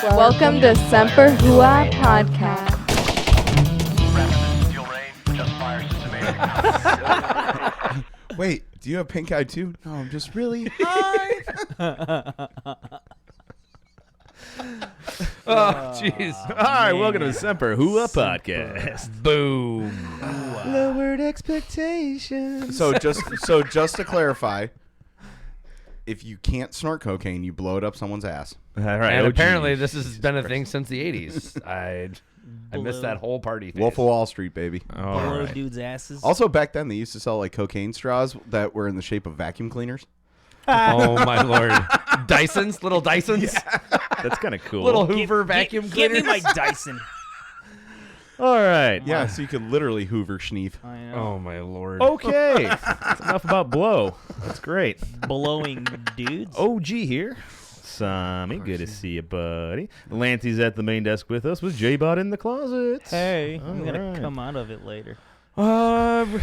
Welcome to Semper Hooah podcast. Wait, do you have pink eye too? No, I'm just really high. Oh, jeez. All right, welcome to the Semper Hooah podcast. Boom. Lowered expectations. So just to clarify, if you can't snort cocaine, you blow it up someone's ass. All right. And OG. apparently this has been a thing since the 80s. I missed that whole party phase. Wolf of Wall Street, baby. All Blow right. dudes' asses. Also, back then they used to sell like cocaine straws that were in the shape of vacuum cleaners. Oh, my Lord. Dysons? Little Dysons? That's kind of cool. Little Hoover vacuum Give cleaners? me my Dyson. All right. Yeah, so you could literally Hoover schneef. I know. Oh, my Lord. Okay. That's enough about blow. That's great. Blowing dudes. OG here. Sammy, good to see you, buddy. Lancy's at the main desk with us with J-Bot in the closet. Hey, I'm All gonna right. come out of it later. Uh, I'm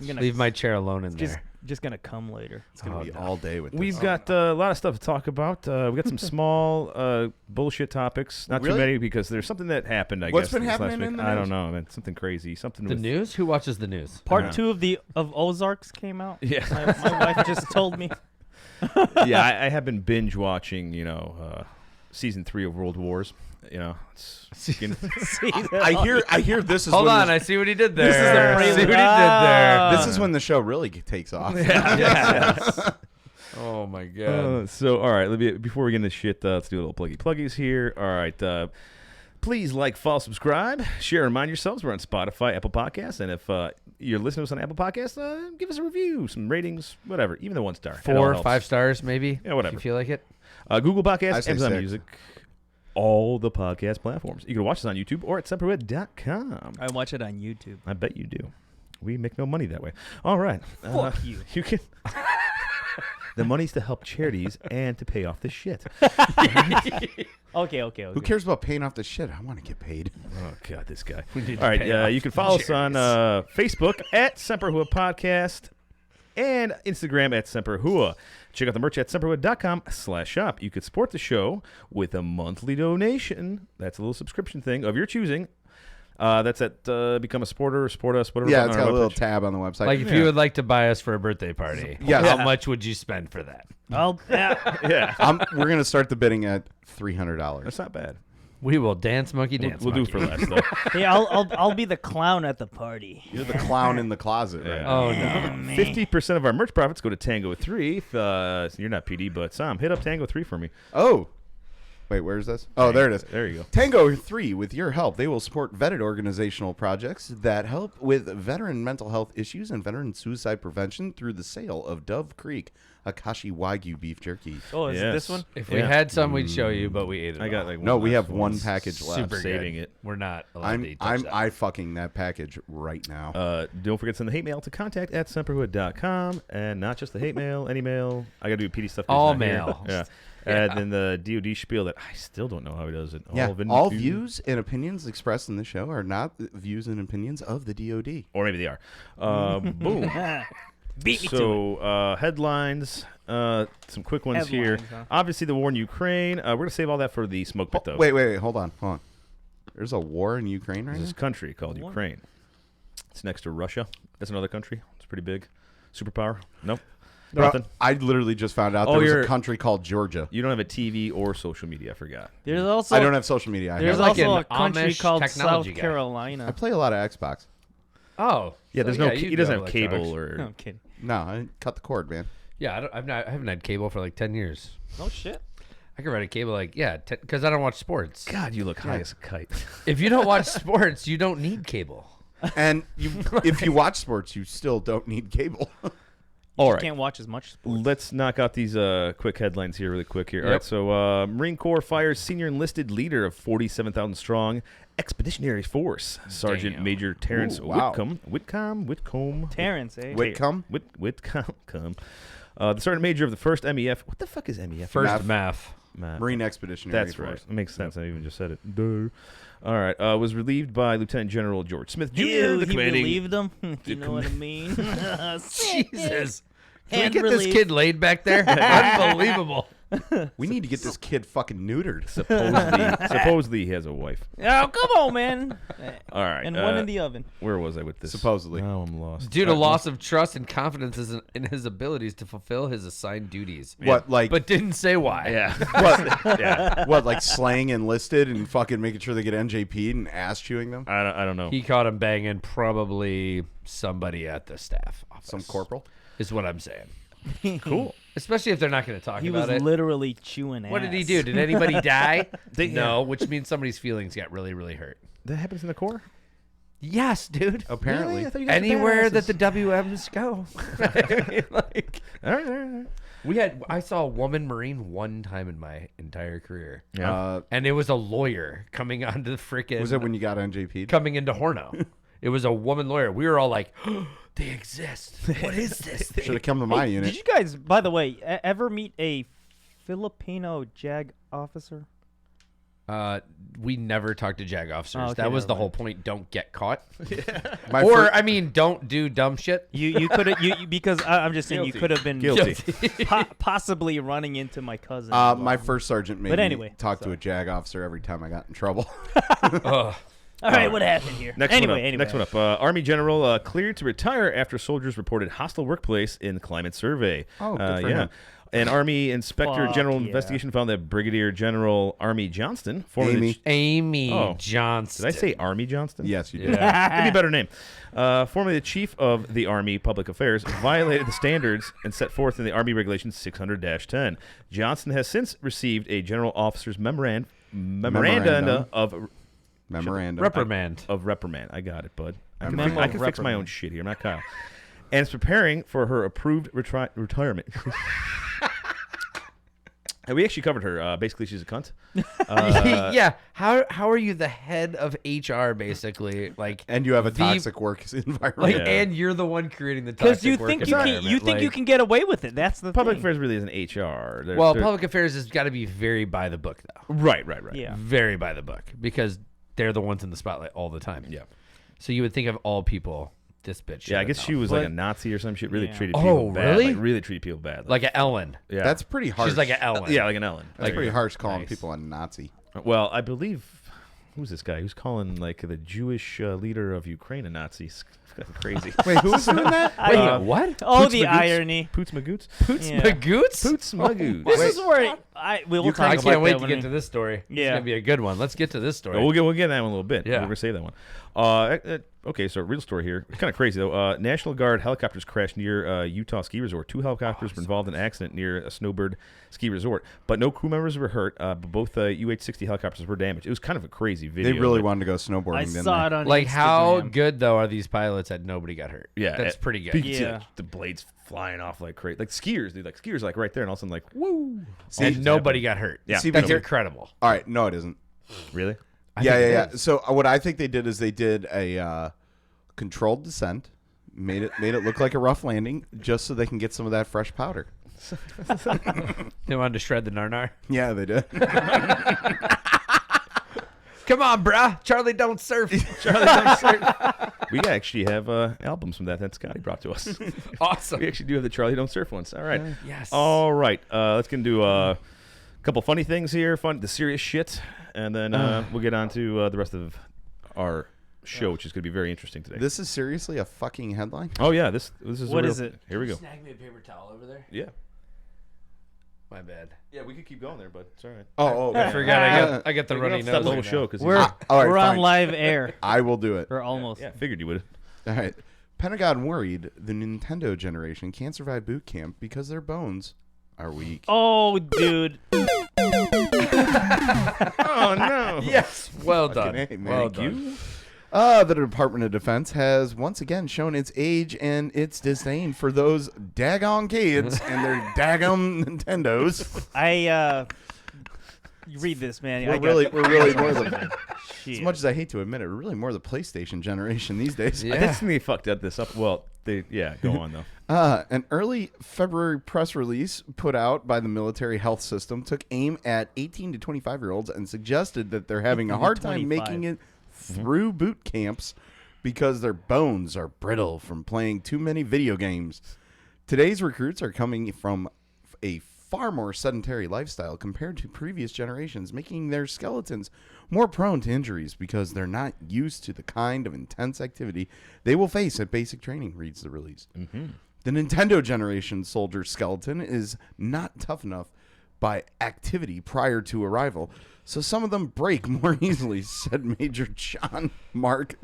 gonna Leave my chair alone in just there. just gonna come later. It's gonna be no. all day with. We've this. got a lot of stuff to talk about. We got some small bullshit topics. Not Really? too many because there's something that happened, I What's guess. been this last happening week. in the I news? don't know, man. Something crazy. Something The with news? Who watches the news? Part Yeah. 2 of Ozarks came out. Yeah. My wife just told me. Yeah, I have been binge watching, season 3 of World Wars. I hear this is Hold when on, the- I see what he did there. This is the prelude. See what he did there. this is when the show really takes off. Yes. Oh, my God. So, all right, before we get into shit, let's do a little pluggies here. All right, please like, follow, subscribe, share, remind yourselves. We're on Spotify, Apple Podcasts, and if you're listening to us on Apple Podcasts, give us a review, some ratings, whatever, even the 1 star. It all 4, helps. 5 stars, maybe? Yeah, whatever. If you feel like it. Google I Podcasts, say Amazon 6. Music, all the podcast platforms. You can watch us on YouTube or at semperwit.com. I watch it on YouTube. I bet you do. We make no money that way. All right. Fuck you. You can. The money's to help charities and to pay off the shit. Okay. Who cares about paying off the shit? I want to get paid. Oh, God, this guy. need All to pay right. off You can follow us on Facebook at Semper Hooah Podcast and Instagram at Semper Hooah. Check out the merch at semperhooah.com/shop. You could support the show with a monthly donation. That's a little subscription thing of your choosing. That's at Become a Supporter, Support Us, whatever. Yeah, on it's our got a little webpage. tab on the website. Like, if you would like to buy us for a birthday party, Yes. how much would you spend for that? Yeah. We're gonna start the bidding at $300. That's not bad. We will dance, monkey, dance. We'll do it for monkey. less, though. Hey, I'll be the clown at the party. You're the clown in the closet, right? Yeah. Oh, no. 50% of our merch profits go to Tango 3. If, you're not PD, but Sam, hit up Tango 3 for me. Oh. Wait, where is this? Oh, there it is. There you go. Tango 3, with your help, they will support vetted organizational projects that help with veteran mental health issues and veteran suicide prevention through the sale of Dove Creek Akashi Wagyu beef jerky. Oh, is it Yes. this one? If we Yeah. had some, we'd show you, but we ate it. I got all. like No, one we last have one package left. Super saving good. it. We're not allowed to eat I fucking that package right now. Don't forget to send the hate mail to contact at semperhood.com, and not just the hate mail, any mail. I got to do PD stuff. 'cause All he's not here. mail. Yeah. And then the DOD spiel that I still don't know how he does it. All views and opinions expressed in the show are not the views and opinions of the DOD. Or maybe they are. Boom. Beat me to it. So headlines, some quick ones here. Headlines, huh? Obviously, the war in Ukraine. We're going to save all that for the smoke pit, though. Wait, hold on. There's a war in Ukraine right There's this now? country called What? Ukraine. It's next to Russia. That's another country. It's pretty big. Superpower. Nope. Bro, Nothing. I literally just found out Oh, there was you're- a country called Georgia. You don't have a TV or social media. I forgot. There's also I don't have social media. I, there's have, like also a an country Amish called South technology guy. I Carolina. play a lot of Xbox. Oh. Yeah, so there's no. you He doesn't do have cable electronics. or. No, I'm kidding. No, I cut the cord, man. Yeah, I haven't had cable for like 10 years. Oh shit. I can run a cable because I don't watch sports. God, you look high as a kite. If you don't watch sports, you don't need cable. And if you watch sports, you still don't need cable. All You right. can't watch as much sports. Let's knock out these quick headlines here really quick here. All Yep. right, so Marine Corps fires senior enlisted leader of 47,000 strong Expeditionary Force, Sergeant Damn. Major Terrence Ooh, wow. Whitcomb. Terrence, eh? Whitcomb? Whitcomb. The Sergeant Major of the 1st MEF. What the fuck is MEF? First Math. math. Math. Marine Expeditionary That's Force. right. That makes sense. I even just said it. Duh. All right. Was relieved by Lieutenant General George Smith Jr., Ew, the he commanding. relieved them. You know what I mean? Jesus. Can we Hand get this relief. kid laid back there? Unbelievable. We need to get this kid fucking neutered. Supposedly he has a wife. Oh, come on, man. All right. And one in the oven. Where was I with this? Supposedly. Now I'm lost. Due to loss of trust and confidence in his abilities to fulfill his assigned duties. What, like, But didn't say why. Yeah. what, Yeah. what, like slaying enlisted and fucking making sure they get NJP'd and ass chewing them? I don't know. He caught him banging probably somebody at the staff office. Some corporal? Is what I'm saying. Cool. Especially if they're not going to talk He about was it. literally chewing ass. What did he do? Did anybody die? No, Yeah. which means somebody's feelings got really, really hurt. That happens in the Corps? Yes, dude. Apparently. Really? I thought you guys were Anywhere that badasses. the WMs go. Like, All right. I saw a woman Marine one time in my entire career. Yeah. And it was a lawyer coming onto the freaking. Was it when you got NJP'd? coming into Horno? It was a woman lawyer. We were all like, oh, they exist. What is this thing? Should have come to my unit. Did you guys, by the way, ever meet a Filipino JAG officer? We never talked to JAG officers. Oh, okay, that was never the mind. whole point. Don't get caught. My Or, fir- I mean, don't do dumb shit. You could have because I'm just saying Guilty. you could have been Guilty. possibly running into my cousin. my first sergeant made But me anyway, talk to a JAG officer every time I got in trouble. Ugh. All right, what happened here? Next anyway. Next one up. Army General cleared to retire after soldiers reported hostile workplace in climate survey. Oh, good for him. An Army Inspector Fuck General yeah. investigation found that Brigadier General Army Johnston, formerly Amy. Amy Johnston. Did I say Army Johnston? Yes, you did. Yeah. It'd be a better name. Formerly the chief of the Army Public Affairs, violated the standards and set forth in the Army Regulations 600-10. Johnston has since received a General Officer's memorandum of Reprimand. reprimand. I got it, bud. I can, Memo I of can fix my own reprimand. shit here. I'm not Kyle. And is preparing for her approved retirement. And we actually covered her. Basically, she's a cunt. Yeah. How are you the head of HR, basically? Like, And you have a the- toxic work environment. Like, Yeah. and you're the one creating the toxic Because you work think you can, environment. you think you Like, can get away with it. That's the Public thing. affairs really isn't HR. Well, public affairs has got to be very by the book, though. Right. Yeah. Very by the book, because they're the ones in the spotlight all the time. Yeah. So you would think of all people, this bitch. Yeah, I should guess have she known. was like But- a Nazi or some shit. Really Yeah. treated Oh, people bad. really? Like, really treated people bad. like an Ellen. yeah. That's pretty harsh. She's like an Ellen. Yeah, like an Ellen. That's pretty harsh calling Nice. people a Nazi. Well, I believe who's this guy? Who's calling like the Jewish leader of Ukraine a Nazi? It's crazy. Wait, who's doing that? Wait, what? Oh, Poots the Magoots? irony. Poots Magoots? Yeah. Magoots? Poots Magoots. This Wait. is where we'll talk I about can't wait that to when get we- to this story. It's Yeah. gonna be a good one. Let's get to this story. We'll get that one in a little bit. Yeah. We're gonna save that one. Okay, so real story here. It's kind of crazy though. National Guard helicopters crashed near Utah ski resort. 2 helicopters were involved in an accident near a snowbird ski resort, but no crew members were hurt. But both UH-60 helicopters were damaged. It was kind of a crazy video. They really but- wanted to go snowboarding, I didn't saw they? it on Like, how Instagram. good though are these pilots that nobody got hurt? Yeah, that's it- pretty You good. can see, Yeah. like, the blades flying off like crazy, like skiers, dude. Like skiers, like right there, and all of a sudden, like woo. And nobody got hurt. Yeah. See, That's because- incredible. All right, no, it isn't. Really? Yeah. So what I think they did is they did a controlled descent, made it look like a rough landing, just so they can get some of that fresh powder. They wanted to shred the narnar. Yeah, they did. Come on, bruh. Charlie don't surf. We actually have albums from that Scotty brought to us. Awesome. We actually do have the Charlie Don't Surf ones. All right. Yes. All right. Let's get into a couple funny things here, the serious shit, and then we'll get on to the rest of our show, which is going to be very interesting today. This is seriously a fucking headline. Oh yeah, this is What a real, is it? Here we go. Snag me a paper towel over there. Yeah. My bad. Yeah, we could keep going there, but it's all right. Oh, I forgot. I got the We don't runny have to stop nose. the whole right show now. because We're all right, we're on fine. live air. I will do it. Or almost. yeah, figured you would. All right. Pentagon worried the Nintendo generation can't survive boot camp because their bones are weak. Oh, dude. Oh no. Yes. Well done. A, man. Well Thank done. The Department of Defense has once again shown its age and its disdain for those daggone kids and their daggone Nintendos. You read this, man. We're really more the, Shit. as much as I hate to admit it, we're really more the PlayStation generation these days. I Yeah. think they fucked up this up. Well, go on though. An early February press release put out by the military health system took aim at 18 to 25-year-olds and suggested that they're having a 18 to hard time 25. making it through boot camps because their bones are brittle from playing too many video games. Today's recruits are coming from a far more sedentary lifestyle compared to previous generations, making their skeletons more prone to injuries because they're not used to the kind of intense activity they will face at basic training, reads the release. Mm-hmm. The Nintendo generation soldier skeleton is not tough enough by activity prior to arrival, so some of them break more easily, said Major John Mark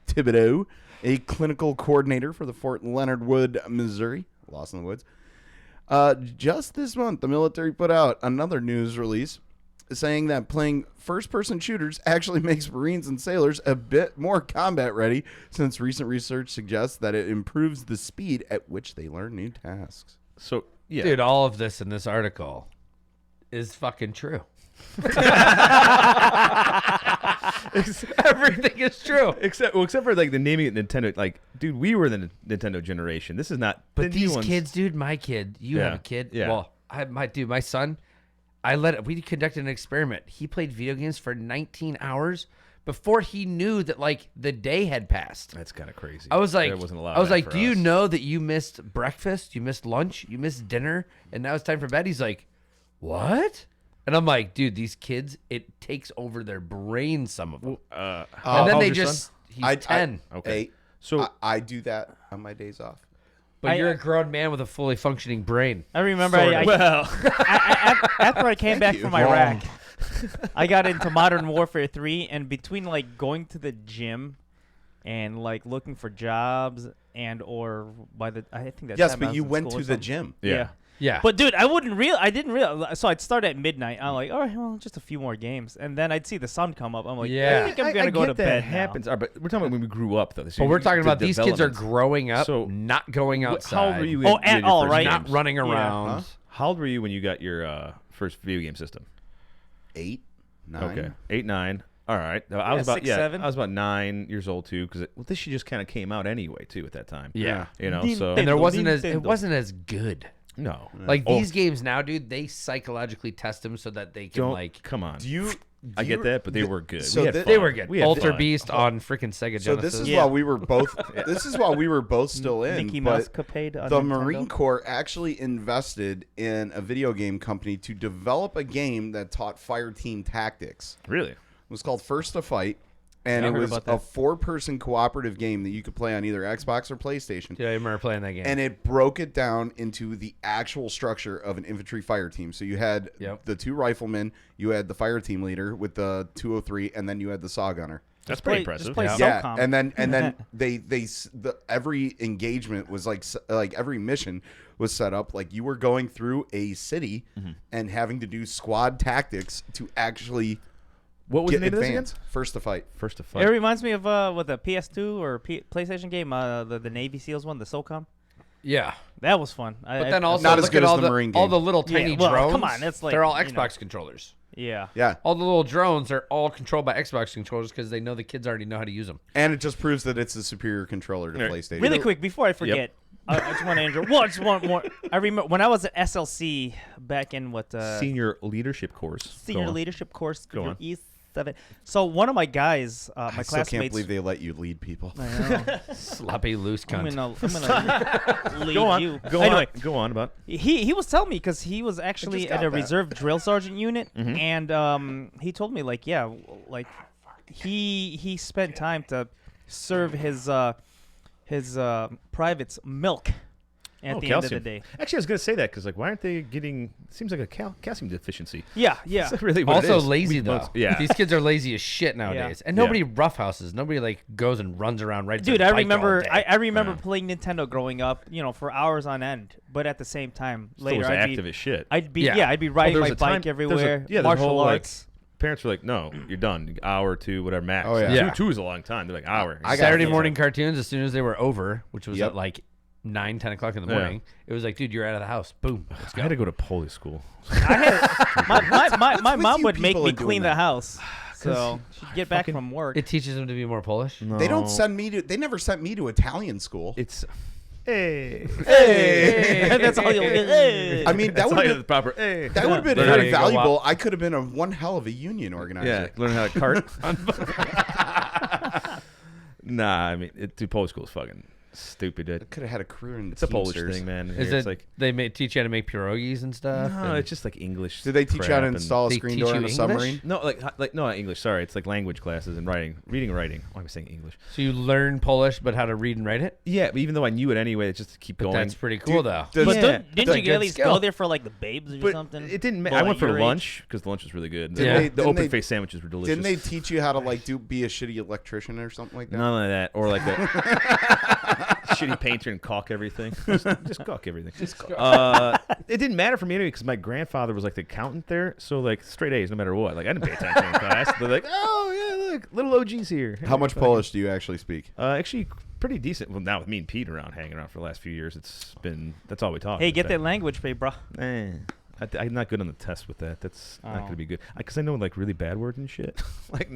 Thibodeau, a clinical coordinator for the Fort Leonard Wood, Missouri. Lost in the woods. Just this month, the military put out another news release saying that playing first-person shooters actually makes Marines and sailors a bit more combat-ready, since recent research suggests that it improves the speed at which they learn new tasks. So, yeah. Dude, all of this in this article is fucking true. Everything is true. Except for like the naming it Nintendo. Like, dude, we were the Nintendo generation. This is not. But the new these ones. kids, dude, my kid, you have a kid. Yeah. Well, my son, we conducted an experiment. He played video games for 19 hours before he knew that like the day had passed. That's kind of crazy. I was like, There wasn't a lot of that for do you us. know that you missed breakfast, you missed lunch, you missed dinner, and now it's time for bed? He's like, what? And I'm like, dude, these kids, it takes over their brain, some of them. And And then they just, he's 10. Okay. So I do that on my days off. But you're a grown man with a fully functioning brain. I remember Sort of. after I came back you. from Iraq, I got into Modern Warfare 3, and between like going to the gym and like looking for jobs I think that's Yes, but you went to the gym. Yeah. Yeah. But dude, I didn't realize. So I'd start at midnight. I'm like, all right, well, just a few more games, and then I'd see the sun come up. I'm like, Yeah. I think I'm gonna go to that bed. happens. But we're talking about when we grew up, though. But we're talking about these kids are development. growing up, So, not going outside. How old were you? Oh, when you at had your all, first right? games? Not running Yeah. around. Huh? How old were you when you got your first video game system? 8, 9. Okay, 8, 9. All right. I Yeah, was about 6, 7. I was about 9 years old too, because this shit just kind of came out anyway too at that time. Yeah. You know, so And there wasn't it Nintendo. wasn't as good. no. Like Oh, these games now, dude, they psychologically test them so that they can don't like come on. Do I get that, but they were good. so We had th- fun. they were good. We had Ultra fun. Beast on freaking Sega Genesis. So this is Yeah. while we were both. This is while we were both still in. Mickey but Mouse Capade on the Nintendo. Marine Corps actually invested in a video game company to develop a game that taught fire team tactics. Really? It was called First to Fight, and I it heard was about a that. 4-person cooperative game that you could play on either Xbox or PlayStation. Yeah, I remember playing that game. And it broke it down into the actual structure of an infantry fire team. So you had Yep. the 2 riflemen, you had the fire team leader with the 203, and then you had the saw gunner. That's Just pretty play- just impressive. play Yeah, SOCOM. and then every engagement was like every mission was set up like you were going through a city and having to do squad tactics to actually What was get the name of this again? advanced. First to Fight. First to It fight. reminds me of what the PS2 or PlayStation game, the Navy SEALs one, the SOCOM. yeah. That was fun. But then also Not as look good at as all the the Marine all game. the little Yeah, tiny well, drones. come on, that's like, they're all you know. Xbox controllers. Yeah. Yeah, All the little drones are all controlled by Xbox controllers because they know the kids already know how to use them. and it just proves that it's a superior controller to Yeah. PlayStation. Really quick before I forget, I just want to interrupt. Well, just one more. I remember when I was at SLC back in Senior leadership course. senior Go on. leadership course. Go on. E7. So one of my guys, my I still classmates. can't believe they let you lead people. I know. Sloppy loose I'm cunt. gonna lead Go on. you. Go Anyway, on. Go on about. Mm-hmm. he was telling me because he was actually just at got a that. reserve drill sergeant unit, and he told me like, yeah, like he spent time to serve his privates milk at the end of the day. Actually, I was gonna say that because like, why aren't they getting? Seems like a calcium deficiency. Yeah, yeah. That's really what it Also is. lazy though. Yeah. These kids are lazy as shit nowadays, and nobody roughhouses. Nobody like goes and runs around right. Dude, I remember I I remember playing Nintendo growing up, for hours on end. But at the same time, Still later was I'd active be as shit. I'd be Yeah. I'd be riding there my was a time- bike there's a- everywhere. yeah, there's a martial whole, like, arts. Parents were like, "No, you're done. Hour or two, whatever max." Oh, yeah. Yeah. Two is a long time. They're like hour. I got Saturday it. morning cartoons. As soon as they were over, which was Yep. at like 9-10 o'clock in the Yeah. morning, it was like, dude, you're out of the house. Boom. Let's I go. had to go to Polish school. My with mom you would make people me and doing clean that? the house. So she'd get back fucking- from work. It teaches them to be more Polish. They don't send me to. They never sent me to Italian school. It's hey. Hey, That's all you'll get. Hey. I mean, that That's would all you have have the proper. Hey. that would have been Learn how very to go valuable. I could have been one hell of a union organizer. Yeah, learn how to cart. Nah, I mean, Polish school is fucking Stupid. It. Could have had a career in It's a Polish Teamsters. thing, man. Is Here, it it's like they teach you how to make pierogies and stuff? no, and it's just like English. Did they teach you how to crap and- install a They screen teach door you on a English? submarine? No, like no, not English. Sorry, it's like language classes and reading and writing. Why am I saying English? so you learn Polish, but how to read and write it? Yeah, but even though I knew it anyway, it's just to keep But going. that's pretty cool, though. Does- But Yeah. didn't you Good at least skill. go there for like the babes or But something? it didn't. Well, I at went for your age? lunch because the lunch was really good. Yeah. The Didn't open they- face sandwiches were delicious. Didn't they teach you how to like be a shitty electrician or something like that? None of that, or like a shitty painter and caulk everything. Just caulk everything. It didn't matter for me anyway because my grandfather was like the accountant there, so like straight A's no matter what. Like I didn't pay attention in class. They're like, oh yeah, look, little OG's here. How much Polish do you actually speak? Actually, pretty decent. Well, now with me and Pete hanging around for the last few years, that's all we talk. Hey, get that language pay, bro. I'm not good on the test with that. That's not Oh. going to be good. Because I know like really bad words and shit. like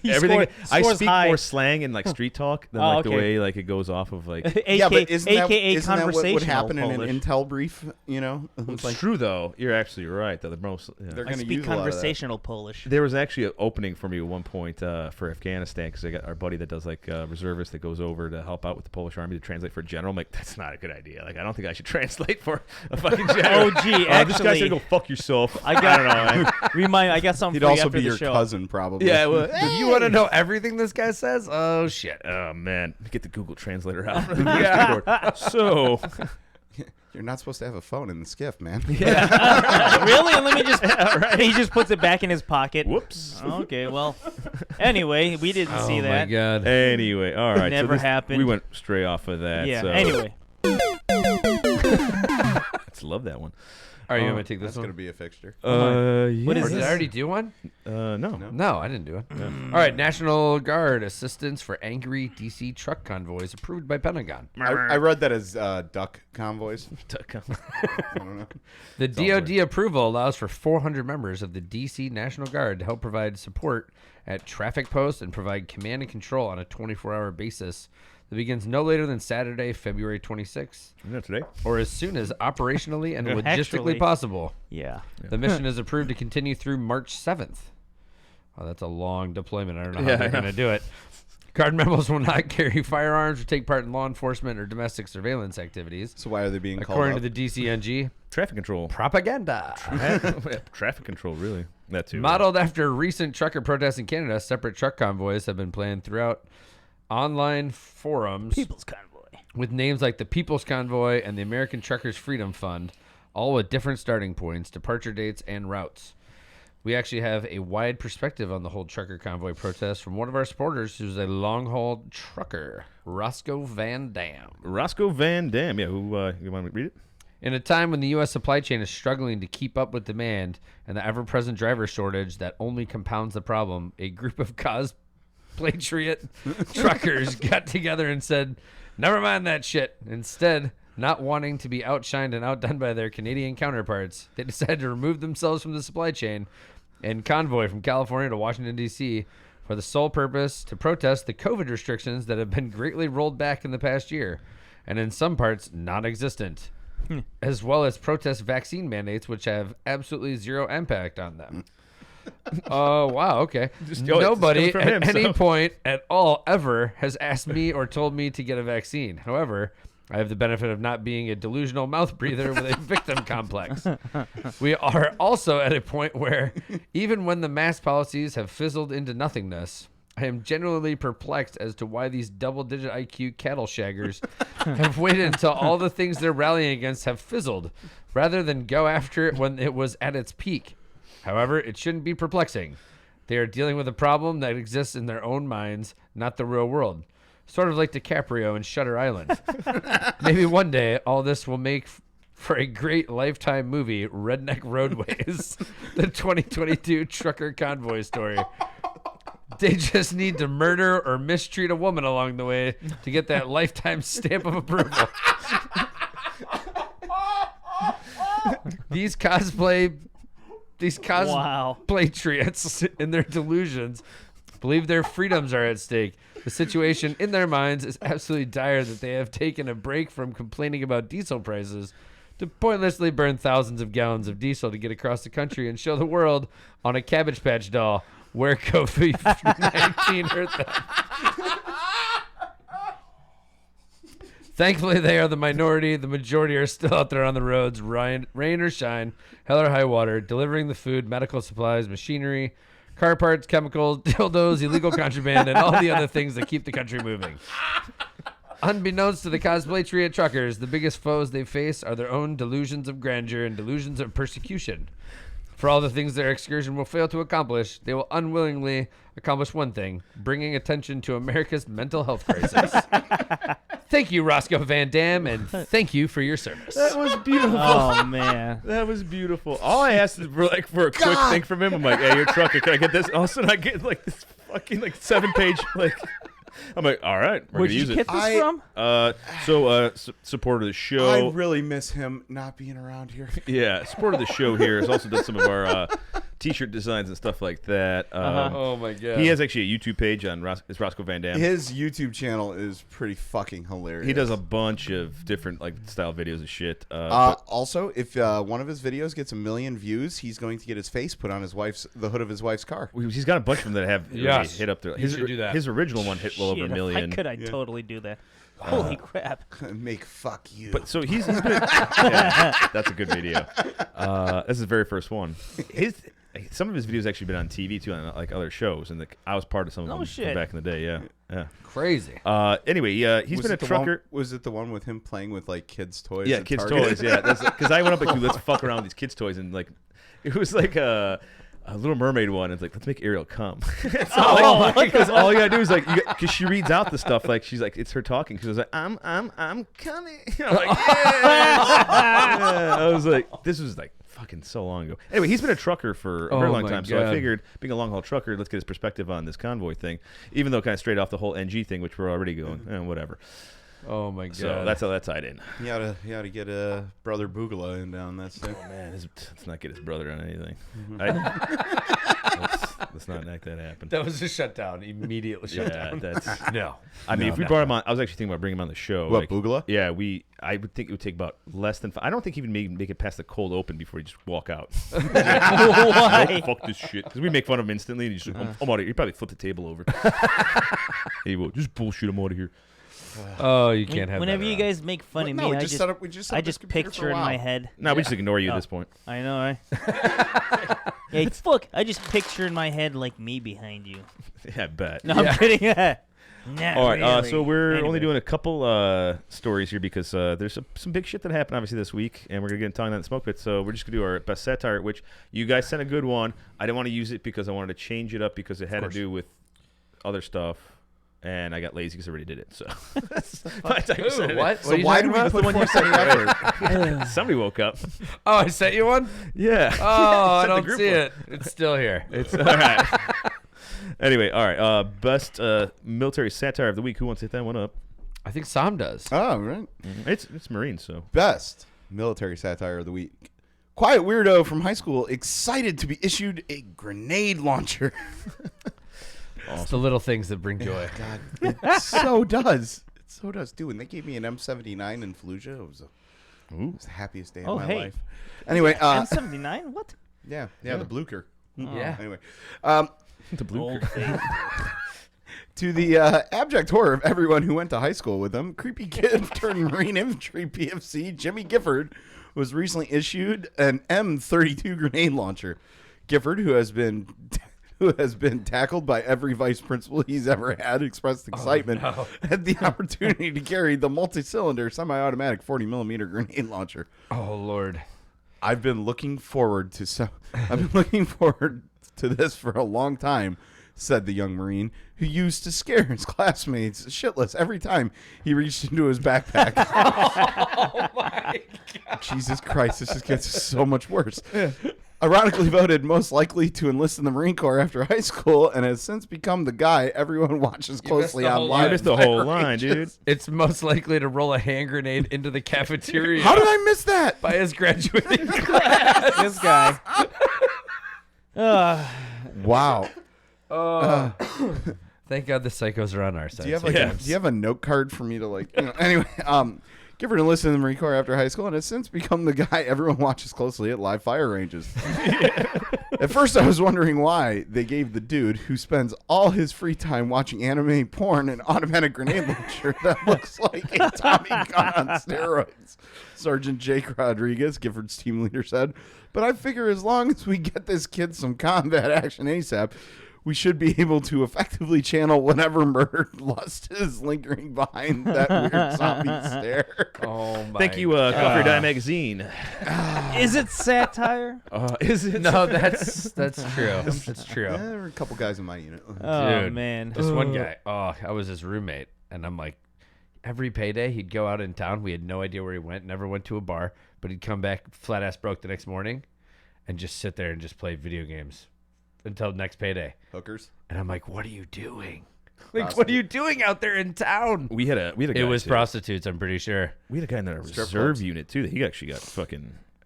He everything. I scores speak high. more slang and like street talk than Oh, like the okay. way like it goes off of like. Yeah, but isn't that AKA isn't that what would conversational happen in Polish. an intel brief? You know, It's like true though. You're actually right. That the most. Yeah. they're I going to speak use a lot of that. conversational Polish. There was actually an opening for me at one point for Afghanistan because I got our buddy that does like reservist that goes over to help out with the Polish army to translate for a general. I'm like, that's not a good idea. Like, I don't think I should translate for a fucking general. Oh, gee, this guy's actually- gonna go fuck yourself. I got- I don't know. Man. I got something He'd for you also after be the your show. cousin, probably. Yeah, well, You want to know everything this guy says? Oh, shit. Oh man, get the Google Translator out. Yeah. So, You're not supposed to have a phone in the skiff, man. Really? Let me just. He just puts it back in his pocket. whoops. Okay, well. Anyway, we didn't see Oh, my that. God. Anyway, all right. Never happened. We went stray off of that. Yeah. So. Anyway, Let's love that one. Are you Oh, going to take this That's going to one? be a fixture. Yeah. What is Or did this? I already do one? No. No, I didn't do it. All right, National Guard assistance for angry DC truck convoys approved by Pentagon. I read that as duck convoys. I don't know. The all DoD approval allows for 400 members of the DC National Guard to help provide support at traffic posts and provide command and control on a 24-hour basis that begins no later than Saturday, February 26th, Today. or as soon as operationally and logistically Actually. possible. yeah. The mission is approved to continue through March 7th. Oh, that's a long deployment. I don't know how Yeah, they're I know. going to do it. Guard members will not carry firearms or take part in law enforcement or domestic surveillance activities. So why are they being According called to up? the DCNG, Traffic control. propaganda. Traffic control, really. That too. Modeled after recent trucker protests in Canada, separate truck convoys have been planned throughout online forums People's Convoy. with names like the People's Convoy and the American Truckers Freedom Fund, all with different starting points, departure dates, and routes. We actually have a wide perspective on the whole trucker convoy protest from one of our supporters who's a long-haul trucker, Roscoe Van Dam. Roscoe Van Dam. Yeah, who you want me to read it? In a time when the U.S. supply chain is struggling to keep up with demand and the ever-present driver shortage that only compounds the problem, a group of cosplatriot truckers got together and said, never mind that shit. Instead, not wanting to be outshined and outdone by their Canadian counterparts, they decided to remove themselves from the supply chain and convoy from California to Washington, D.C. for the sole purpose to protest the COVID restrictions that have been greatly rolled back in the past year, and in some parts non-existent, as well as protest vaccine mandates, which have absolutely zero impact on them. Oh, wow, okay. Nobody coming from at him, any so. point at all ever has asked me or told me to get a vaccine. However, I have the benefit of not being a delusional mouth breather with a victim complex. We are also at a point where, even when the mask policies have fizzled into nothingness, I am genuinely perplexed as to why these double-digit IQ cattle shaggers have waited until all the things they're rallying against have fizzled, rather than go after it when it was at its peak. However, it shouldn't be perplexing. They are dealing with a problem that exists in their own minds, not the real world. Sort of like DiCaprio in Shutter Island. Maybe one day all this will make for a great Lifetime movie, Redneck Roadways, the 2022 trucker convoy story. They just need to murder or mistreat a woman along the way to get that Lifetime stamp of approval. These Wow. patriots in their delusions believe their freedoms are at stake. The situation in their minds is absolutely dire that they have taken a break from complaining about diesel prices to pointlessly burn thousands of gallons of diesel to get across the country and show the world on a Cabbage Patch doll where COVID-19 hurt them. Thankfully, they are the minority. The majority are still out there on the roads, rain or shine, hell or high water, delivering the food, medical supplies, machinery, car parts, chemicals, dildos, illegal contraband, and all the other things that keep the country moving. Unbeknownst to the cosplay tree of truckers, the biggest foes they face are their own delusions of grandeur and delusions of persecution. For all the things their excursion will fail to accomplish, they will unwillingly accomplish one thing, bringing attention to America's mental health crisis. Thank you, Roscoe Van Dam, and thank you for your service. That was beautiful. Oh man. That was beautiful. All I asked is for a quick thing from him. I'm like, hey, you're a trucker. Can I get this? All of a sudden, I get like this fucking 7-page like. I'm like, all right, we're Where'd gonna you use get this from? Support of the show. I really miss him not being around here. Yeah, support of the show here has also done some of our T-shirt designs and stuff like that. Oh my god. He has actually a YouTube page on it's Roscoe Van Dam. His YouTube channel is pretty fucking hilarious. He does a bunch of different style videos and shit. Also, if one of his videos gets 1 million views, he's going to get his face put on the hood of his wife's car. He's got a bunch of them that have really hit up there. You should do that. His original one hit well over 1 Shit, million. If I could, I'd totally do that. Holy crap. Make fuck you. But so he's been, yeah, that's a good video. This is the very first one. Some of his videos actually been on TV too, on like other shows, and I was part of some of them from shit. back in the day. Yeah. Crazy. Anyway, he's been a trucker. Was it the one with him playing with like kids' toys? Yeah, at kids' Target? toys. Yeah, because I went up like, dude, let's fuck around with these kids' toys, and like, it was like a Little Mermaid one. It's like, let's make Ariel come. Because all you gotta do is like, because she reads out the stuff like she's like, it's her talking. She was like, I'm coming. I'm like, yeah. I was like, this was like fucking so long ago. Anyway, he's been a trucker for a very long time, so I figured being a long haul trucker, let's get his perspective on this convoy thing. Even though kind of straight off the whole NG thing, which we're already going, whatever. Oh my god. So that's how that tied in. You ought to get Brother Boogala in down that stuff. Oh man, let's not get his brother on anything. Let's not make that happen. That was a shutdown. Immediately shut down. That's No. I mean, if we brought him on, I was actually thinking about bringing him on the show. What, Boogala? Yeah, I would think it would take about less than. I don't think he would make it past the cold open before he just walk out. Why? Fuck this shit, because we make fun of him instantly, and he's just, I'm out of here. He probably flipped the table over. He will just bullshit. I'm out of here. Oh, you can't have Whenever that you guys make fun of me, we I just just set up this computer picture for a in while. my head. No, we just ignore you at this point. I know, right? Yeah, fuck. I just picture in my head like me behind you. Yeah, I bet. No, I'm kidding. Not All right, really. so we're Anyway. only doing a couple stories here because there's some big shit that happened obviously this week, and we're gonna get tongue on the smoke pit. So we're just gonna do our best satire, which you guys sent a good one. I didn't want to use it because I wanted to change it up because it had to do with other stuff, and I got lazy because I already did it. So by the time you sent it- What? So why do we put more effort? Somebody woke up. Oh, I sent you one? Yeah. Oh, I Sent the don't group see one. it. It's still here. It's all right. Anyway, all right. Best military satire of the week. Who wants to hit that one up? I think Sam does. Oh, right. It's Marines, so. Best military satire of the week. Quiet weirdo from high school excited to be issued a grenade launcher. It's the little things that bring joy. God, it so does. It so does. Dude, when they gave me an M79 in Fallujah, it was the happiest day of my life. Anyway, M79? What? yeah, the Blucher. Yeah. Anyway, The blue. Old face. to the abject horror of everyone who went to high school with him, creepy kid turned Marine Infantry PFC Jimmy Gifford was recently issued an M32 grenade launcher. Gifford, who has been tackled by every vice principal he's ever had, expressed excitement at the opportunity to carry the multi-cylinder semi-automatic 40mm grenade launcher. Oh, Lord. I've been looking forward to this for a long time, said the young Marine, who used to scare his classmates shitless every time he reached into his backpack. Oh, my God. Jesus Christ, this just gets so much worse. Ironically voted most likely to enlist in the Marine Corps after high school and has since become the guy everyone watches closely the whole online. I missed the whole line, dude. It's most likely to roll a hand grenade into the cafeteria. How did I miss that? By his graduating class. This guy. Wow. Thank God the psychos are on our side. Do you have a note card for me to anyway, Gifford enlisted in the Marine Corps after high school and has since become the guy everyone watches closely at live fire ranges. At first, I was wondering why they gave the dude who spends all his free time watching anime porn an automatic grenade launcher that looks like a Tommy gun on steroids. Sergeant Jake Rodriguez, Gifford's team leader, said. But I figure as long as we get this kid some combat action ASAP, we should be able to effectively channel whatever murdered lust is lingering behind that weird zombie stare. Oh my! Thank you, Coffee Dime Magazine. Is it satire? Is it? No, that's true. That's true. Yeah, there were a couple guys in my unit. Oh, Dude, man. This one guy. Oh, I was his roommate, and I'm like, every payday he'd go out in town. We had no idea where he went. Never went to a bar, but he'd come back flat ass broke the next morning, and just sit there and just play video games until next payday. Hookers. And I'm like, what are you doing? Like, what are you doing out there in town? We had a guy It was too. prostitutes, I'm pretty sure. We had a guy in the Strip reserve clubs. unit too. He actually got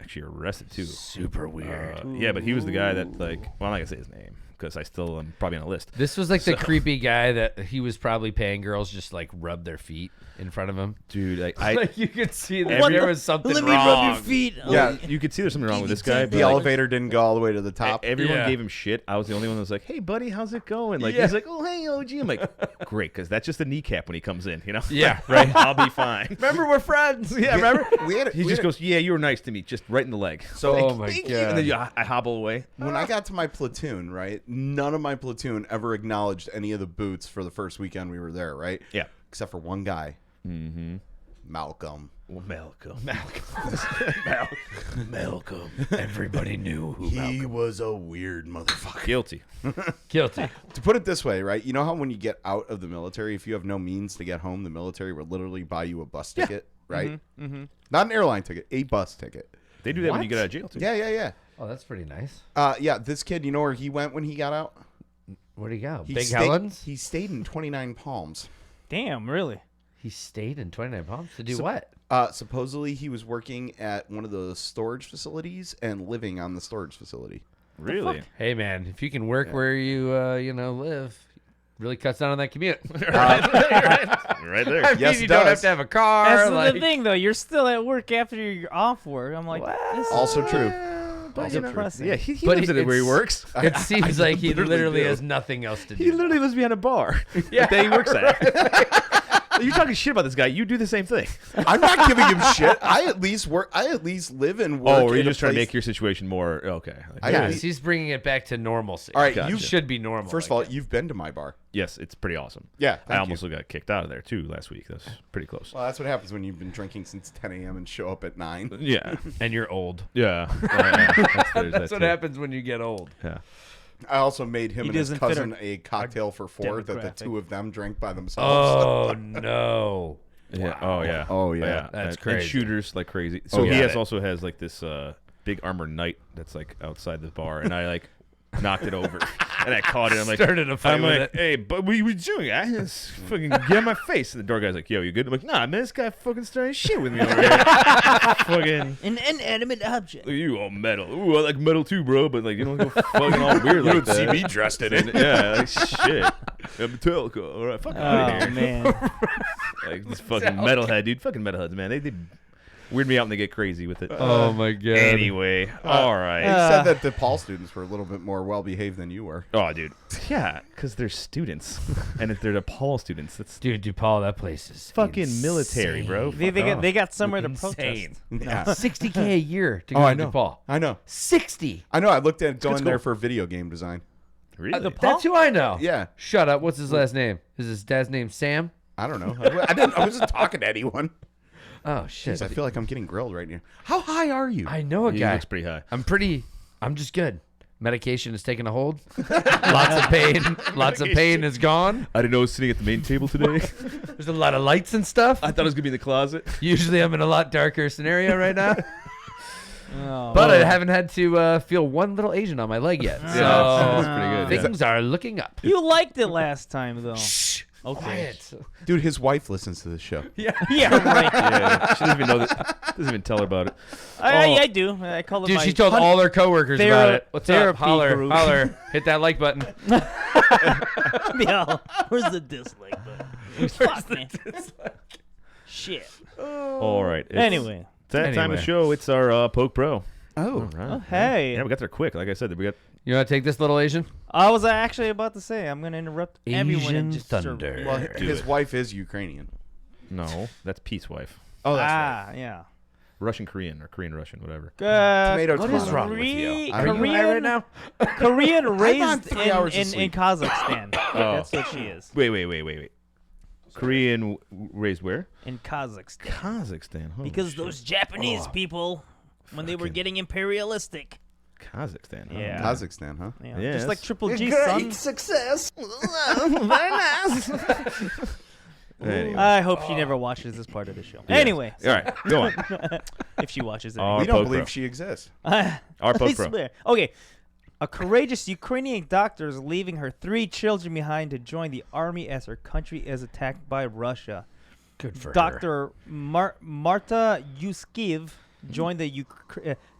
actually arrested too. Super weird. Yeah, but he was the guy that well, I'm not gonna say his name because I still am probably on a list. This was like the creepy guy that he was probably paying girls just like rub their feet in front of him. Dude, Like you could see that Every- there was something Let me wrong. rub your feet. Yeah, you could see there's something wrong with this guy. the but, like, elevator didn't go all the way to the top. everyone Yeah. gave him shit. I was the only one that was like, "Hey, buddy, how's it going?" Like Yeah. he's like, "Oh, hey, OG." I'm like, "Great," because that's just a kneecap when he comes in. You know? Yeah, right. I'll be fine. Remember, we're friends. Yeah, remember? We had He just goes, "Yeah, you were nice to me," just right in the leg. So Oh my Thank you. God. And then I hobble away. when I got to my platoon, right, none of my platoon ever acknowledged any of the boots for the first weekend we were there, right? Yeah. Except for one guy, Mm-hmm. Malcolm. Well, Malcolm. Malcolm. Everybody knew who He was a weird motherfucker. Guilty. Guilty. To put it this way, right, you know how when you get out of the military, if you have no means to get home, the military will literally buy you a bus ticket, right? Mm-hmm. Not an airline ticket, a bus ticket. They do that when What? you get out of jail too. Yeah. Oh, that's pretty nice. Yeah, this kid, you know where he went when he got out? Where'd he go? He Big stayed- Helens? He stayed in 29 Palms. Damn, really? He stayed in 29 Palms to do So- what? Supposedly he was working at one of the storage facilities and living on the storage facility. Really? Hey, man, if you can work where you live, really cuts down on that commute. Right there. I mean, Yes, you it don't have does. to have a car. That's like, the thing, though. You're still at work after you're off work. I'm like, this is Also true. But, you know, depressing. yeah, he But lives at where he it's- works. It seems like he literally do. has nothing else to do. He literally lives behind a bar that he works at. You're talking shit about this guy. You do the same thing. I'm not giving him shit. I at least live and work. Oh, are you in a just trying to place- make your situation more okay? I- Yeah, he's bringing it back to normalcy. All right, Gotcha. you should be normal. First of all, you've been to my bar. Yes, it's pretty awesome. Yeah, I almost got kicked out of there too last week. That's pretty close. Well, that's what happens when you've been drinking since 10 a.m. and show up at 9. Yeah, and you're old. yeah. That's what happens when you get old. Yeah. I also made him He and his doesn't fit cousin a cocktail for 4 that the demographic. two of them drank by themselves. Oh no! Yeah. Oh yeah. Oh, yeah. That's and crazy. shooters like crazy. So Oh, he yeah. also has like this big armored knight that's like outside the bar, and I like knocked it over, and I caught it. I'm like, Started a fight I'm with like, it. hey, but what you doing? I just fucking get in my face. And the door guy's like, yo, you good? I'm like, nah, man, this guy fucking started shit with me over here. Fucking. an inanimate object. You all metal. Ooh, I like metal too, bro. But like, you don't go fucking all weird like that. dressed in it. Yeah, like shit. I'm Metallica. All right, fuck out of Oh, here. man. Like this fucking metalhead, dude. Fucking metalheads, man. They weird me out and they get crazy with it. Oh my god! Anyway, all He right. said that the Paul students were a little bit more well-behaved than you were. Oh, dude. Yeah, because they're students, and if they're DePaul students, that's Dude, DePaul, that place is fucking military, bro. They got somewhere to Insane. protest. Yeah. $60K a year to go Oh, I to know. DePaul. I know. 60. I know. I looked at good going there school. for video game design. Really? That's who I know. Yeah. Shut up. What's his last name? Is his dad's name Sam? I don't know. I wasn't talking to anyone. Oh shit! Jeez, I feel like I'm getting grilled right now. How high are you? I know a He guy. looks pretty high. I'm just good. Medication is taking a hold. Lots of pain. Lots of pain is gone. I didn't know I was sitting at the main table today. There's a lot of lights and stuff. I thought it was gonna be in the closet. Usually I'm in a lot darker scenario right now. Oh, But I haven't had to feel one little Asian on my leg yet. So that's pretty good. Yeah. things are looking up. you liked it last time, though. Shh. Okay. Quiet. Dude, his wife listens to this show. Yeah, right. Yeah, she doesn't even know that. Doesn't even tell her about it. I do. I call it Dude, my she told all her coworkers about it. What's up? therapy Holler, group. holler. Hit that like button. Yeah, where's the dislike button? Fuck, man. Shit. All right. It's Anyway. that time of Anyway. show. It's our POG Pro. Oh. All right. Oh, hey. Yeah, we got there quick. Like I said, we got. You want to take this little Asian? I was actually about to say I'm gonna interrupt everyone Asian and just thunder. Well, Do his it. wife is Ukrainian. No, that's Pete's wife. Oh, that's right. Yeah. Russian Korean or Korean Russian, whatever. Tomato, What tomato. is wrong with you? Are Are you high right now? Korean on raised 3 hours of in sleep. Kazakhstan. That's what she is. Wait. Korean raised where? In Kazakhstan. Kazakhstan. Holy Because shit. those Japanese people, when they were Fucking- getting imperialistic. Kazakhstan. Huh? Yeah. Kazakhstan, huh? Yeah, Yeah, just like that's- Triple G, son. success. Very nice. Anyway. I hope she never watches this part of the show. Anyway, All right, go on. if she watches it. Our We don't POG believe Pro. she exists. Our I POG Pro. swear. Okay. A courageous Ukrainian doctor is leaving her 3 children behind to join the army as her country is attacked by Russia. Good for her. Dr. Marta Yuskiv joined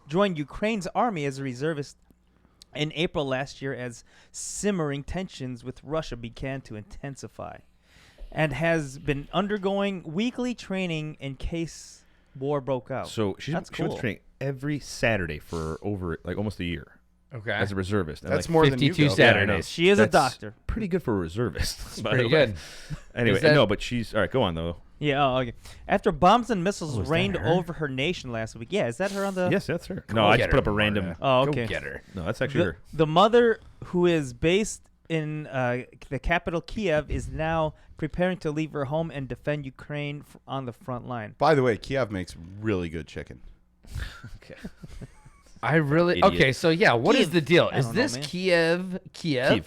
joined Ukraine's army as a reservist in April last year as simmering tensions with Russia began to intensify, and has been undergoing weekly training in case war broke out. So she went cool. to training every Saturday for over like almost a year Okay. as a reservist. And, That's like, more than you 52 go. Saturdays. She is a that's doctor. Pretty good for a reservist. by Pretty the way. good. Anyway, Is that- no, but she's all right. Go on though. Yeah, okay. After bombs and missiles Oh, is that rained her? over her nation last week. Yeah, is that her on the... Yes, that's her. Go No, I get just put her, up a random. Marta. Oh, Go okay. get her. No, that's actually her. The mother, who is based in the capital Kiev, is now preparing to leave her home and defend Ukraine on the front line. By the way, Kiev makes really good chicken. Okay. I really. Idiot. Okay, so yeah, what is Kiev. the deal? I Is don't know, this man. Kiev? Kiev.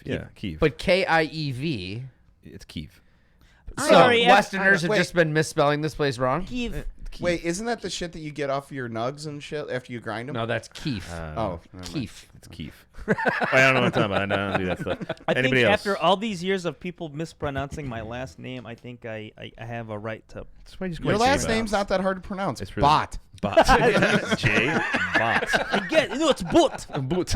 Yeah, Kiev. But Kiev. it's Kiev. So Sorry, Westerners have wait. just been misspelling this place wrong. Kiev. Wait, isn't that the shit that you get off your nugs and shit after you grind them? No, that's Kiev. Oh, never mind. Kiev. It's Kiev. I don't know what I'm talking about. I don't do that stuff. I think Anybody else? after all these years of people mispronouncing my last name, I think I have a right to... That's why you just Your call it last J-Bots. name's not that hard to pronounce. It's really- Bot. Bot. J. Bot. Again, no, it's boot. Boot.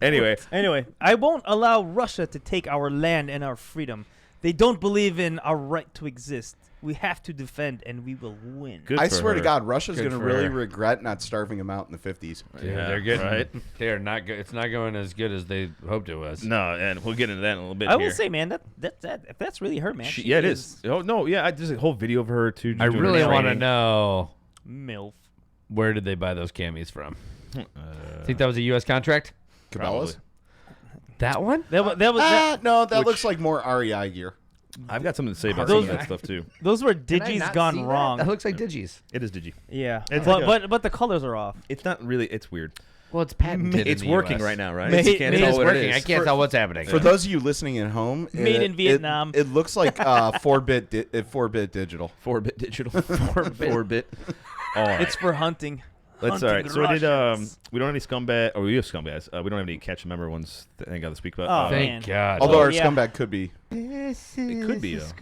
Anyway, Anyway, I won't allow Russia to take our land and our freedom. They don't believe in our right to exist. We have to defend, and we will win. good I for swear to her. God, Russia's Good going to for really her. regret not starving them out in the 50s. Dude, Yeah, they're good. right? They are not good. It's not going as good as they hoped it was. No, and we'll get into that in a little bit I will here. say, man, that if that's really her, man. She, she yeah, it is. Oh no, yeah, there's a whole video of her too. I doing really her want to training. know MILF. where did they buy those camis from? Uh, Think that was a U.S. contract? Cabela's? That one? That was No, that Which- looks like more REI gear. I've got something to say about Those- some of that stuff too. those were Did I Digis not gone see that? wrong. That looks like Digis. It is Digi. Yeah, It's but, like but the colors are off. It's not really. It's weird. Well, it's patented. It's in the working US. right now, right? Made- You can't made- tell It's what working. it I is. can't tell what's happening. For those of you listening at home, Made in Vietnam. It looks like 4-bit 4-bit digital. 4-bit digital. 4-bit. All right. It's for hunting. Let's all hunting right. So we did. Russians. We don't have any scumbag. Or we have scumbags. We don't have any catch the member ones. Thank God to speak about. Oh, Thank man. God. Although our yeah. scumbag could be. it could be though. So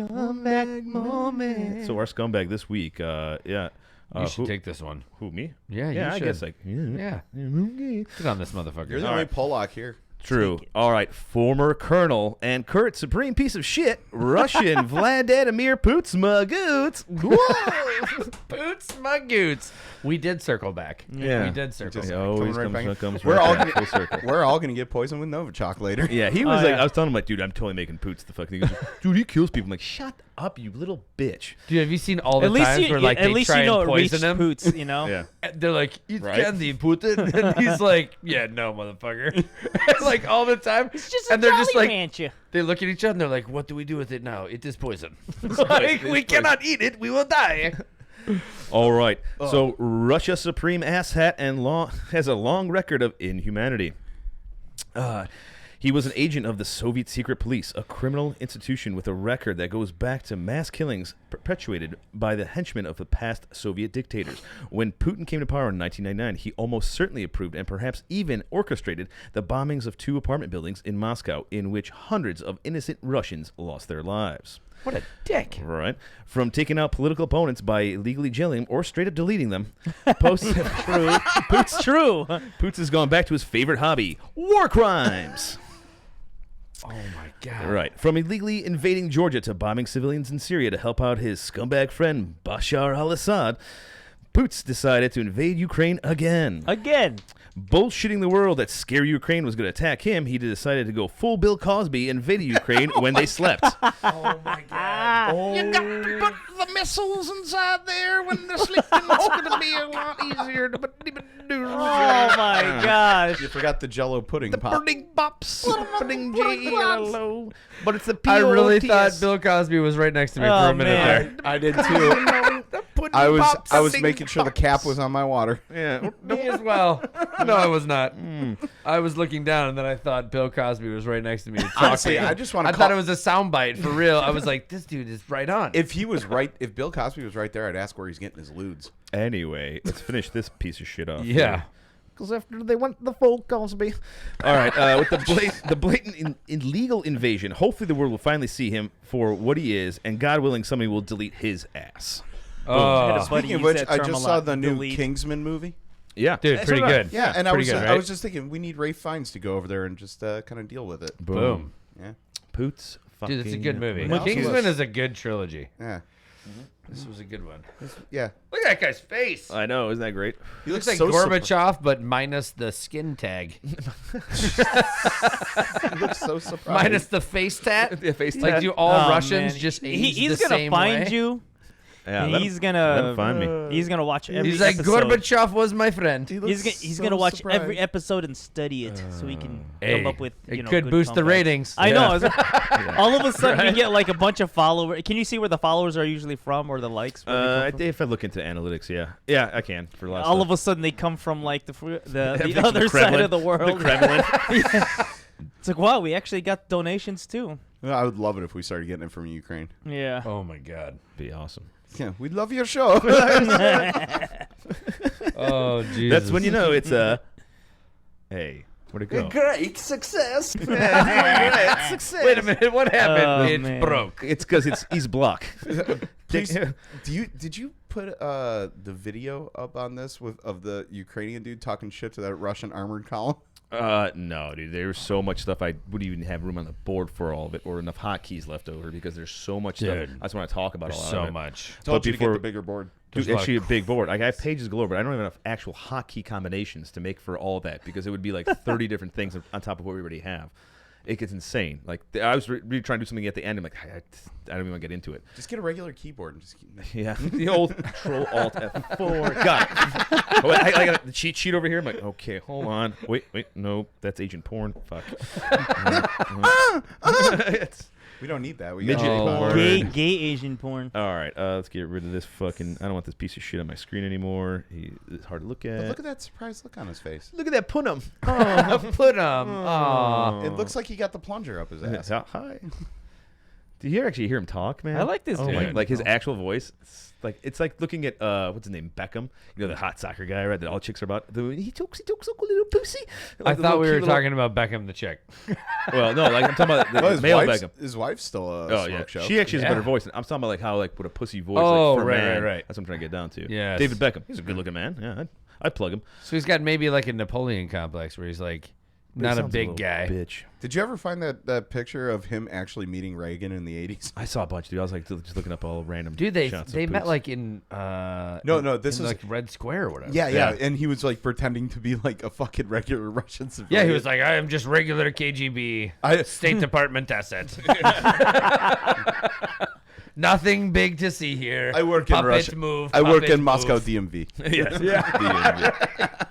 our scumbag this week. Yeah. You should who, take this one. who me? Yeah, you Yeah, I should. guess like. Yeah. Get on this motherfucker. You're the All only right. Polak here. True. Take it. All right. Former colonel and current supreme piece of shit, Russian Vladimir Putin. Boots my goots. We did circle back. Yeah. We did circle Just It back. always coming right back. comes We're right all back, gonna- full circle. We're all going to get poisoned with Novichok later. Yeah, he was Oh, like, yeah. I was telling him like, dude, I'm totally making Poots the fuck thing. He goes, dude, he kills people. I'm like, shut up, you little bitch. Dude, have you seen all the At least times you, where like at they least try you know and it reached poison him? Poots, you know. Yeah. And they're like, eat Right? candy, Putin. And he's like, yeah, no, motherfucker. Like all the time. It's just and they're just like, rancher. they look at each other and they're like, what do we do with it now? It is poison. Like, we cannot eat it. We will die. All right. So Russia supreme asshat and has a long record of inhumanity. He was an agent of the Soviet secret police, a criminal institution with a record that goes back to mass killings perpetuated by the henchmen of the past Soviet dictators. When Putin came to power in 1999, he almost certainly approved and perhaps even orchestrated the bombings of 2 apartment buildings in Moscow, in which hundreds of innocent Russians lost their lives. What a dick. Right. From taking out political opponents by illegally jailing them or straight up deleting them, Poots has gone back to his favorite hobby, war crimes. Oh my God. Right. From illegally invading Georgia to bombing civilians in Syria to help out his scumbag friend Bashar al-Assad, Putin decided to invade Ukraine again. Again. Bullshitting the world that scary Ukraine was going to attack him, he decided to go full Bill Cosby and invade Ukraine when they slept. Oh my God. You got to put the missiles inside there when they're sleeping. It's going to be a lot easier to Oh my gosh. You forgot the Jello pudding the pop. pudding pops, pudding J-L-O. But it's the I really thought P-O-T-S. Bill Cosby was right next to me for Oh, a minute man. there. I did too. The pudding I was pops. making sure the cap was on my water. Yeah. Me as well. No, I was not. I was looking down, and then I thought Bill Cosby was right next to me. Honestly, talking. I just want to. I thought it was a soundbite for real. I was like, this dude is right on. If he was right, if Bill Cosby was right there, I'd ask where he's getting his lewds. Anyway, let's finish this piece of shit off. Yeah. Because after they want the full Cosby. All right, with the blatant illegal invasion, hopefully the world will finally see him for what he is, and God willing, somebody will delete his ass. I had a Oh, buddy Speaking of use which, that I term just a saw lot, the new delete. Kingsman movie. Yeah. dude, pretty good. Yeah, and I Pretty was good, I right? was just thinking we need Ray Fiennes to go over there and just kind of deal with it. Boom. Yeah, Dude, Poots. Fucking it's a good movie. Well, Kingsman yes. is a good trilogy. yeah, This was a good one. yeah. Look at that guy's face. I know, isn't that great? He Looks like so Gorbachev, but minus the skin tag. He looks so surprised. Minus the face tat. Yeah, face Like, tat. do all Oh, Russians man. just age He's the gonna same find way? you. Yeah, and let he's him- let him gonna find me. He's gonna watch every He's like, episode. Gorbachev was my friend. He's gonna watch every episode and study it so he can Hey, come up with. it You know, could good boost the comebacks. ratings. I know. Yeah. It's like- all of a sudden, you get like a bunch of followers. Can you see where the followers are usually from or the likes? Where they come from? If I look into analytics, yeah, I can for a lot of all stuff. of a sudden, they come from like the Everything's from other the side Kremlin. of the world. The Kremlin. Yeah. It's like, wow, we actually got donations too. I would love it if we started getting it from Ukraine. Yeah. Oh my God. Be awesome. Yeah, we love your show. Oh Jesus. That's when you know it's a. Hey, where'd it go? Great success. Wait a minute. What happened? Oh, it man. broke. It's because he's block. Please, did you put the video up on this of the Ukrainian dude talking shit to that Russian armored column? No, dude. There's so much stuff I wouldn't even have room on the board for all of it, or enough hotkeys left over because there's so much Dude, stuff. I just want to talk about a lot So of it. much. Told you to get before- the bigger board. Dude, There's a actually, lot a big board. Like, I have pages galore, but I don't have enough actual hotkey combinations to make for all that because it would be like 30 different things on top of what we already have. It gets insane. Like, I was really trying to do something at the end. I'm like, I don't even want to get into it. Just get a regular keyboard and just keep. Yeah, the old Control Alt F4. Got it. Oh, wait, I got the cheat sheet over here. I'm like, okay, hold on. Wait, no, that's agent porn. Fuck. It's- We don't need that. We Midget got porn. Gay Asian porn. all right, let's get rid of this fucking. I don't want this piece of shit on my screen anymore. It's hard to look at. But look at that surprised look on his face. Look at that punum. Put 'em. Aw. It looks like he got the plunger up his ass. Hi. Do you actually hear him talk, man? I like this Oh dude. my, like his actual voice. It's like looking at what's his name, Beckham. You know, the hot soccer guy, right? That all chicks are about. He talks like a little pussy. I Like the thought little we were cute little- talking about Beckham the chick. Well, no, like I'm talking about the Well, his male wife's, Beckham. his wife's still a Oh smoke yeah, show. she actually has a better Yeah. voice. I'm talking about like how like with a pussy voice. Oh, like, for a right, man. right. That's what I'm trying to get down to. Yes. David Beckham. He's a good-looking man. Yeah, I'd plug him. So he's got maybe like a Napoleon complex where he's like not a Sounds big little guy. Bitch. Did you ever find that picture of him actually meeting Reagan in the 80s? I saw a bunch, dude. I was like just looking up all random. Dude, they shots of met poops. like in No, this in, is- like Red Square or whatever. Yeah, Yeah. and he was like pretending to be like a fucking regular Russian civilian. Yeah, he was like, I am just regular KGB State Department asset. Nothing big to see here. I work in Puppet Russia. Move, I work puppet in Moscow move. DMV. Yes. Yeah.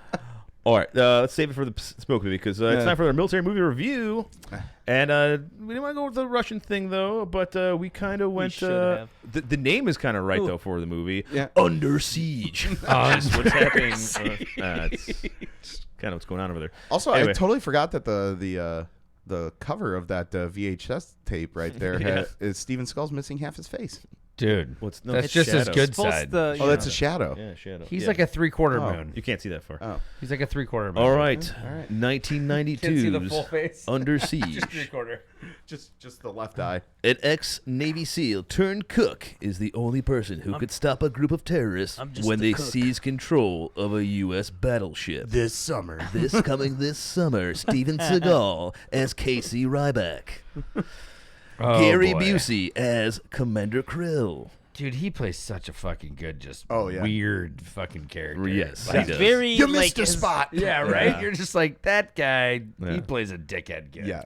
All right, let's save it for the smoke movie because it's Yeah. time for our military movie review. And we didn't want to go with the Russian thing though, but we kind of went. should have. The name is kind of right though for the movie. Yeah. Under Siege. That's what's happening. It's kind of what's going on over there. Also, Anyway. I totally forgot that the cover of that VHS tape right there Yeah. is Steven Skull's missing half his face. Dude, What's no, that's it's just his shadow. good Supposed side. to- Oh, that's a shadow. Yeah, shadow. He's Yeah. like a 3/4 Oh. moon. You can't see that far. Oh, He's like a 3/4 moon. All right, All right. 1992's face. Under Siege. 3/4. just the left eye. An ex-Navy SEAL turned cook is the only person who could stop a group of terrorists I'm just when the they cook. seize control of a U.S. battleship. This summer. Coming this summer, Steven Seagal as Casey Ryback. Oh, Gary boy. Busey as Commander Krill. Dude, he plays such a fucking good, just Oh, yeah. weird fucking character. Yes, Like, he does. Very You like missed a his- spot. yeah, right. Yeah. You're just like that guy. Yeah. He plays a dickhead good. Yeah.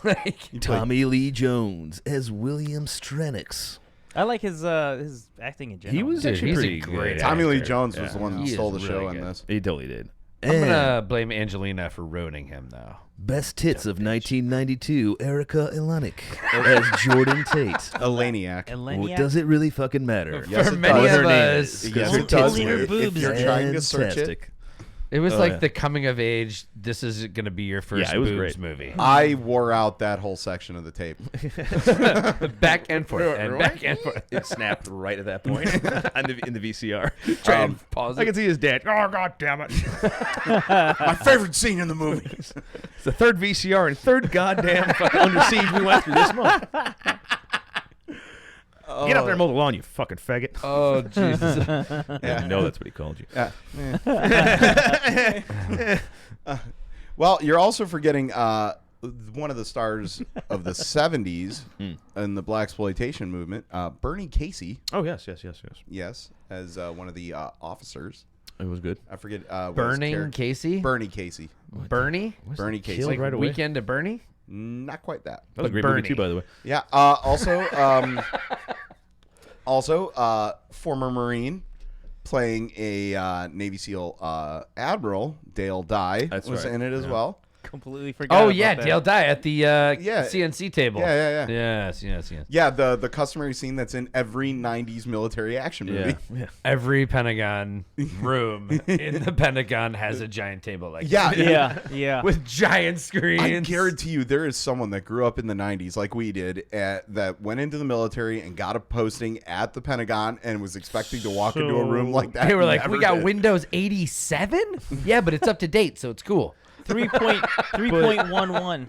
like, Tommy Lee Jones as William Strenix. I like his acting in general. He was Dude, actually he's a pretty great good. Tommy Lee actor. Jones was the Yeah. one that He stole the is show really in good. this. He totally did. I'm gonna blame Angelina for ruining him, though. Best hits of 1992, Erica Ilanik as Jordan Tate. A Laniac. Elenia. Does it really fucking matter? Yes, for it many does. of Her name us, is. Yes, Only it does. her If boobs. you're trying to search it, Fantastic. it was Oh, like yeah. the coming of age. This is gonna be your first it was boobs great. movie. I wore out that whole section of the tape. Back and forth and back and forth. It snapped right at that point in the VCR. Try and pause I it. can see his dad. Oh, God damn it. My favorite scene in the movie. It's the third VCR and third goddamn fucking Under Siege we went through this month. Get out there and mow the lawn, you fucking faggot. Oh Jesus! I know that's what he called you. Well, you're also forgetting one of the stars of the 70s in the blaxploitation movement, Bernie Casey. Oh, yes. Yes, as one of the officers. It was good. I forget. Burning Casey. Bernie Casey. Bernie. Bernie Casey. Killed Like right away. Weekend at Bernie. Not quite that. That was a But great Bernie. movie, too, by the way. Yeah. Also, former Marine playing a Navy SEAL admiral, Dale Dye, That's was right. in it as well. Completely forgot. Oh about yeah, that. Dale Dye at the CNC table. Yeah. Yes. Yeah, the customary scene that's in every 90s military action movie. Yeah. Every Pentagon room in the Pentagon has a giant table like Yeah, that. Yeah. with giant screens. I guarantee you there is someone that grew up in the 90s like we did that went into the military and got a posting at the Pentagon and was expecting to walk into a room like that. They were and like, never "We got did. Windows 87? Yeah, but it's up to date, so it's cool." 3.11.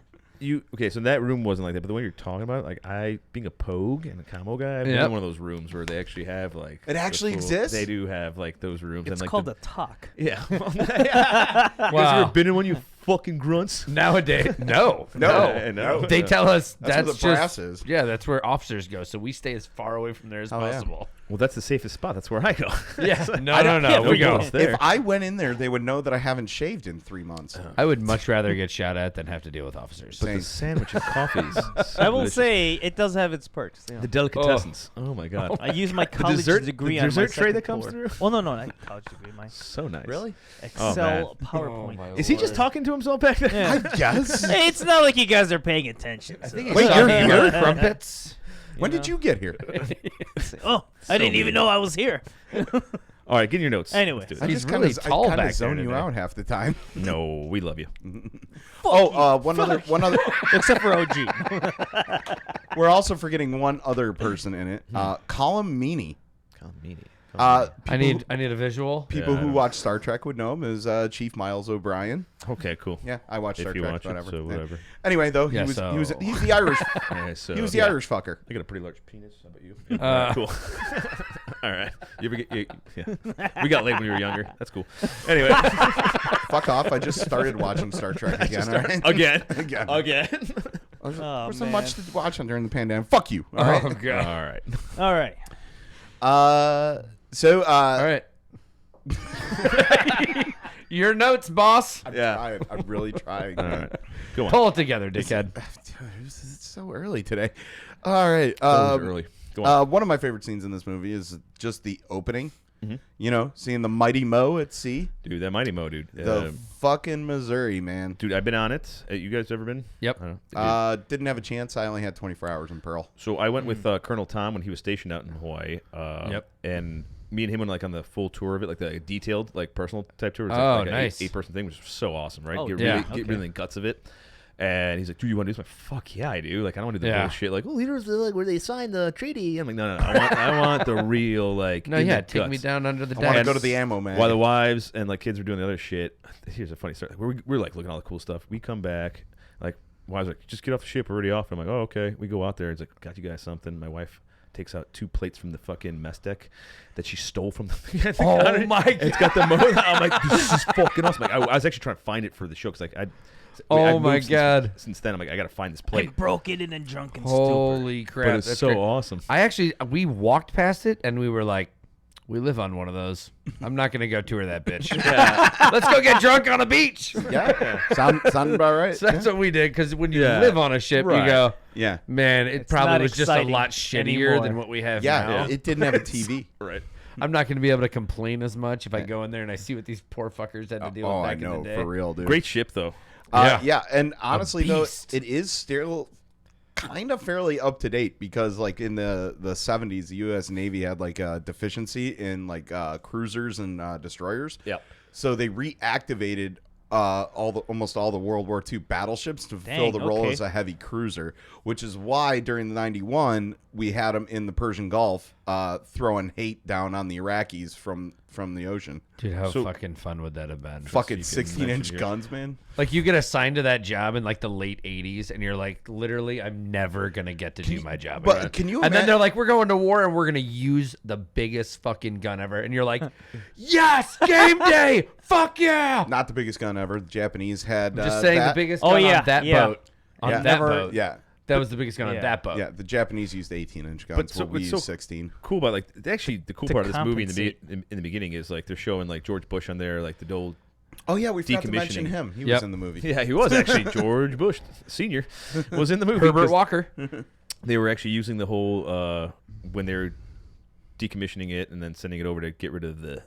Okay, so that room wasn't like that, but the way you're talking about it, like being a POG and a commo guy, I've been Yep. in one of those rooms where they actually have like It actually the full- exists? They do have like those rooms. It's and, like, called the, a talk. yeah. You guys Wow. ever been in one, you fucking grunts? Nowadays, no. No. They tell us That's where the just brass is. Yeah, that's where officers go. So we stay as far away from there as Oh, yeah. possible. Well, that's the safest spot. That's where I go. Yeah, no. Yeah, We go. bullets there. If I went in there, they would know that I haven't shaved in 3 months. I would much rather get shot at than have to deal with officers. But the sandwich and coffees. so I will delicious. say it does have its perks. You know. The delicatessens. Oh, my God. I use my college dessert- degree the on my dessert tray second that comes floor. through? Well, no, not college degree. My So nice. Really? Excel man. PowerPoint. Is he just talking to himself back there? Yeah. I guess. Hey, it's not like you guys are paying attention. I think Wait, it's you're talking here? about crumpets. When did you get here? Oh, I didn't even know I was here. All right, get in your notes. Anyway. Let's do I this. He's just really tall I kinda back there zone you today. out half the time. No, we love you. One other. Except for OG. We're also forgetting one other person in it. Colin Meaney. I need a visual. People Yeah, I who know. watch Star Trek would know him as Chief Miles O'Brien. Okay, cool. Yeah, I watch If Star you Trek. watch it, Whatever. so Yeah. whatever. Anyway, though, Yeah, he's so- the Irish. Okay, so, He was the yeah. Irish fucker. I got a pretty large penis. How about you? Cool. All right. You ever get? Yeah. We got laid when we were younger. That's cool. Anyway. Fuck off! I just started watching Star Trek again. All right? Again. Again. Again. There's so man. much to watch on during the pandemic. Fuck you. All right. Oh god. All right. All right. All right. Your notes, boss. Yeah. I'm really trying. All right. Go on. Pull it together, dickhead. Dude, it's so early today. All right. That was early. Go on. One of my favorite scenes in this movie is just the opening. Mm-hmm. You know, seeing the mighty Mo at sea. Dude, that Mighty Mo, dude. The fucking Missouri, man. Dude, I've been on it. You guys ever been? Yep. I don't know. Dude. Didn't have a chance. I only had 24 hours in Pearl. So I went with Colonel Tom when he was stationed out in Hawaii. Yep. And me and him went like on the full tour of it, like the detailed, like personal type tour. It was Oh, like nice. an eight-person thing, which was so awesome, right? Oh, Get yeah. really, get really in the guts of it. And he's like, "Dude, you want to do this?" I'm like, "Fuck yeah, I do." Like, I don't want to do the Yeah. bullshit. Like, leaders like where they signed the treaty. I'm like, no. I want the real like. No, in yeah, the take guts. me down under the I want to deck. go to the ammo man. While the wives and like kids were doing the other shit. Here's a funny story. We're like looking at all the cool stuff. We come back, like wives are like, just get off the ship. We're already off. I'm like, oh okay. We go out there. It's like, got you guys something. My wife takes out 2 plates from the fucking mess deck that she stole from the. Oh my It's got the. I'm like, this is fucking awesome. Like, I was actually trying to find it for the show because like I. I've my moved God. Since then, I'm like, I gotta find this I plate. broke it in a drunken stupor. Holy crap! But it's that's so great. awesome. We walked past it and we were like, we live on one of those. I'm not gonna go tour that bitch. Let's go get drunk on a beach. Yeah, sound about right. So that's what we did. Because when you Yeah. live on a ship, Right. you go, Yeah, man, it It's probably not was just a exciting lot shittier anymore. than what we have yeah. now. It didn't have a TV. Right. I'm not gonna be able to complain as much if I go in there and I see what these poor fuckers had to deal Oh, with I back know in the day. for real, dude. Great ship though. Yeah, and honestly though, beast. it is still kind of fairly up to date because like in the 70s, the U.S. Navy had like a deficiency in like cruisers and destroyers. Yep. So they reactivated almost all the World War II battleships to fill the role okay. as a heavy cruiser, which is why during the 91 we had them in the Persian Gulf throwing hate down on the Iraqis from the ocean. Dude, how So- fucking fun would that have been? Fucking you can 16-inch mention yours. guns, man. Like you get assigned to that job in like the late 80s and you're like, literally, I'm never going to get to do my job but again. can you And then ima- they're like, we're going to war and we're going to use the biggest fucking gun ever. And you're like, yes, game day. Fuck yeah. Not the biggest gun ever. The Japanese had Just saying that. the biggest Oh, gun yeah, on that yeah. boat. On Yeah. that Never- boat. Yeah. That was the biggest gun on Yeah. that boat. Yeah, the Japanese used 18-inch guns, so- but we but so- used 16. Cool, but like actually, the cool To part of this movie compensate. in the beginning is like they're showing like George Bush on there, like the old. Oh yeah, we forgot to mention Decommissioning. him. He Yep. was in the movie. Yeah, he was actually George Bush Senior was in the movie. Herbert 'cause Walker. They were actually using the whole when they were decommissioning it and then sending it over to get rid of the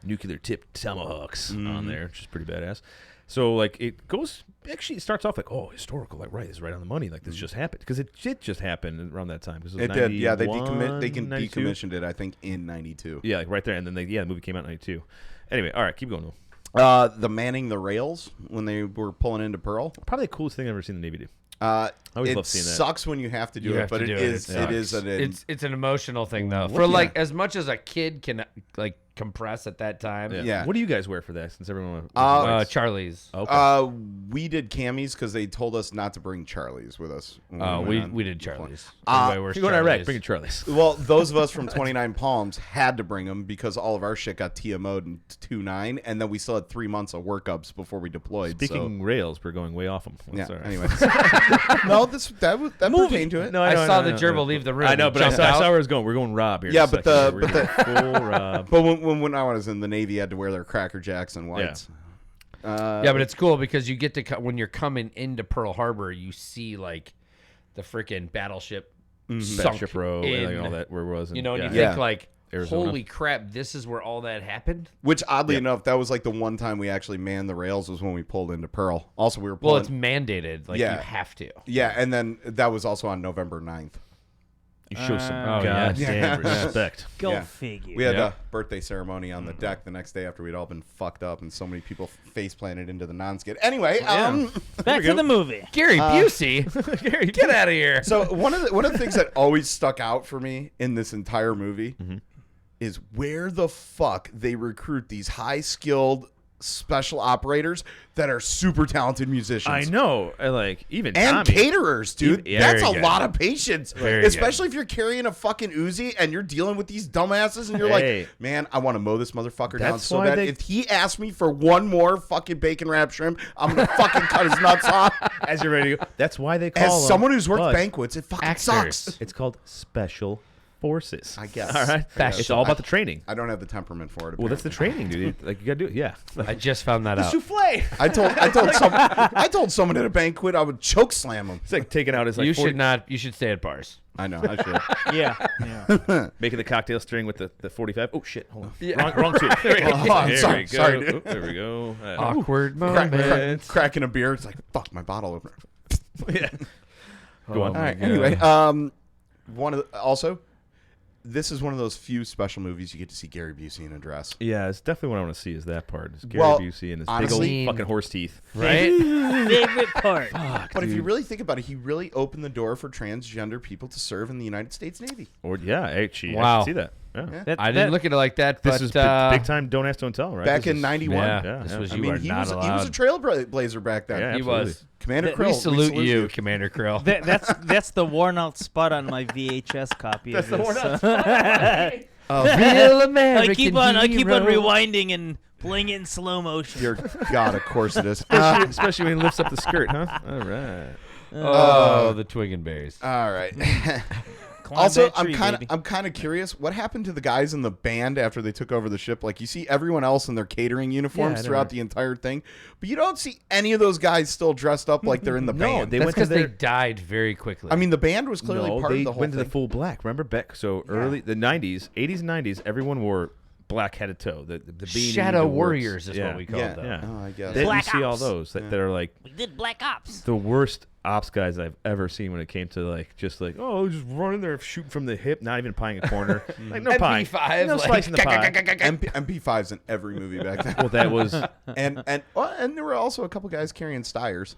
nuclear tipped tomahawks on there, which is pretty badass. So like it goes actually it starts off like historical, like right, it's right on the money, like this just happened because it did just happen around that time. 'Cause It did. Yeah, they 91, 92. decommissioned it. I think in '92. Yeah, like right there, and then the movie came out in '92. Anyway, all right, keep going. Though. The manning the rails when they were pulling into Pearl. Probably the coolest thing I've ever seen in the Navy do. always It love seeing that. sucks when you have to do You it, have but to it do it. is. It It is. sucks. It's an emotional thing though. What For do you- like as much as a kid can like compress at that time. Yeah. What do you guys wear for that? Since everyone. Charlie's. Okay. We did camis because they told us not to bring Charlies with us. when Oh, went we on did deployment. Charlie's. Uh, Everybody wears If you go to Iraq, Charlie's. bring a Charlie's. Well, those of us from 29 Palms had to bring them because all of our shit got TMO'd in 2-9, and then we still had 3 months of workups before we deployed. Speaking rails, we're going way off them. yeah. Sorry. Anyways, no, that pertained to it. No, I saw know, the gerbil leave the room. I know, He but I jumped saw out. where it was going. We're going Rob here. in Yeah, a but second. the- We're but going full Rob. But when I was in the Navy, you had to wear their Cracker Jacks and whites. Yeah, but it's cool because you get to when you're coming into Pearl Harbor, you see like the freaking battleship sunk Battleship Row in, and all that where it was. And, You know, and yeah. you think like, Arizona. holy crap, this is where all that happened. Which oddly enough, that was like the one time we actually manned the rails was when we pulled into Pearl. Also, we were Well, pulling. it's mandated. Like Yeah. you have to. Yeah, and then that was also on November 9th. You show some Oh, yeah. goddamn Yeah. respect. Go Yeah. figure. We had Yeah. a birthday ceremony on the deck the next day after we'd all been fucked up and so many people face planted into the non-skid. Anyway, Back to the movie. Gary Busey, Gary, get out of here. so one of the things that always stuck out for me in this entire movie is where the fuck they recruit these high-skilled special operators that are super talented musicians. I know. I like even And Tommy. caterers, dude. Yeah, That's a very good. lot of patience. Very Especially if you're carrying a fucking Uzi and you're dealing with these dumbasses and you're Hey. like, man, I want to mow this motherfucker down That's so why bad. they- If he asks me for one more fucking bacon wrap shrimp, I'm going to fucking cut his nuts off. As you're ready to go. That's why they call As them someone who's worked buds. banquets, it fucking Actors. sucks. It's called special forces. I guess. All right. Special. It's all about the training. I don't have the temperament for it. Well, that's the apparently. training, dude. Like you gotta do it. Yeah. I just found that out. Souffle. I told someone at a banquet I would choke slam him. It's like taking out his like You 40 should not. You should stay at bars. I know. I should. Yeah. making the cocktail string with the 45. Oh shit! Hold on. Yeah. Wrong tool. There we go. Oh, I'm There sorry. we go. Sorry, dude. Oop, there we go. Awkward Crack- moments. cracking a beer. It's like, fuck, my bottle opener. Yeah. Go on. All right. God. Anyway, also, this is one of those few special movies you get to see Gary Busey in a dress. Yeah, it's definitely what I want to see. Is that part? Is Gary Well, Busey and his honestly- big old fucking horse teeth. Right? Favorite part. But if you really think about it, he really opened the door for transgender people to serve in the United States Navy. Or yeah, actually, I Wow. can see that. Yeah. Yeah. I didn't look at it like that. This but, is big time. Don't ask, don't tell. Right. Back This in is- '91. Yeah, Yeah, this yeah. was I you mean, are he not was allowed. a trailblazer back then. Yeah, He absolutely. was. Commander That- Krill. We salute you, Commander Krill. That's the worn out spot on my VHS copy. That's of the this. worn out Real American I keep on hero. rewinding and Playing it in slow motion. Dear God, of course it is. Especially when he lifts up the skirt, huh? All right. Oh, the twig and berries. All right. Climb Also, that tree, baby. I'm kind of curious what happened to the guys in the band after they took over the ship. Like you see everyone else in their catering uniforms I throughout know. the entire thing, but you don't see any of those guys still dressed up like they're in the band. they That's went to because they their. died very quickly. I mean, the band was clearly No, part they of the whole went to thing. the full black. Remember Beck? So early the '90s, '80s, and '90s, everyone wore black head to toe. The beanie, Shadow the works. Warriors is Yeah. what we called yeah. them. Yeah. Oh, I guess. Then you Black see all Ops. those that are like We did Black Ops. the worst ops guys I've ever seen when it came to like just like just running there shooting from the hip, not even pieing a corner, like no pie, MP5, no like, slicing the pie. MP5s in every movie back then. Well, that was and there were also a couple guys carrying Steyrs.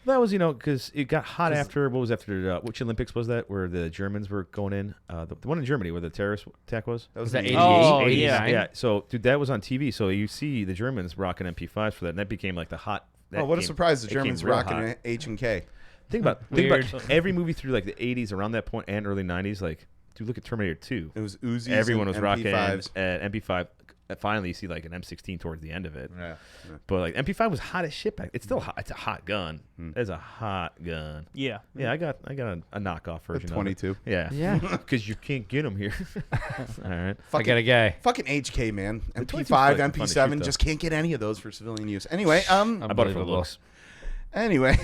because it got hot after what was after which Olympics was that where the Germans were going in the one in Germany where the terrorist attack was. That was that the 88? 80s. Oh, 80s, yeah. yeah. So, dude, that was on TV. So you see the Germans rocking MP5s for that, and that became like the hot. Oh, what a surprise! The Germans real rocking hot. an H&K. Think about Weird. every movie through like the 80s around that point and early 90s. Like, dude, look at Terminator 2. It was Uzis. Everyone and was rocking MP5s. MP5. Finally, you see like an M16 towards the end of it. Yeah. But like MP5 was hot as shit back. It's still hot. It's a hot gun. It's a hot gun. Yeah. Yeah, I got a knockoff version. 22. Of it. Yeah. Yeah. Because you can't get them here. All right. I got a guy. Fucking HK, man. 22 MP5, is fun to MP7, shoot, just can't get any of those for civilian use. Anyway, I bought it for the Unbelievable. looks. Anyway,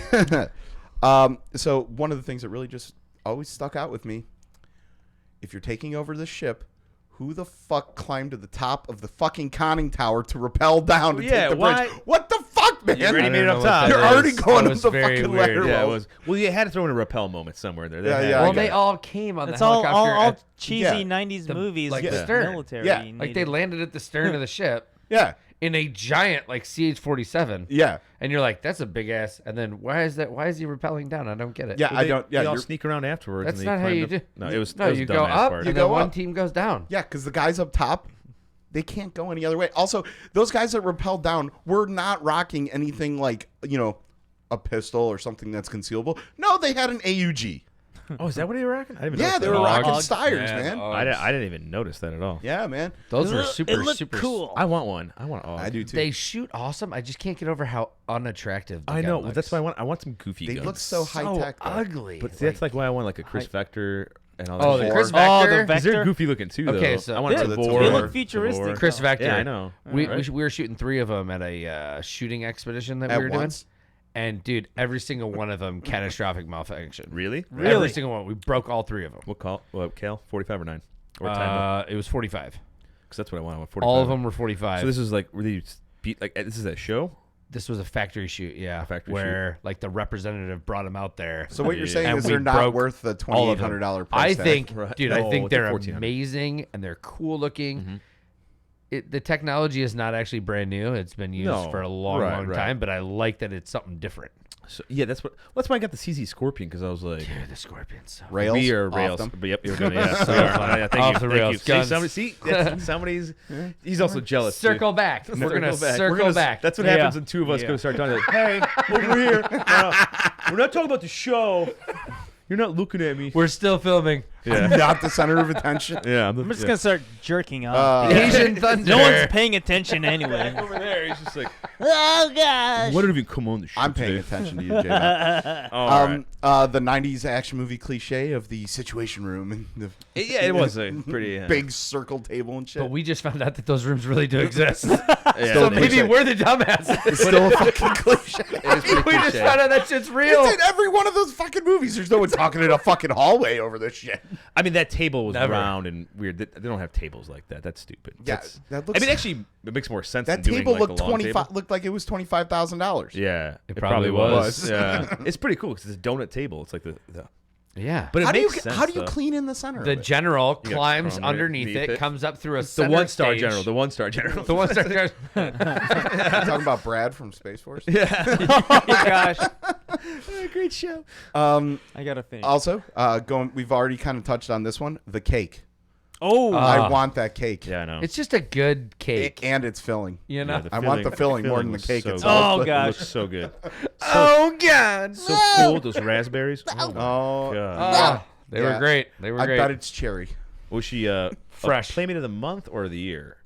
so one of the things that really just always stuck out with me, if you're taking over the ship, who the fuck climbed to the top of the fucking conning tower to rappel down to Yeah, take the why- bridge? What the fuck, man? You already I made it don't up know what top. that You're is. already going That up was the very fucking weird. ladder. Yeah, it well. was. Well, you had to throw in a rappel moment somewhere there. Yeah, They yeah, had- I Well, got they it. all came on It's the all helicopter. all cheesy Yeah. 90s The- movies. like the that stern. military. Yeah. like they landed at the stern of the ship Yeah, in a giant like CH-47. yeah, And you're like, that's a big ass. And then why is he rappelling down? I don't get it. yeah. Well, I they- don't. Yeah, They all you're- sneak around afterwards. That's and they not how climbed you up. do. No, it was. No, it was you a go dumbass up, part. You and go then one up. team goes down. yeah, because the guys up top, they can't go any other way. Also, those guys that rappelled down were not rocking anything like a pistol or something that's concealable. No, they had an AUG. Oh, is that what they were rocking? I didn't even Yeah, notice they that. were Oh, rocking Ogs. Steyrs, Yeah, man. Ogs. I didn't even notice that at all. Yeah, man. Those were It super, looked super cool. I want one. I want. Oh, I do too. They shoot awesome. I just can't get over how unattractive. The I gun know. looks. That's why I want some goofy They guns. look so high tech. ugly. But that's like why I want like a Chris Vector and all that. Oh, the shit. Chris Oh, Vector. the Because they're Vector? goofy looking too. Okay, though. so- I want Yeah, a they Tavor. look futuristic. Chris Vector. Yeah, I know. We Right? were shooting 3 of them at a shooting expedition that At we were doing. once? And dude, every single one of them catastrophic malfunction. Really? Really? Every single one. We broke all 3 of them. What Kale? 45 or 9? Or time? It was 45. Because that's what I want. I want 45. All of them were 45. So this is like really beat like this is a show. This was a factory shoot, yeah, factory where like the representative brought them out there. So what you're saying And is we they're not broke worth the all of them. $2,800 price I tag. think, Right. dude, I No, think it's like they're 1,400. amazing and they're cool looking. Mm-hmm. The technology is not actually brand new. It's been used No. for a long, Right, long right. time, but I like that it's something different. So yeah, that's why I got the CZ Scorpion because I was like, Dude, the Scorpion's so Rails we are off rails. them. But yep, you're gonna yeah. So we are. fun. Yeah, thank Off you, the thank rails. you. See, Guns. somebody's he's also jealous. too. Circle back. We're gonna back. circle We're gonna- back. That's what Yeah. happens when 2 of us Yeah. go start talking. Like, hey, over here. We're not talking about the show. You're not looking at me. We're still filming. Yeah, Not the center of attention. yeah. I'm just gonna start jerking off. Asian Thunder. No one's paying attention anyway. over there. He's just like, Oh gosh. what did even come on the show? I'm paying today? attention to you, J. All right. The 90s action movie cliche of the situation room and the Yeah, it was a pretty big circle table and shit. But we just found out that those rooms really do exist. Yeah, So it maybe cliche. we're the dumbasses. It's still a fucking cliche. is pretty we just cliche. found out that shit's real. It's in every one of those fucking movies. There's no one talking in a fucking hallway over this shit. I mean, that table was Never. round and weird. They don't have tables like that. That's stupid. Yeah, That's, that looks. I mean, actually, it makes more sense. that than table doing, like, looked a long 25. table. Looked like it was $25,000. Yeah, it probably was. Yeah, it's pretty cool because it's a donut table. It's like the Yeah. but it How do you makes sense. how do you though. clean in the center? The of it? general You got climbs chrome right underneath underneath it, it. comes up through a the center 1-star stage. general? The 1-star general. The 1-star general. talking about Brad from Space Force. Oh gosh. Great show. I gotta finish. Also, we've already kind of touched on this one. The cake. Oh. I want that cake. Yeah, I know. It's just a good cake. And it's filling. You know? Yeah, I want the filling more than the was cake so itself. good. Oh, gosh. It looks so good. Oh God! So cool. Those raspberries. Oh, my Oh, God. They Yeah. were great. They were I great. bet it's cherry. Was she Fresh. a Playmate of the month or the year?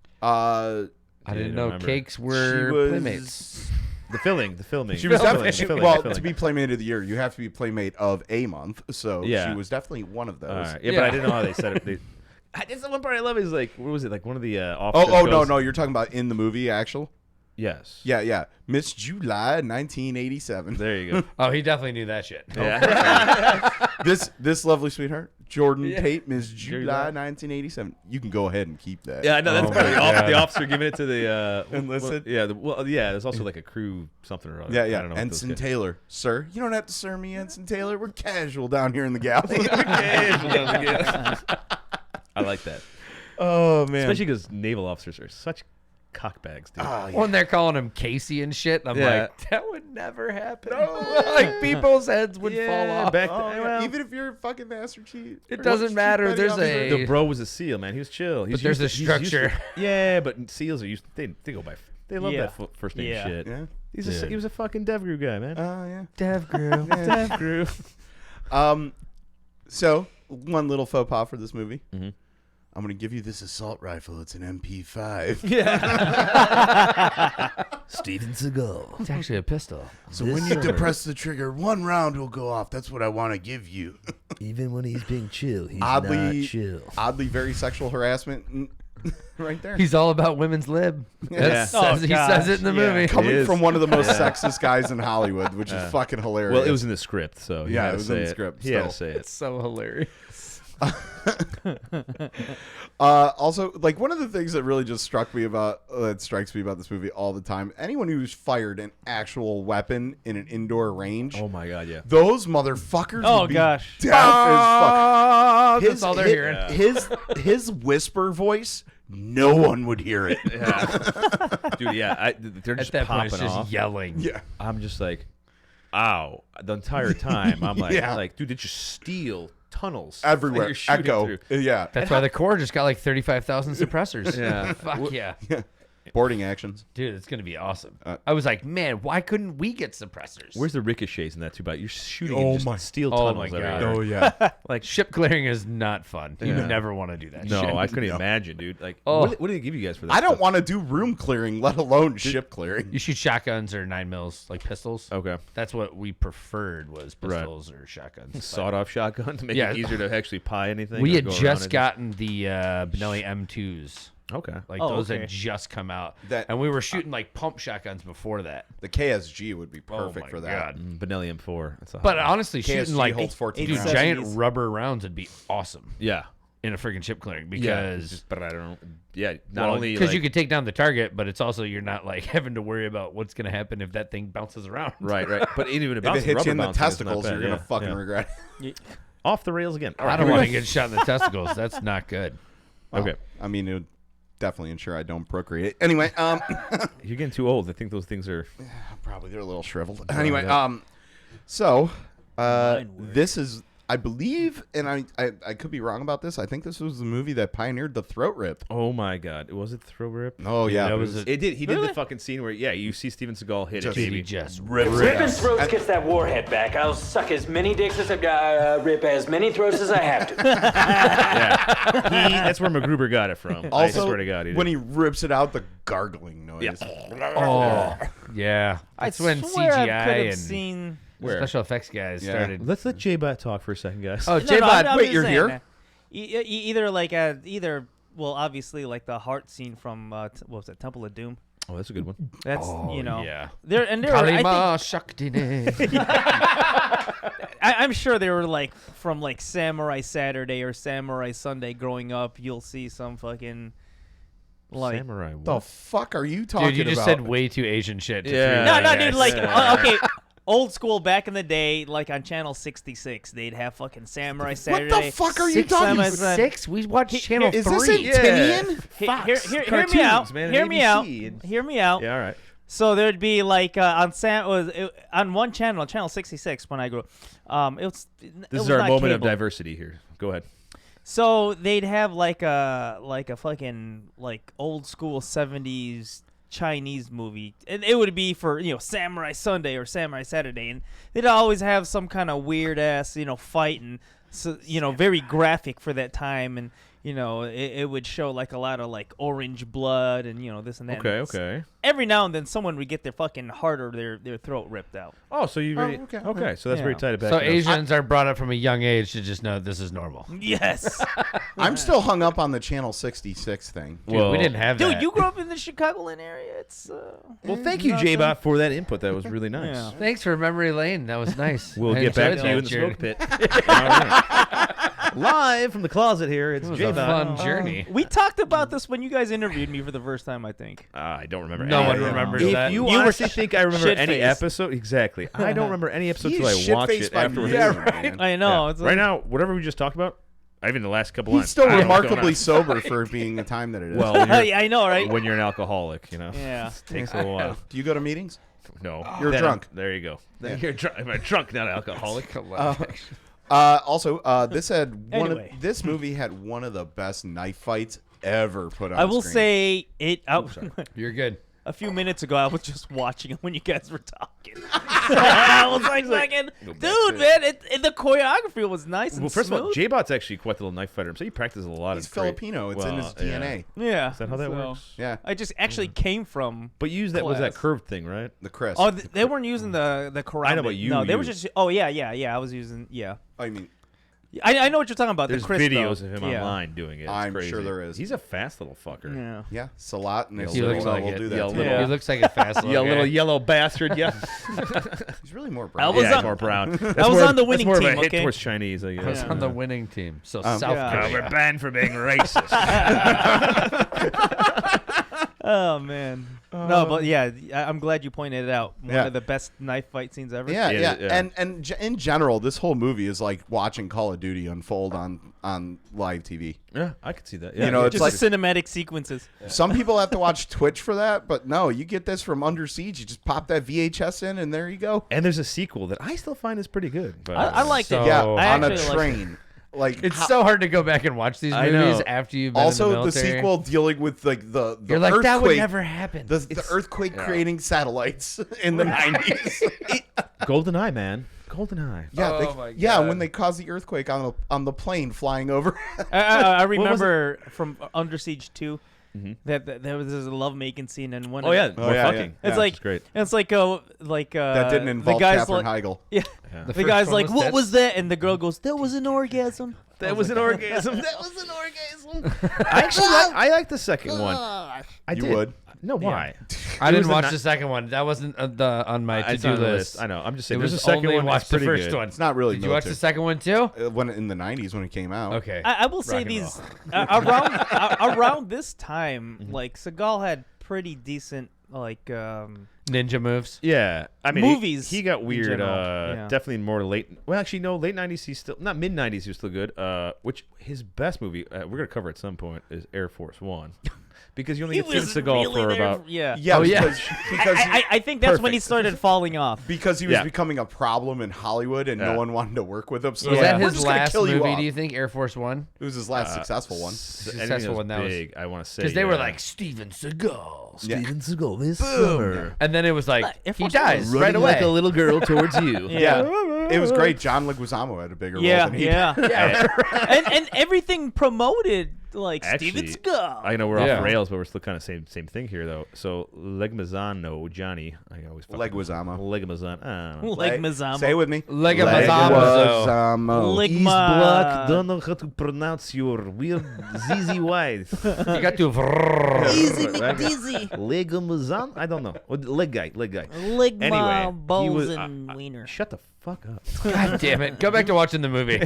I didn't don't know remember. cakes were She was- playmates. The filming. She was definitely The filling. to be Playmate of the Year, you have to be Playmate of a month. So Yeah. she was definitely one of those. All right. Yeah, Yeah. but I didn't know how they said it. That's the one part I love is like, what was it? Like one of the Oh, officers no, goes- no, you're talking about in the movie, actual. Yes. Yeah. Miss July, 1987. There you go. Oh, he definitely knew that shit. Yeah. This lovely sweetheart, Jordan Yeah. Tate, Miss July, July. 1987. You can go ahead and keep that. Yeah, I know that's Oh probably my God. the officer giving it to the Enlisted? yeah, there's also like a crew something or other. Yeah, I don't know what those Ensign guys- Taylor, sir. You don't have to sir me, Ensign Taylor. We're casual down here in the galley. I like that, Oh man. especially because naval officers are such cockbags, dude. Oh, yeah. When they're calling him Casey and shit, I'm Yeah. like, that would never happen. Like people's heads would fall off. back Oh, then, yeah. well, Even if you're a fucking master chief. It or doesn't chief matter. petty There's officer. the bro was a SEAL, man. He was chill. He's But there's used a to- he's used to- structure. Yeah, but SEAls are used. They go by. They love Yeah. that first name Yeah. shit. Yeah. He was a fucking dev group guy, man. Oh yeah. Dev Grew. Dev group. So one little faux pas for this movie. Mhm. I'm gonna give you this assault rifle. It's an MP5. Steven Seagal. It's actually a pistol. So when you depress the trigger, one round will go off. That's what I want to give you. Even when he's being chill, he's Oddly- not chill. Oddly, very sexual harassment. Right there. He's all about women's lib. Yeah. Oh, He says it in the gosh, yeah. movie. Coming is. from one of the most sexist guys in Hollywood, which is fucking hilarious. Well, it was in the script, so he Yeah, had it to was say in the script, He had to still. say it. It's so hilarious. Also, like one of the things that really just strikes me about this movie all the time. Anyone who's fired an actual weapon in an indoor range, Oh my god, yeah. those motherfuckers. Oh, would be gosh. deaf as fuck. That's all they're hearing. His whisper voice, no one would hear it. Dude, yeah, they're At just that point, popping it's just off. yelling. Yeah. I'm just like, ow. The entire time, I'm like, Yeah. dude, they just steal tunnels Everywhere. that you're shooting Echo. through. Yeah. That's why the Corps just got like 35,000 suppressors. Yeah. Fuck yeah. Boarding actions. Dude, it's going to be awesome. I was like, man, why couldn't we get suppressors? Where's the ricochets in that too? But you're shooting Oh and just my- steel oh tunnels. my God. everywhere. yeah. Like Ship clearing is not fun. You Yeah. never want to do that no, shit. I couldn't No. imagine, dude. Like, Oh. what do they give you guys for that? I don't stuff? want to do room clearing, let alone ship clearing. You shoot shotguns or 9mm, like pistols. Okay, That's what we preferred was Right. pistols or shotguns. sawed-off shotgun to make Yeah. it easier to actually pie anything. We or had go around just it. gotten the Benelli M2s. Okay. Like Oh, those okay. had just come out. That- and we were shooting like pump shotguns before that. The KSG would be perfect my for that. God. Benelli M4. That's a But hot one. honestly, KSG shooting like holds 14 dude, rounds. giant 70s. rubber rounds would be awesome yeah, in a freaking ship clearing yeah. because But I don't. Yeah, not only because like, you could take down the target, but it's also you're not like having to worry about what's going to happen if that thing bounces around. right. But even If it hits you in the testicles, you're gonna fucking regret. regret it. Off the rails again. All I right, don't here we want to go. get shot in the testicles. That's not good. Well, Okay. I mean, it would definitely ensure I don't procreate. Anyway, You're getting too old. I think those things are. probably they're a little shriveled. Yeah, Anyway, yeah. so Mine were. this is, I believe, and I could be wrong about this. I think this was the movie that pioneered the throat rip. Oh my God! Was it throw rip? Oh yeah, that it was was- a- It did. He did Really? the fucking scene where you see Steven Seagal hit Just- it, He baby. just Ripping throats gets that warhead back. I'll suck as many dicks as I rip as many throats as I have to. Yeah. That's where MacGruber got it from. I also swear to God, when he rips it out, the gargling noise. Yeah. Oh yeah, that's when swear I could CGI have and seen. Where? special effects guys Yeah. started. Let's let J-Bot talk for a second, guys. Oh, No, J-Bod, I'm wait, just you're saying here? that. Either like well, obviously like the heart scene from what was it, Temple of Doom. Oh, that's a good one. That's you know yeah. there were, I Kalima Shaktine. I'm sure they were like from like Samurai Saturday or Samurai Sunday growing up. You'll see some fucking like Samurai. What? The fuck are you talking Dude, you just about? said way too Asian shit. To Yeah. no, Yeah, dude, like yeah. okay. Old school back in the day, like on Channel 66, they'd have fucking Samurai What Saturday. the fuck are you talking about? 6? We watched Channel Is 3. this a Tinian? Hear me out. Cartoons, man, Hear me out. ABC and- Hear me out. Yeah, all right. So there'd be like on one channel, Channel 66, when I grew up. This is our moment of diversity here. Go ahead. So they'd have like a fucking like old school 70s Chinese movie, and it would be for Samurai Sunday or Samurai Saturday, and they'd always have some kind of weird ass fight, and so very graphic for that time, and it would show like a lot of like orange blood and this and that. Okay, And okay. Every now and then, someone would get their fucking heart or their throat ripped out. Oh, so you really okay. So that's very Yeah. tight back. So Asians are brought up from a young age to just know this is normal. Yes, I'm still hung up on the Channel 66 thing. Dude, Well, we didn't have dude, that. you grew up in the Chicagoland area. It's Well, thank you, J-Bot, for that input. That was really nice. Yeah. Thanks for memory lane. That was nice. We'll I get back enjoyed to you in that the journey. smoke pit. All right. Live from the closet here. It's It was a J-Bot. fun journey. We talked about this when you guys interviewed me for the first time, I think. I don't remember. No any one of it. remembers If that. you You were honestly think I remember any shit-faced. episode, exactly. I don't remember any episode He's till I watched shit-faced it by afterwards. noon, man. I know. Yeah. It's Right like, now, whatever we just talked about, even the last couple He's lines. still I don't know what's going remarkably on. sober for being the time that it is. Well, you're- yeah, I know, right? when you're an alcoholic, Yeah. it takes a little while. do you go to meetings? No, You're Then drunk. There you go. Then you're drunk. I'm a drunk, not alcoholic. Also, Anyway. this movie had one of the best knife fights ever put on I will screen. say it. You're good. A few minutes ago, I was just watching it when you guys were talking. I was like, fucking, dude, man, the choreography was nice and Well, first of all, smooth. J-Bot's actually quite a little knife fighter, so he practices a lot. He's of great- Filipino. It's in his Well, yeah. DNA. Yeah. Is that how that so- works? Yeah, I just actually came from. But you used that was that Class. curved thing, right? the Chris. Oh, they weren't using the karate. I know, but you No, they were used- just. Oh yeah. I was using. Yeah. I mean, I know what you're talking about. There's the Chris, videos though. of him Yeah. online doing it. It's I'm crazy. sure there is. He's a fast little fucker. Yeah. yeah, Salat and He looks like will it. do Yeah, that. too. little- Yeah. He looks like a fast little You guy. little yellow bastard. Yeah. He's really more I brown. was yeah, on- he's more brown. I was on the winning that's more team, of a hit okay? towards Chinese, I guess. I was Yeah. on the winning team. So South Yeah. Korea. We're banned for being racist. Oh man. No, but yeah, I'm glad you pointed it out. One Yeah. of the best knife fight scenes ever. Yeah, Yeah, yeah, yeah. and in general, this whole movie is like watching Call of Duty unfold on live TV. Yeah, I could see that. Yeah, You know, it's Just like the cinematic sequences. some people have to watch Twitch for that, but no, you get this from Under Siege. You just pop that VHS in, and there you go. and there's a sequel that I still find is pretty good. But I liked So- it. Yeah, Oh, I on a actually liked it. train. Like It's how- so hard to go back and watch these I movies know. after you've been also in the the military. sequel dealing with like the You're like, that would earthquake- never happen. the earthquake creating satellites in the 90s. GoldenEye, man. GoldenEye. Yeah, Oh they, my yeah, God. when they caused the earthquake on the plane flying over. I remember from Under Siege 2 that there was a lovemaking scene and one. Oh yeah, Oh, more yeah, fucking. yeah. It's Yeah. like It's great. It's like that didn't involve the guy's Katherine like, Heigl. yeah. Yeah. The, The first guy's one like, was what that? was that? And the girl goes, that was an orgasm. That was an orgasm. That was an orgasm. I like the second one. I You did. would. No, why? I It didn't was watch the the second one. That wasn't on my It's to-do on the list. I know. I'm just It saying. was There's a second only one. watch That's the pretty first good. one. It's not really Did you watch the military. second one too? When in the 90s when it came out. Okay. I will say Rock and these roll. around this time, like Seagal had pretty decent like Ninja moves. Yeah, I mean, Movies He got in weird. general, yeah. Definitely more late. Well, actually, no. Late '90s. He's still not mid '90s. He was still good. Which his best movie we're gonna cover at some point is Air Force One, because you only he get to was see Seagal really for there. about. Yeah. Yeah, Oh, yeah. because I think that's when he Perfect. started falling off. because he was Yeah. becoming a problem in Hollywood and Yeah. no one wanted to work with him. So Was like, that we're his just gonna last kill you movie? off. Do you think Air Force One? It was his last successful one. Successful one, that was- big. I want to say Because they were yeah. like Steven Seagal. Yeah. Steven Seagal this summer. And then it was like Air he Force dies One right Running away. like a little girl towards you. Yeah, it was great. John Leguizamo had a bigger role Yeah, than he yeah. yeah. and everything promoted like Steven Actually, Seagal. I know we're Yeah. off rails, but we're still kind of same thing here though. So Legmazano, Johnny, I always fucking- Leguizamo. Legmazano. I don't know. Like Mazama. Say it with me. Leguizamo. Leguizamo. He's black. Don't know how to pronounce your weird ZZ White. You got to. Easy McDeezy. Legmazan? I don't know. Leg guy. Ligma, Anyway, he balls was. and wiener. Shut the fuck up. God damn it! Go back to watching the movie.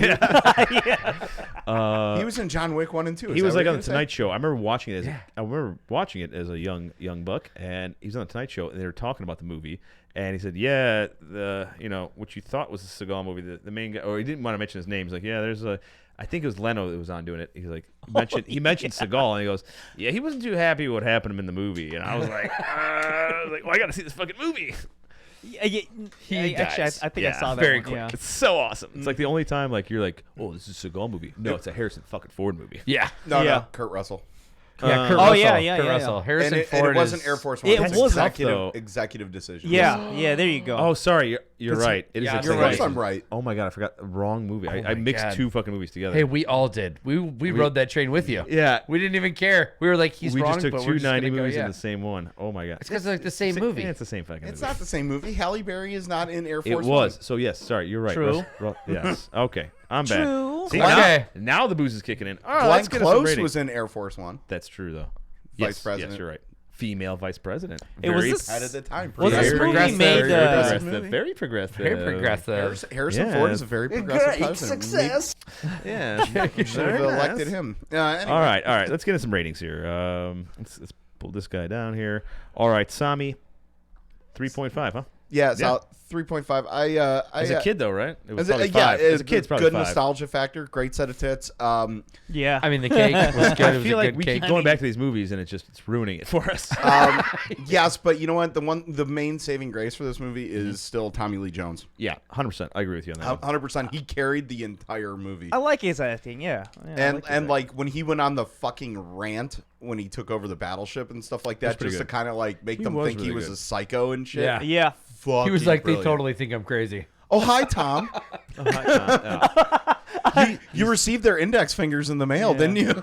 He was in John Wick 1 and 2. He was like on the Tonight Show. I remember watching it. I remember watching it as a young buck, and he was on the Tonight Show, and they were talking about the movie. And he said, "Yeah, what you thought was a Seagal movie, the main guy, or he didn't want to mention his name. He's like, yeah, there's a, I think it was Leno that was on doing it. He's like, he mentioned Seagal, and he goes, yeah, he wasn't too happy with what happened to him in the movie. And I was like, well, I got to see this fucking movie. He actually, dies. I think I Yeah, saw that very one. quick. Yeah. It's so awesome. It's like the only time like you're like, oh, this is a Seagal movie. No, it's a Harrison fucking Ford movie. Yeah. No, Yeah. no, Kurt Russell. Yeah, Kurt Oh, Russell. yeah, yeah, Kurt yeah, Russell. yeah. And Harrison it Ford wasn't is- Air Force One. It was wasn't. executive decision. Yeah, there you go. Oh, sorry. You're right. It is yeah, Of you're executive course right. I'm right. Oh my god, I forgot the wrong movie. Oh I my mixed God. two fucking movies together. Hey, we all did. We rode that train with you. yeah, We didn't even care. We were like, he's we wrong, just took but two we're just 90 gonna go, movies yeah. in the same one. Oh my god, It's because it's like the same movie. Yeah, it's the same fucking It's movie. not the same movie. Halle Berry is not in Air It Force was. One. So yes, sorry, you're right. True. Yes. Okay, I'm back. True. See, Okay. now the booze is kicking in. All right, Glenn let's get us some Close ratings. was in Air Force One. That's true though. Vice Yes, president. Yes, you're right. Female vice president. It was Very this- At the time. Was this Very movie progressive. made? Very progressive. movie. Very progressive. Very progressive. Harrison Yeah. Ford is a very progressive president. Yeah. We should have elected him. Anyway. All right. Let's get into some ratings here. Let's pull this guy down here. All right, Sami, 3.5, huh? Yeah, it's Yeah. out 3.5. As a kid, though, right? It was As a, probably yeah, 5. As a kid, it's probably good 5. nostalgia factor. Great set of tits. Yeah. I mean, the cake was good. It I was feel a like good we cake. keep going back to these movies, and it's ruining it for us. Yes, but you know what? The main saving grace for this movie is still Tommy Lee Jones. Yeah, 100%. I agree with you on that. 100%. He carried the entire movie. I like his acting. Yeah. And like when he went on the fucking rant when he took over the battleship and stuff like that, pretty just to good. kind of like make He them was think he really was good. a psycho and shit. Yeah. Yeah. He was like, Brilliant. they totally think I'm crazy. Oh, hi, Tom. You received their index fingers in the mail, didn't you?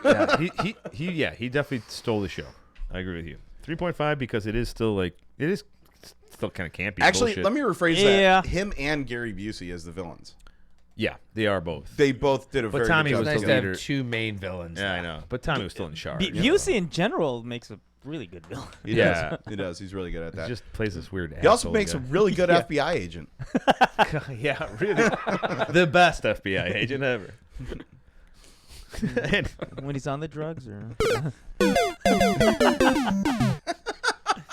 Yeah, he definitely stole the show. I agree with you. 3.5 because it is still kind of campy. Actually, bullshit. let me rephrase Yeah. that. Him and Gary Busey as the villains. Yeah, they are both. They both did a But very Tommy good was job. Nice the to leader. have two main villains. Yeah, I know. But Tommy was still in charge. Busey in general makes a really good villain. He Yeah. does. He does. He's really good at He that. just plays this weird. He also asshole makes guy. a really good FBI agent. Yeah, really, the best FBI agent ever. And- When he's on the drugs or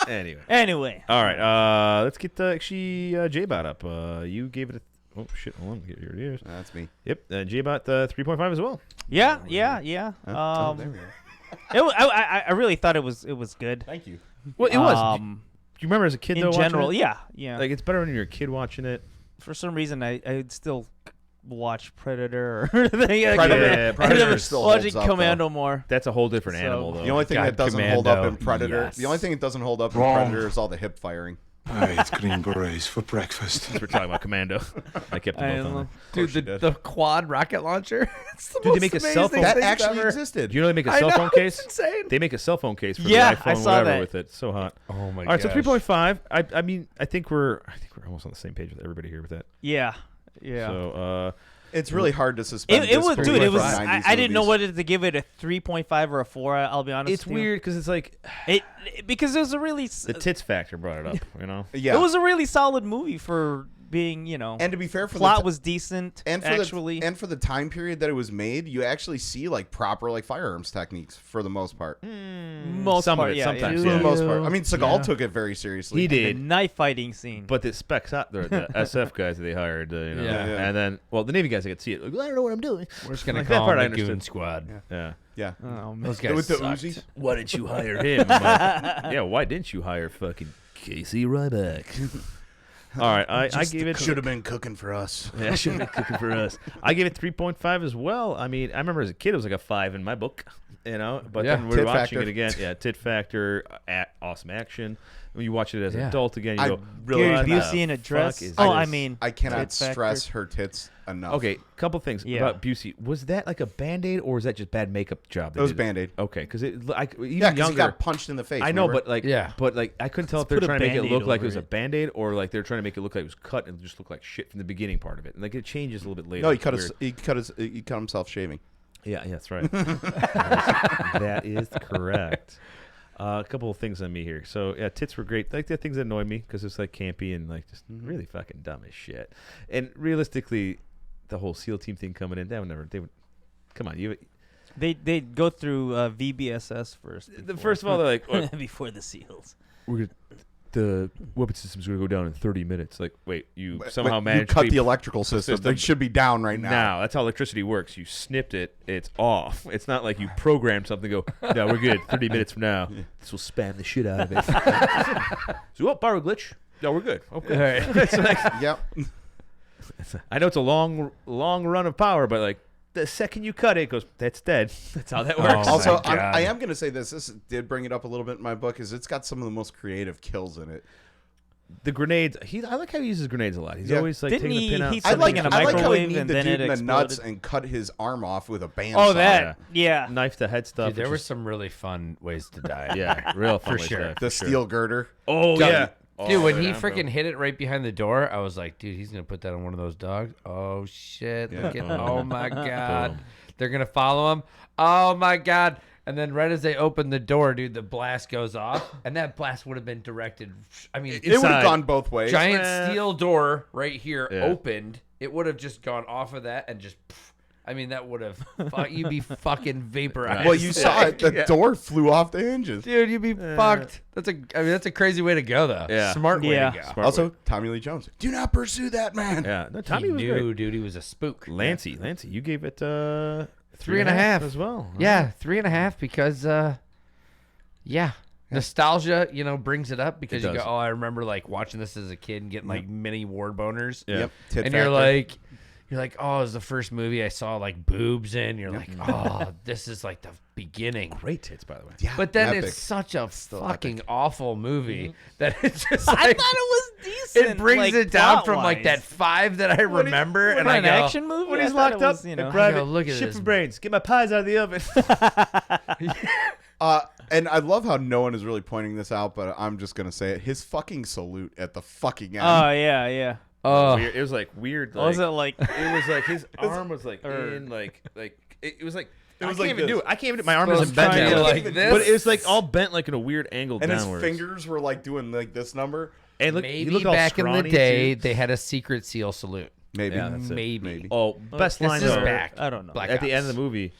anyway, anyway. all right. Let's get J-Bot up. You gave it a. Oh shit! Hold on. Here it is. That's me. Yep. J-Bot 3.5 as well. Yeah. Oh, there we go. I really thought it was good. Thank you. Well, it was. Do you remember as a kid in though? watching general, it? yeah. Like it's better when you're a kid watching it. For some reason, I'd still watch Predator or Predator still watching holds up, Commando more. That's a whole different So- animal though. The only thing God, that doesn't hold up in Commando, Predator, yes. the only thing that doesn't hold up in Wrong. Predator is all the hip firing. I ate green berets for breakfast. We're talking about Commando. I kept them I both on love- there. Dude, the quad rocket launcher. It's the Dude, they most make a amazing cell phone- That thing actually ever. existed. Do you know they make a I cell know, phone case? it's insane. They make a cell phone case for Yeah, the iPhone, I saw whatever, that. with it. So hot. Oh my All right, so gosh. 3.5. I mean, I think we're almost on the same page with everybody here with that. Yeah. So, It's really hard to suspend. It was, dude. It was. disbelief on 90s I didn't know movies. whether to give it a 3.5 or a 4. I'll be honest. it's with you. weird because it's like Because it was a really. the tits factor brought it up. You know. Yeah, It was a really solid movie for being. and to be fair, for plot the was decent. and for actually. for the time period that it was made, you actually see like proper like firearms techniques for the most part. most some of part, it, yeah, sometimes, For yeah. the most part, I mean, Seagal took it very seriously. He The did. knife fighting scene. But the specs out there, the SF guys that they hired, you know, Yeah. Yeah. and then the Navy guys, I could see it. Like, I don't know what I'm doing. We're just gonna Like, that call part I him the Goon understood. Squad. Yeah. Yeah, Oh man. Those guys with the sucked. Uzi. Why didn't you hire him? I'm like, yeah, why didn't you hire fucking Casey Ryback? All right, I gave it. Should have been cooking for us. Yeah, should have been cooking for us. I gave it 3.5 as well. I mean, I remember as a kid it was like a 5 in my book, you know. But Yeah. then we were Tit watching factor. it again. Yeah, tit factor, awesome action. When you watch it as an Yeah. adult again, you I go, really Gary "What cannot- Busey in a the dress. fuck is Oh, I this?" mean, I cannot Tit factor. stress her tits enough. Okay, couple things Yeah. about Busey. Was that like a Band-Aid or was that just bad makeup job? It was Band-Aid. Okay, because even Yeah, because he younger. got punched in the face. I know, remember? but like I couldn't tell if they're put a trying to make it Band-Aid look like it over was a it. Band-Aid or like they're trying to make it look like it was cut and it just looked like shit from the beginning part of it. And like it changes a little bit later. no, he It's cut weird. he cut himself shaving. Yeah, that's right. That is correct. A couple of things on me here. So yeah, tits were great. Like the things that annoyed me because it's like campy and like just really fucking dumb as shit. And realistically, the whole SEAL team thing coming in, they would come on, you. they go through VBSS first. First of all, they're like, "Oh, before the SEALs. the weapon system's going to go down in 30 minutes. Like, wait, you But somehow you managed cut to the electrical system. They should be down right now. Now, that's how electricity works. You snipped it, it's off. It's not like you programmed something to go, no, we're good. 30 minutes from now, this will spam the shit out of it. So, oh, power glitch. No, we're good. Okay. It's like, Yep. I know it's a long run of power, but like, the second you cut it, it goes, that's dead. That's how that works. Also, my God. I am going to say this. This did bring it up a little bit in my book. Is it's got some of the most creative kills in it. The grenades. I like how he uses grenades a lot. He's always like Didn't taking the he pin out. heat I something like, in a I like how he microwave kneed and the then dude it in the nuts exploded? and cut his arm off with a bandsaw. Oh, that. Yeah. Knife to head stuff. Dude, there it's were just- some really fun ways to die. yeah, real fun For with sure. stuff, The for sure. steel girder. Oh Got yeah. it. Dude, Oh, when right he on, bro. freaking hit it right behind the door, I was like, dude, he's going to put that on one of those dogs. Oh, shit. Look at, oh, my God. Boom. They're going to follow him. Oh, my God. And then right as they open the door, dude, the blast goes off. And that blast would have been directed. I mean, It would have Inside. gone both ways. giant steel door right here Yeah. opened. It would have just gone off of that and just... I mean, that would have... you'd be fucking vaporized. Well, you saw it. The door flew off the hinges. Dude, you'd be fucked. That's a crazy way to go, though. Yeah. Smart way Yeah. to go. Smart Also, Tommy Lee Jones. Do not pursue that man. Yeah. No, Tommy He was knew, great. dude. He was a spook. Lancey, you gave it 3.5 as well. Yeah, 3.5 because, nostalgia, brings it up because It you go, does. oh, I remember like watching this as a kid and getting like mini ward boners. Yeah. Yep. Tit And factor. you're like, oh, it was the first movie I saw like boobs in. You're like, oh, this is like the beginning. Great tits, by the way. Yeah, But then epic. it's such a Still fucking awful movie that it's just I like, thought it was decent. it brings like, it down from like plot-wise. that 5 that I remember. For And I an go, action movie. When I he's thought locked it was, up, you know. grab I go, it, look at ship this. for brains. Get my pies out of the oven. And I love how no one is really pointing this out, but I'm just gonna say it. His fucking salute at the fucking end. Oh yeah, yeah. oh, Weird. It was like weird. Like, Was it like? it was like his arm was like or- in like it was like It was I can't like even this. do it. I can't even. My arm Supposed isn't bent to be that way. like But this. But it was like all bent like in a weird angle and downwards. his fingers were like doing like this number. And look, he maybe looked all back in the scrawny, day too. they had a secret seal salute. Maybe. Yeah, that's it. Maybe. Oh, best This line is ever. back. I don't know. Black At the end Ops. of the movie.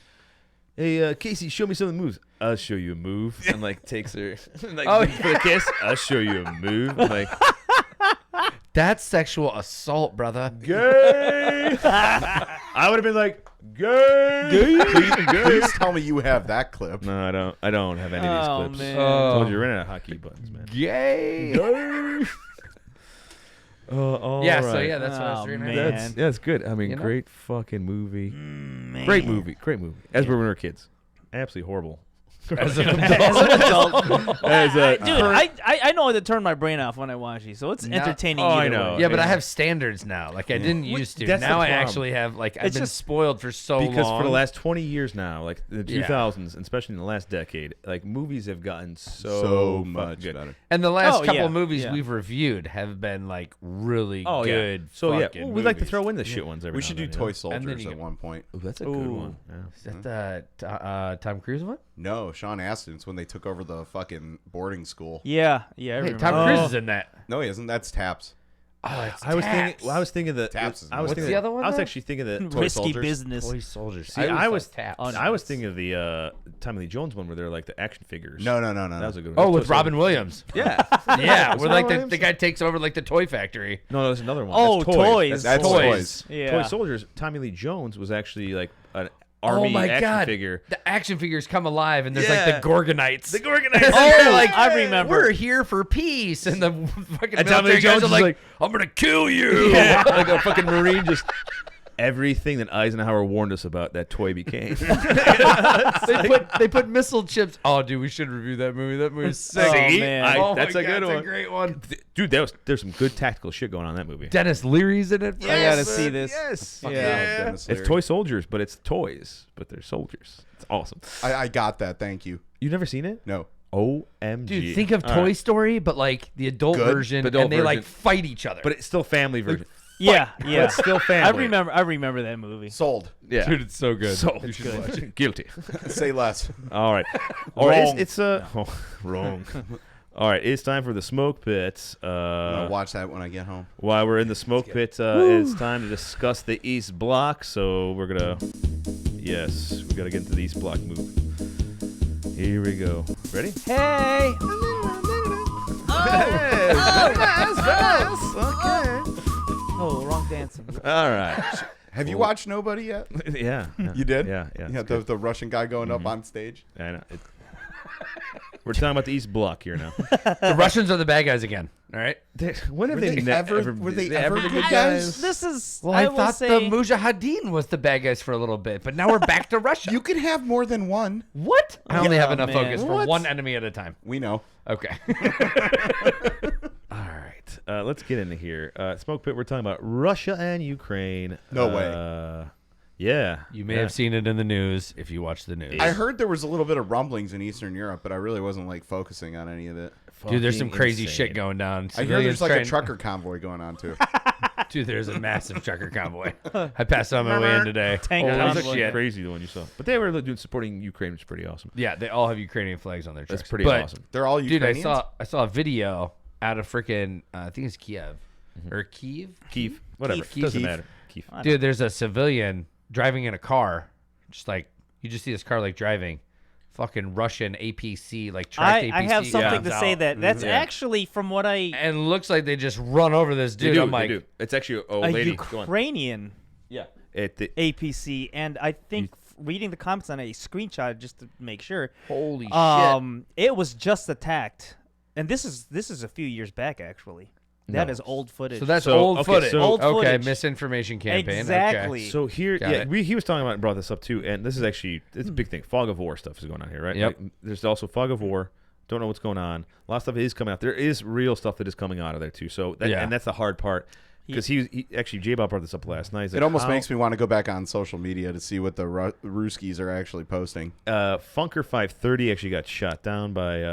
Hey, Casey, show me some of the moves. I'll show you a move. And like takes her like Oh, for the kiss. I'll show you a move. I'm like That's sexual assault, brother. gay. I would have been like gay. Please tell me you have that clip. No, I don't have any of these Oh clips. man. Told you, you're running out of hotkey buttons, man. Gay. All Yeah, so right. yeah, that's what I was Oh, 3.5. man. That's good. I mean, You know? great fucking movie. Man. Great movie. As we were kids. Absolutely horrible. As an As an adult, As a dude, I know how to turn my brain off when I watch these, so it's Now- entertaining. Oh, I either know. way. Yeah, but I have standards now. Like I didn't used to. that's the Now I problem. actually have like I've It's been just- spoiled for so because long. for the last 20 years now, like the Yeah. 2000s, and especially in the last decade, like movies have gotten so So fucking much good. better. and the last Oh, couple yeah, of movies yeah. we've reviewed have been like really Oh good. yeah. So yeah, fucking we like to movies. throw in the shit ones every We now should and do then, Toy you Soldiers then you at go- one point. know? Ooh, that's a good Ooh. one. Yeah. Is that the Tom Cruise one? No, Sean Astin's when they took over the fucking boarding school. Yeah, yeah. I Hey, remember. Tom Cruise is in that. No, he isn't. That's Taps. Oh, it's I was Taps. thinking. Well, I was thinking that. Taps is I was What's thinking the other one, I was though? actually thinking that. Toy Risky Soldiers. business. Toy Soldiers. See, I was Taps. I was thinking of the Tommy Lee Jones one where they're like the action figures. No. that was a good one. Oh, That's with Toy Robin Soldiers. Williams. Yeah. Yeah, Was where that like Williams? the guy takes over like the toy factory. No, there's another one. Oh, That's toys. That's Toys. toys. Yeah. Toy Soldiers. Tommy Lee Jones was actually like an army oh my action god! figure. The action figures come alive, and there's Yeah. like the Gorgonites. The Gorgonites. Oh, like I remember. We're here for peace, and the fucking And Tommy military Lee guys Jones are is like, like, "I'm gonna kill you." Yeah, like a fucking Marine just. Everything that Eisenhower warned us about, that toy became. they put missile chips. Oh, dude, we should review that movie. That movie's sick. Oh, See? man. Oh that's my a God, good that's one. a great one. Dude, there's some good tactical shit going on in that movie. Dennis Leary's in it. I gotta see this. Yes. Fucking Yeah. love Dennis It's Leary. toy soldiers, but it's toys, but they're soldiers. It's awesome. I got that. Thank you. You've never seen it? No. OMG. Dude, think of All Toy right. Story, but like the adult Good. version, The adult and they like version. fight each other. But it's still family version. Yeah, But yeah. it's still family. I remember that movie. Sold. Yeah. dude, it's so good. So you should watch it. guilty. Say less. All right. All right. Wrong. It's wrong. All right. It's time for the smoke pit. I'm gonna watch that when I get home. While we're in the smoke pit, it's time to discuss the East Block. So we're gonna, yes, we gotta get into the East Block move. Here we go. Ready? Hey. Oh, wrong dancing. All right. Have you watched Nobody yet? Yeah. You did? Yeah. Yeah, it's the, good. the Russian guy going up on stage. I know. We're talking about the East Block here now. The Russians are the bad guys again. All right. When have Were they ever been good guys? This is. Well, I will thought say, the Mujahideen was the bad guys for a little bit, but now we're back to Russia. You can have more than one. What? I only have Oh, enough man. focus for What? one enemy at a time. We know. Okay. All right, let's get into here. Smoke Pit, we're talking about Russia and Ukraine. No way. Yeah. You may have seen it in the news if you watch the news. I heard there was a little bit of rumblings in Eastern Europe, but I really wasn't like focusing on any of it. Dude, there's some Fucking crazy insane. shit going down. I hear there's like a Civilians trucker convoy going on too. Dude, there's a massive trucker convoy. I passed on my way in today. Tank That was convoy. actually crazy, the one you saw. But they were doing supporting Ukraine, which is pretty awesome. Yeah, they all have Ukrainian flags on their trucks. That's pretty But, awesome. They're all Dude, Ukrainians. I saw a video out of freaking I think it's Kiev or Kiev. Kiev, whatever. Kiev. Doesn't Kiev. matter. Kiev. Dude, there's a civilian driving in a car, just like you just see this car like driving, fucking Russian APC like tracked APC. I have something comes to say out. that that's Yeah. actually from what I and looks like they just run over this dude. I'm like, they do. It's actually a a lady. Go on. Ukrainian Yeah. At the, APC, and I think reading the comments on a screenshot just to make sure. holy shit. It was just attacked, and this is a few years back actually. That No. is old footage. So that's So, old okay, footage. so- Old okay, footage. misinformation campaign. Exactly. so here, Got yeah, it. he was talking about and brought this up too, and this is actually it's a big thing. Fog of war stuff is going on here, right? Yep. Like, there's also fog of war. Don't know what's going on. A lot of stuff is coming out. There is real stuff that is coming out of there too. So that, Yeah. and that's the hard part because he actually J-Bob brought this up last night. He's It like, almost how- makes me want to go back on social media to see what the Ruskies are actually posting. Funker 530 actually got shot down by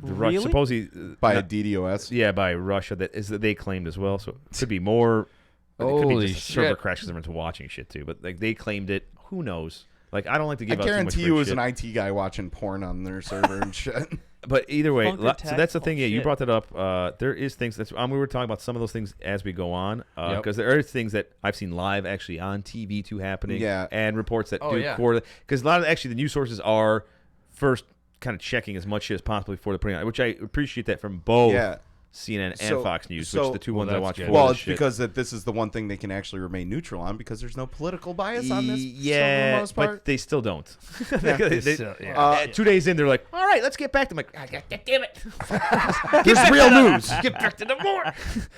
Really? supposedly By not- DDoS. yeah, by Russia. That they claimed as well. So it could be more. It could Holy be just a server shit. crash because everyone's watching shit too. But like they claimed it. Who knows? Like I don't like to I give out too much guarantee free you, as shit. an IT guy watching porn on their server and shit. But either way, Funker so that's the thing. tactical Yeah, you shit. brought that up. There is things that's. We were talking about some of those things as we go on, Yep. because there are things that I've seen live actually on TV too happening. Yeah. and reports that Oh, do yeah. because a lot of actually the news sources are first kind of checking as much shit as possible before they're putting it out, which I appreciate that from both Yeah. CNN and So- Fox News, so- which are the two Well, ones I that's watch. good. for Well, this it's shit. because that this is the one thing they can actually remain neutral on because there's no political bias on this. Yeah, for the most part. but they still don't. Still, yeah. 2 days in, they're like, "All right, let's get back to." I'm like, "God damn it, There's real news. get back to the war."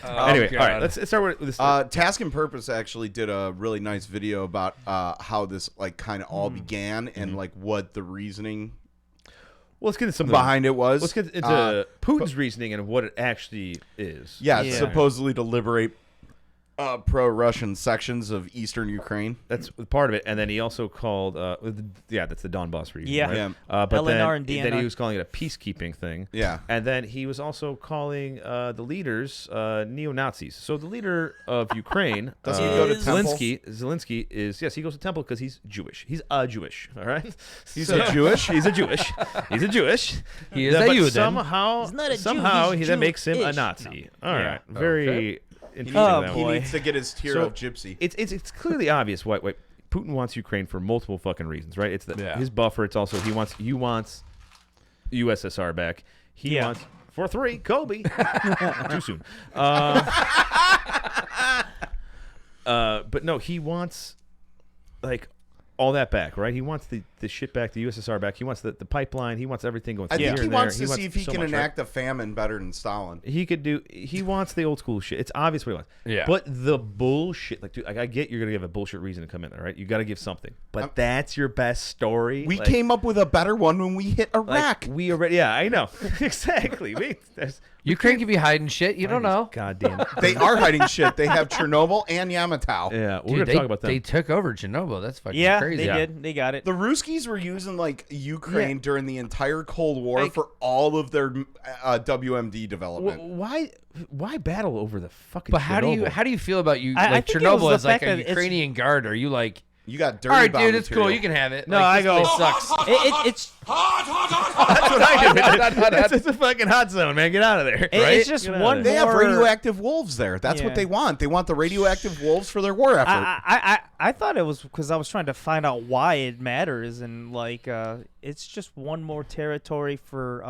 Oh, Anyway, all right, God. let's start with this. Task and Purpose actually did a really nice video about how this like kind of all began and like what the reasoning Well, let's get into some behind it was. Let's get into Putin's reasoning and what it actually is. Yeah, Yeah. supposedly to liberate pro-Russian sections of eastern Ukraine. That's part of it. And then he also called, that's the Donbass region. Yeah. right? Yeah. But LNR and then he DNR. was calling it a peacekeeping thing. Yeah. And then he was also calling the leaders neo-Nazis. So the leader of Ukraine, Doesn't he go to Zelensky is, yes, he goes to temple because he's Jewish. He's a Jewish, all right? He's a Jewish? He's a Jewish. He's a Jewish. He is Yeah, a but Yuden. somehow, He's not a Jew, somehow he's that makes him a Jewish. Nazi. No. All Yeah. right. Very Okay. interesting. Oh, that He one. boy. needs to get his tier So, of gypsy. It's clearly obvious why Putin wants Ukraine for multiple fucking reasons, right? It's his buffer. It's also he wants USSR back. He Yeah. wants for 3 Kobe. Too soon. But no, he wants like all that back, right? He wants the shit back, the USSR back. He wants the pipeline. He wants everything going. I here think he and wants there. to see if he so can much, right? enact a famine better than Stalin. He wants the old school shit. It's obvious what he wants. Yeah. But the bullshit, like, dude, I get you're gonna give a bullshit reason to come in there, right? You got to give something. But that's your best story. We Like- came up with a better one when we hit Iraq. like, we already, yeah, I know exactly. Ukraine could be hiding shit. You don't know. Goddamn. They are hiding shit. They have Chernobyl and Yamato. Yeah, we're Dude, gonna talk about them. They took over Chernobyl. That's fucking Yeah, crazy. they did. They got it. The Ruskies were using like Ukraine during the entire Cold War Like- for all of their WMD development. Why battle over the fucking? But how do Chernobyl? you feel about you? I Like think it was Chernobyl the is like fact a that it's- Ukrainian guard. Are you like, You got dirty all right, bomb dude, it's material. cool. You can have it. No, Like, I this go- place sucks. It's That's what I do. It's a fucking hot zone, man. Get out of there. it's right? just Get out of one there. They have more- radioactive wolves there. That's Yeah. what they want. They want the radioactive wolves for their war effort. I thought it was because I was trying to find out why it matters, and like it's just one more territory for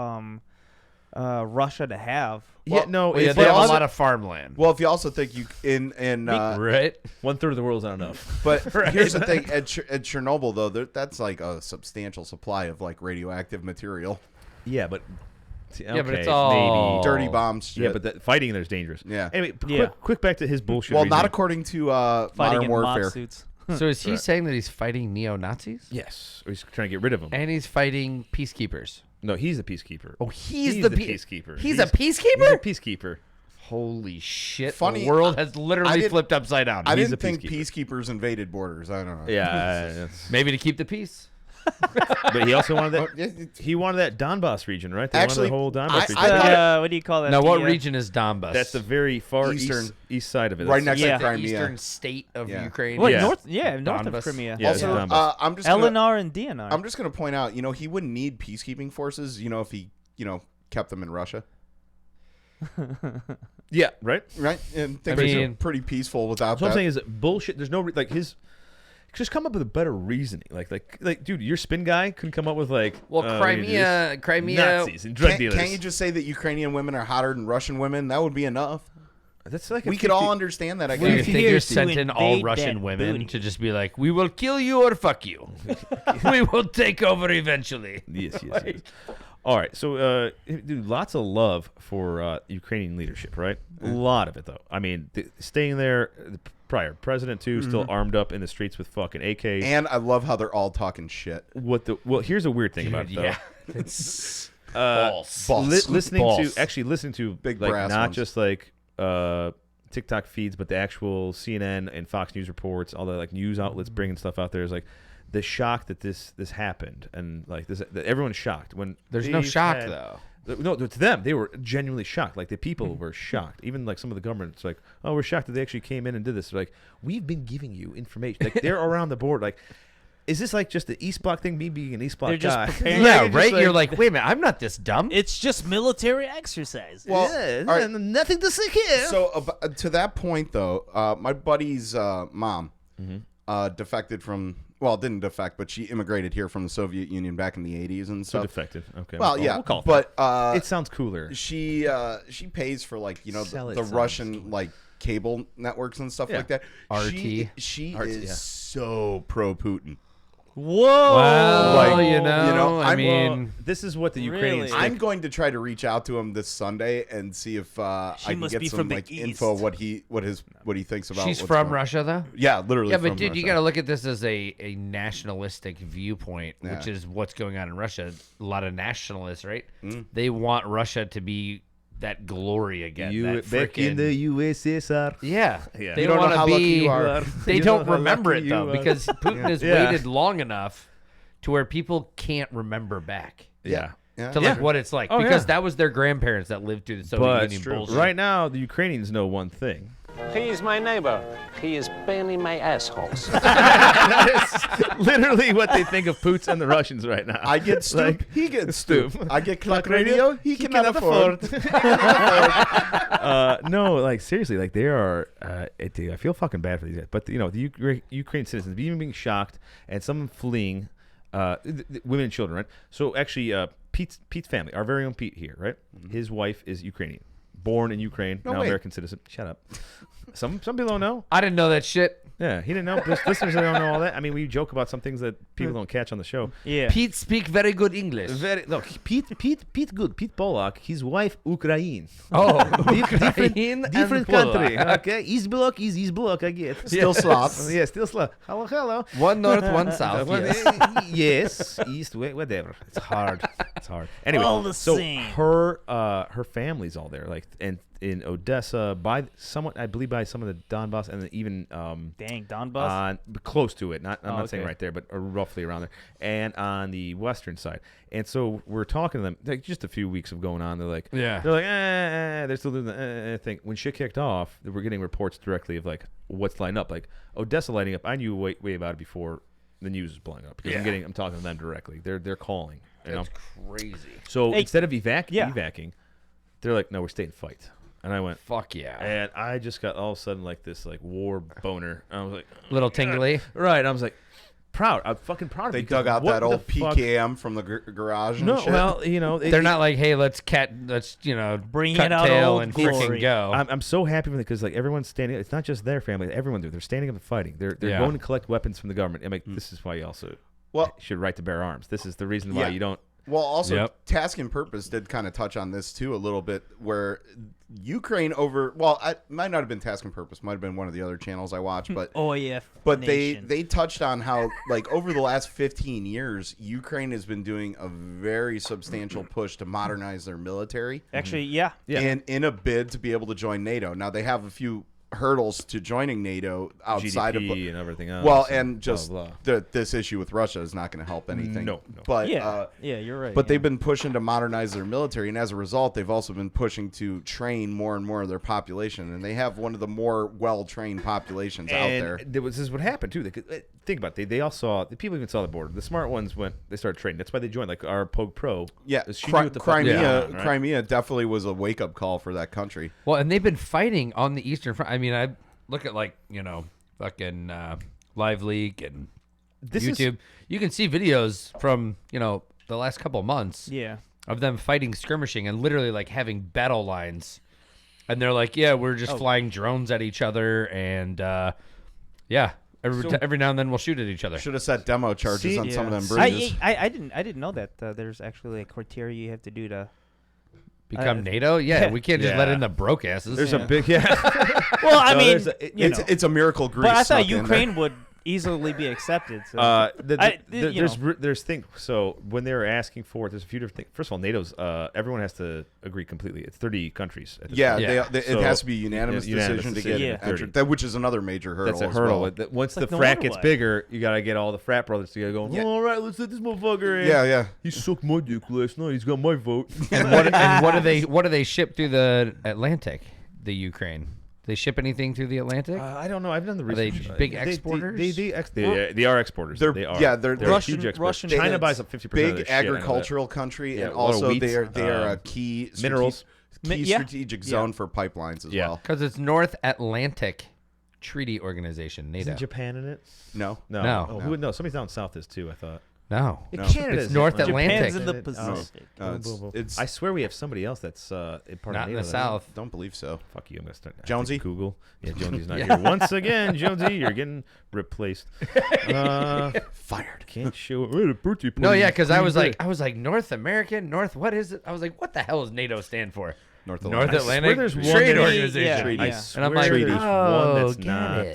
Russia to have. Yeah, no, Well, yeah, it's they have a also- lot of farmland. Well, if you also think you Right? 1/3 of the world's not enough. but Right. here's the thing at Chernobyl though, that's like a substantial supply of like radioactive material. Yeah, but Yeah, but it's Okay, all maybe. Dirty bombs. Shit. Yeah, but that fighting there's dangerous. Yeah. Anyway, Yeah. quick back to his bullshit. well, not reasoning. according to Fighting Modern in Warfare. mob suits. So is he Right. saying that he's fighting neo-Nazis? Yes, or he's trying to get rid of him. And he's fighting peacekeepers. No, he's the peacekeeper. Oh, he's the the peacekeeper. He's a He's peacekeeper? a peacekeeper. Holy shit. Funny, the world I has literally didn't- flipped upside down. I He's didn't a think peacekeeper. peacekeepers invaded borders. I don't know. Yeah, Maybe to keep the peace. but he also wanted Oh, that. He wanted that Donbass region, right? They Actually, wanted the whole Donbass I region. thought What do you call that? Now, what The, region is Donbass? That's the very far Eastern. east side of it. Right That's- next Yeah. to the Crimea. eastern state of Yeah. Ukraine. Wait, Yeah. north of Donbass. Crimea. Yeah, Also, it's Donbass. I'm just gonna, LNR and DNR. I'm just going to point out, he wouldn't need peacekeeping forces, if he, kept them in Russia, Yeah, right. right? And things I are mean- pretty peaceful without So what I'm that. saying is that bullshit. There's no his. Just come up with a better reasoning. Like, dude, your spin guy couldn't come up with Well, we need to do this. Crimea. Nazis and drug dealers. Can't you just say that Ukrainian women are hotter than Russian women? That would be enough. That's like a We could all 50 understand that. I Do you guess. think Here you're to sent in all invade Russian that women booty. to just be like, we will kill you or fuck you. We will take over eventually. Yes. All right, so dude, lots of love for Ukrainian leadership, right? A lot of it, though. I mean, staying there, the prior president too, still armed up in the streets with fucking AKs. And I love how they're all talking shit. Well, here's a weird thing about it, though. Yeah. It's Balls. Balls. Listening to Big like brass not ones. just like TikTok feeds, but the actual CNN and Fox News reports, all the like news outlets bringing stuff out there is like the shock that this happened, and like this, that everyone's shocked when There's no they've shock, had- though. No, to them, they were genuinely shocked. Like the people were shocked. Even like some of the government's like, oh, we're shocked that they actually came in and did this. They're like, we've been giving you information. Like they're around the board. Like, is this like just the East Bloc thing? Me being an East Bloc They're just guy? preparing- Yeah, Like, right? just You're like, wait a minute, I'm not this dumb. It's just military exercise. Well, yeah, all right. nothing to see here. So to that point, though, my buddy's mom defected from. Well, didn't defect, but she immigrated here from the Soviet Union back in the 80s and So stuff. defected. Okay. Well, yeah, we'll call it but that. It sounds cooler. she pays for like Sell it the sounds Russian like cable networks and stuff Yeah. like that. RT. She RT, is yeah. so pro Putin. Whoa. Well, Like, I I'm- mean, This is what the Really? Ukrainians think. I'm going to try to reach out to him this Sunday and see if I can must get be some from the like East. info what he thinks about. she's what's from going- Russia, though? Yeah, literally. Yeah, but from dude, you Russia. got to look at this as a nationalistic viewpoint, which Yeah. is what's going on in Russia. A lot of nationalists, right? Mm. They want Russia to be that glory again. that back in frickin- the USSR. yeah, Yeah. they You don't know want to how lucky be. you are. They You don't know how remember lucky it though you are. because Putin has Yeah. waited long enough to where people can't remember back Yeah. Yeah. to like what it's like Oh, because yeah. that was their grandparents that lived through the Soviet But Union bullshit. right now, the Ukrainians know one thing. He is my neighbor. He is barely my assholes. That is literally what they think of Putin and the Russians right now. I get stoop, Like, he gets stoop. stoop. I get clock radio, he cannot afford. No, like seriously, like they are. I feel fucking bad for these guys, but the Ukrainian citizens, even being shocked, and some fleeing, women and children, right? So actually, Pete's family, our very own Pete here, right? His wife is Ukrainian, born in Ukraine, now way. American citizen. Shut up. Some people don't know. I didn't know that shit. Yeah, he didn't know. Listeners don't know all that. I mean, we joke about some things that people don't catch on the show. Yeah. Pete speak very good English. Pete good. Pete Polak, his wife Ukraine. Oh, different country. Okay, East Bloc is East Bloc. I get. Still Slavs. Yeah, still Slav. Hello. One north, one south. Yes. Yes, East, whatever. It's hard. Anyway, All the so same. her family's all there, like, and in Odessa by some of the Donbass, and then even Dang, Donbass. close to it. I'm not saying okay. right there, but roughly around there, and on the western side. And so we're talking to them, like just a few weeks of going on. They're like, Yeah. they're still doing the thing. When shit kicked off, we're getting reports directly of like what's lining up, like Odessa lighting up. I knew way about it before the news was blowing up because I'm talking to them directly. They're calling. You know? That's crazy. So Hey, instead of evacing, yeah. they're like, no, we're staying fight. And I went, Fuck yeah. and I just got all of a sudden like this like war boner. I was like, Little tingly. right. I was like, proud. I'm fucking proud of They you, 'cause dug out what that the old fuck- PKM from the garage and No, shit. well, They're not like, hey, let's Bring cut it out, tail old and glory. freaking go. I'm so happy with it because like everyone's standing. It's not just their family. Everyone's there. They're standing up and fighting. They're Yeah. going to collect weapons from the government. I'm like, this is why you also Well- should right to bear arms. This is the reason why Yeah. you don't. Well, also, Yep. Task and Purpose did kind of touch on this too a little bit, where Ukraine it might not have been Task and Purpose, might have been one of the other channels I watched, but OAF. but Nation. they touched on how like over the last 15 years, Ukraine has been doing a very substantial push to modernize their military, Actually, yeah. and in a bid to be able to join NATO. Now they have a few hurdles to joining NATO outside GDP of and everything else. well, and just blah, blah. this issue with Russia is not going to help anything. No. But Yeah, you're right. but they've been pushing to modernize their military, and as a result, they've also been pushing to train more and more of their population, and they have one of the more well-trained populations out there. This is what happened too. Think about it. They all saw the people even saw the border. The smart ones they started trading. That's why they joined. Like our POG Pro. Yeah, she knew what the fuck was Crimea, going on, right? Crimea definitely was a wake-up call for that country. Well, and they've been fighting on the Eastern Front. I mean, I look at fucking Live Leak and YouTube. You can see videos from the last couple of months. Yeah. Of them fighting, skirmishing, and literally like having battle lines. And they're like, yeah, we're just flying drones at each other, and every now and then we'll shoot at each other. Should have set demo charges on some of them I bridges. didn't know that there's actually a criteria you have to do to Become NATO? Yeah, we can't just let in the broke asses. There's a big Well, I mean, it's a miracle Greece. but I thought snuck in Ukraine there. would easily be accepted. So. There's things. So when they were asking for it, there's a few different things. First of all, NATO's everyone has to agree completely. It's 30 countries. At this point. It has to be a unanimous decision to get entered. That, which is another major hurdle. That's a hurdle. As well. Once like the no frat wonder gets why. bigger, you gotta get all the frat brothers together going. All right, let's let this motherfucker in. Yeah. He sucked my dick last night. He's got my vote. And what do they ship through the Atlantic? The Ukraine. They ship anything through the Atlantic? I don't know. I've done the Are they research. big exporters? They are exporters. They're- They are. yeah, they're a Russian- huge export. Russian China goods. buys up 50% of Big their shit, I know that. agricultural country, Yeah, and a lot of also wheat, they are a key minerals. strategic zone for pipelines as well. Because it's North Atlantic Treaty Organization, NATO. Isn't Japan in it? No. No. Oh, who would know? Somebody's down south is too, I thought. No. Canada's It's North in it. Atlantic. Japan's in the Oh. Pacific. It's I swear we have somebody else that's part Not of in NATO the South. don't believe so. Fuck you. I'm going to start. I have to Jonesy? Google. Yeah, Jonesy's not Yeah. here. Once again, Jonesy, you're getting replaced. Fired. Can't show it. A birthday No, party. yeah, because I was like North American, what is it? I was like, what the hell does NATO stand for? North North Atlantic. Atlantic there's one Trade that- Organization. Yeah. I Yeah. swear And I'm like, there's oh, one that's get not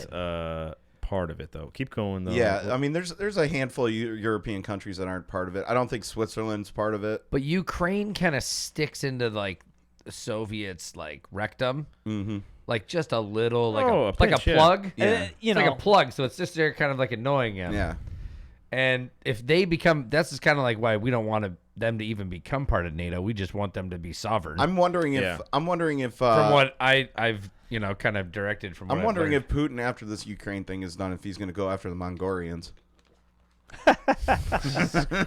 it. part of it though. Keep going though. Yeah, I mean, there's a handful of European countries that aren't part of it. I don't think Switzerland's part of it. But Ukraine kind of sticks into like the Soviets' like rectum, like just a little, like Oh, a like a pinch, yeah. plug. Yeah. You It's like know, a plug, so it's just there, kind of like annoying him. Yeah. And if they become, that's just kind of like why we don't want them to even become part of NATO. We just want them to be sovereign. I'm wondering if Yeah. from what I've kind of directed from. What I'm I've wondering learned. if Putin, after this Ukraine thing is done, if he's going to go after the Mongolians. the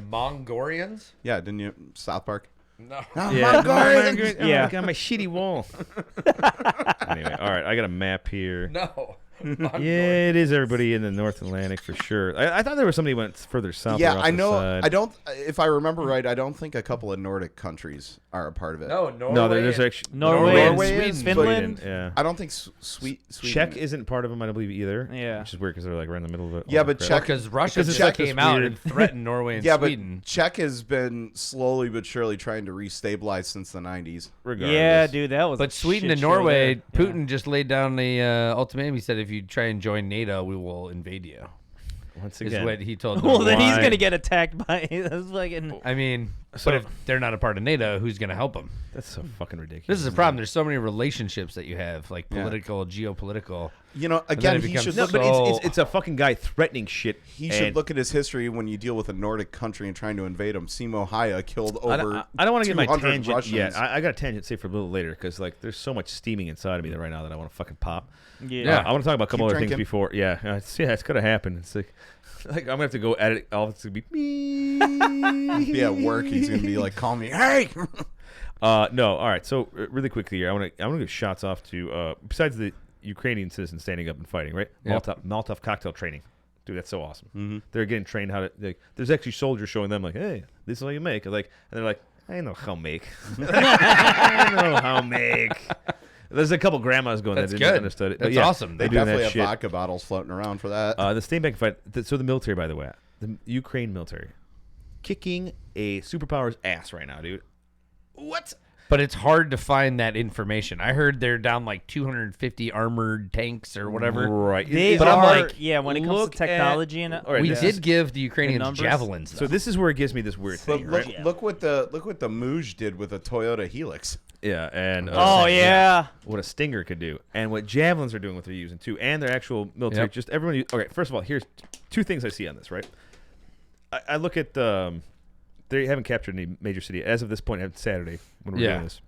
Mongolians. Yeah, didn't you? South Park. No. Yeah. Mongolians. Oh, Yeah. I got my shitty wall. Anyway, all right. I got a map here. No. Yeah, it is everybody in the North Atlantic for sure. I thought there was somebody who went further south. Yeah, or off I the know. side. I don't. If I remember right, I don't think a couple of Nordic countries are a part of it. No, Norway. No, there's actually Norway, and Norway Sweden, is, Finland. Yeah. I don't think Sweden. Czech isn't part of them, I don't believe either. Yeah. Which is weird because they're like right in the middle of it. Yeah, all but the crap. Czech- Because Russia Because just Czech is came out weird. and threatened Norway and Yeah, Sweden. but Czech has been slowly but surely trying to restabilize since the 90s. Regardless. Yeah, dude, that was. But a Sweden shit and show Norway, there. Yeah. Putin just laid down the ultimatum. He said, if you try and join NATO, we will invade you. Once Is again, what he told Well, then he's Why? gonna get attacked by. That's fucking. I mean, So- but if they're not a part of NATO, who's going to help them? that's so fucking ridiculous. This is the problem. There's so many relationships that you have, like Yeah. political, geopolitical. You know, then again, it he becomes should No, look. but So- it's a fucking guy threatening shit. He should look at his history when you deal with a Nordic country and trying to invade them. Simo Haya killed over. I don't want to get my 200 tangent Russians. yet. I got a tangent saved for a little later because like there's so much steaming inside of me that right now that I want to fucking pop. Yeah. I want to talk about a couple Keep other things drinking. before. Yeah, it's gonna happen. It's like I'm gonna have to go edit. All it's gonna be me. Be at work. He's gonna be like, "Call me, hey." No, all right. So really quickly here, I want to give shots off to besides the Ukrainian citizens standing up and fighting, right? Yep. Molotov cocktail training, dude. That's so awesome. Mm-hmm. They're getting trained how to. Like, there's actually soldiers showing them like, hey, this is how you make. Like, and they're like, I know how make. I know how make. There's a couple grandmas going That's that didn't good. understood it. That's But yeah, awesome. They They're doing definitely that have shit. vodka bottles floating around for that. The state bank fight. So the military, by the way, the Ukraine military kicking a superpower's ass right now, dude. What? But it's hard to find that information. I heard they're down like 250 armored tanks or whatever. Right. They But are, I'm like, yeah, when it comes look to technology and all right, We this did is- give the Ukrainians numbers. javelins. So this is where it gives me this weird But thing, look, right? look what the Mooj did with a Toyota Helix. Yeah, and oh yeah. what a Stinger could do, and what javelins are doing, what they're using too, and their actual military. Yep. Just everyone. Okay, first of all, here's two things I see on this. Right, I look at they haven't captured any major city as of this point. Saturday when we're doing this,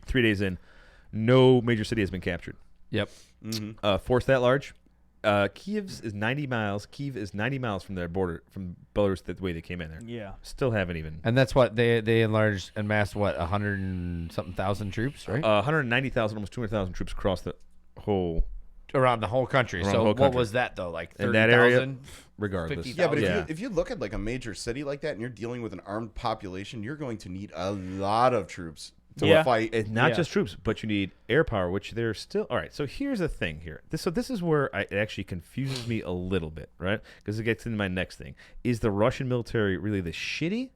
3 days in, no major city has been captured. Yep. Force that large. Kiev's is 90 miles. Kiev is 90 miles from their border, from Belarus, the way they came in there. Yeah. Still haven't even. And that's what they enlarged and massed 100 and something thousand troops, right? 190,000, almost 200,000 troops across the whole. Around the whole country. Around So the whole what country. was that though? Like In that area, 30,000? regardless. 50,000? Yeah, but Yeah. if you look at like a major city like that and you're dealing with an armed population, you're going to need a lot of troops to Yeah. fight. It's not Yeah. just troops, but you need air power, which they're still. All right, so here's the thing here. This is where it actually confuses me a little bit, right? Because it gets into my next thing. Is the Russian military really this shitty?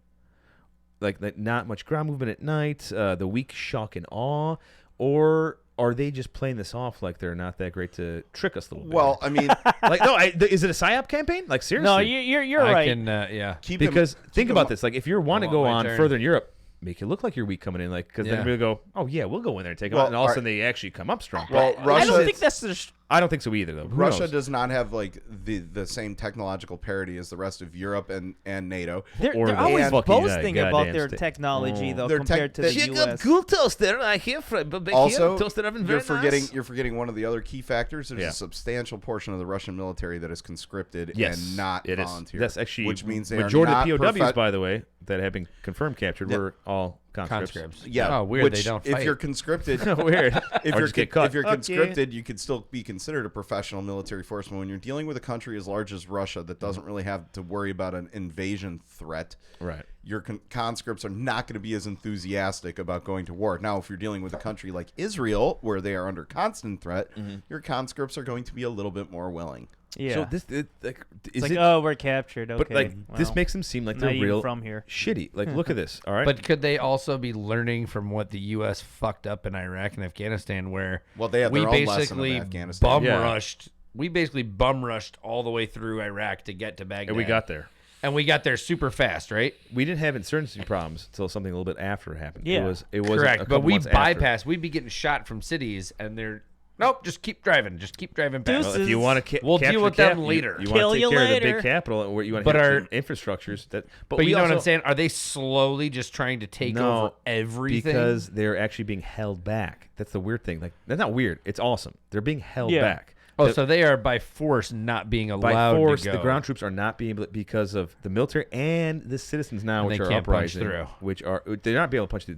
Like not much ground movement at night, the weak shock and awe, or are they just playing this off like they're not that great to trick us a little bit? Well, I mean, like no, is it a psyop campaign? Like seriously? No, you're I right. can, yeah. keep in- Because think in about mi- this: like if you want to I go want my on turn. further in Europe, make it look like you're weak coming in, like because Yeah. then we'll go, oh yeah, we'll go in there and take them Well, out, and all of a all sudden they actually come up strong. Well, But Russia, I don't think that's the. I don't think so either, though. Who Russia knows? does not have like the same technological parity as the rest of Europe and NATO. They're, Or they're the always fucking boasting about goddamn their sta- technology, though, Their compared to the U.S. toaster. I hear from Also, you're forgetting one of the other key factors. There's Yeah. a substantial portion of the Russian military that is conscripted Yes, and not it is. volunteer. That's actually which means they majority are not of POWs, profe- by the way, that have been confirmed captured Yeah. were all conscripts. Conscripts. Yeah, Oh, weird. Which, they don't if fight. you're conscripted, Weird. if Or you're just get cut. if you're Okay. conscripted, you could still be considered a professional military force. But when you're dealing with a country as large as Russia that doesn't really have to worry about an invasion threat, Right. your conscripts are not going to be as enthusiastic about going to war. Now, if you're dealing with a country like Israel, where they are under constant threat, your conscripts are going to be a little bit more willing. Yeah. So this is it's like, it? oh, we're captured. Okay. But like this well, makes them seem like not they're even real from here. shitty. Like look at this. All right. But could they also be learning from what the U.S. fucked up in Iraq and Afghanistan, where Well, they have we their own lesson of basically Afghanistan. bum Yeah. rushed? We basically bum rushed all the way through Iraq to get to Baghdad, and we got there. and we got there super fast, right? We didn't have insurgency problems until something a little bit after it happened. Yeah. It was Correct, a but couple we months after. bypassed. We'd be getting shot from cities, and they're nope. Just keep driving. Just keep driving past. Well, if you want to We'll deal with them later. You Kill want to you take care of the later. big capital, where you want But to have our- some infrastructures. But But we you know what also- I'm saying? Are they slowly just trying to take No, over everything? because they're actually being held back. That's the weird thing. Like that's not weird. It's awesome. They're being held Yeah. back. oh, The- so they are by force not being allowed by force, to go. the ground troops are not being able because of the military and the citizens now, And which they are can't punch uprising, through. which are they're not being able to punch through.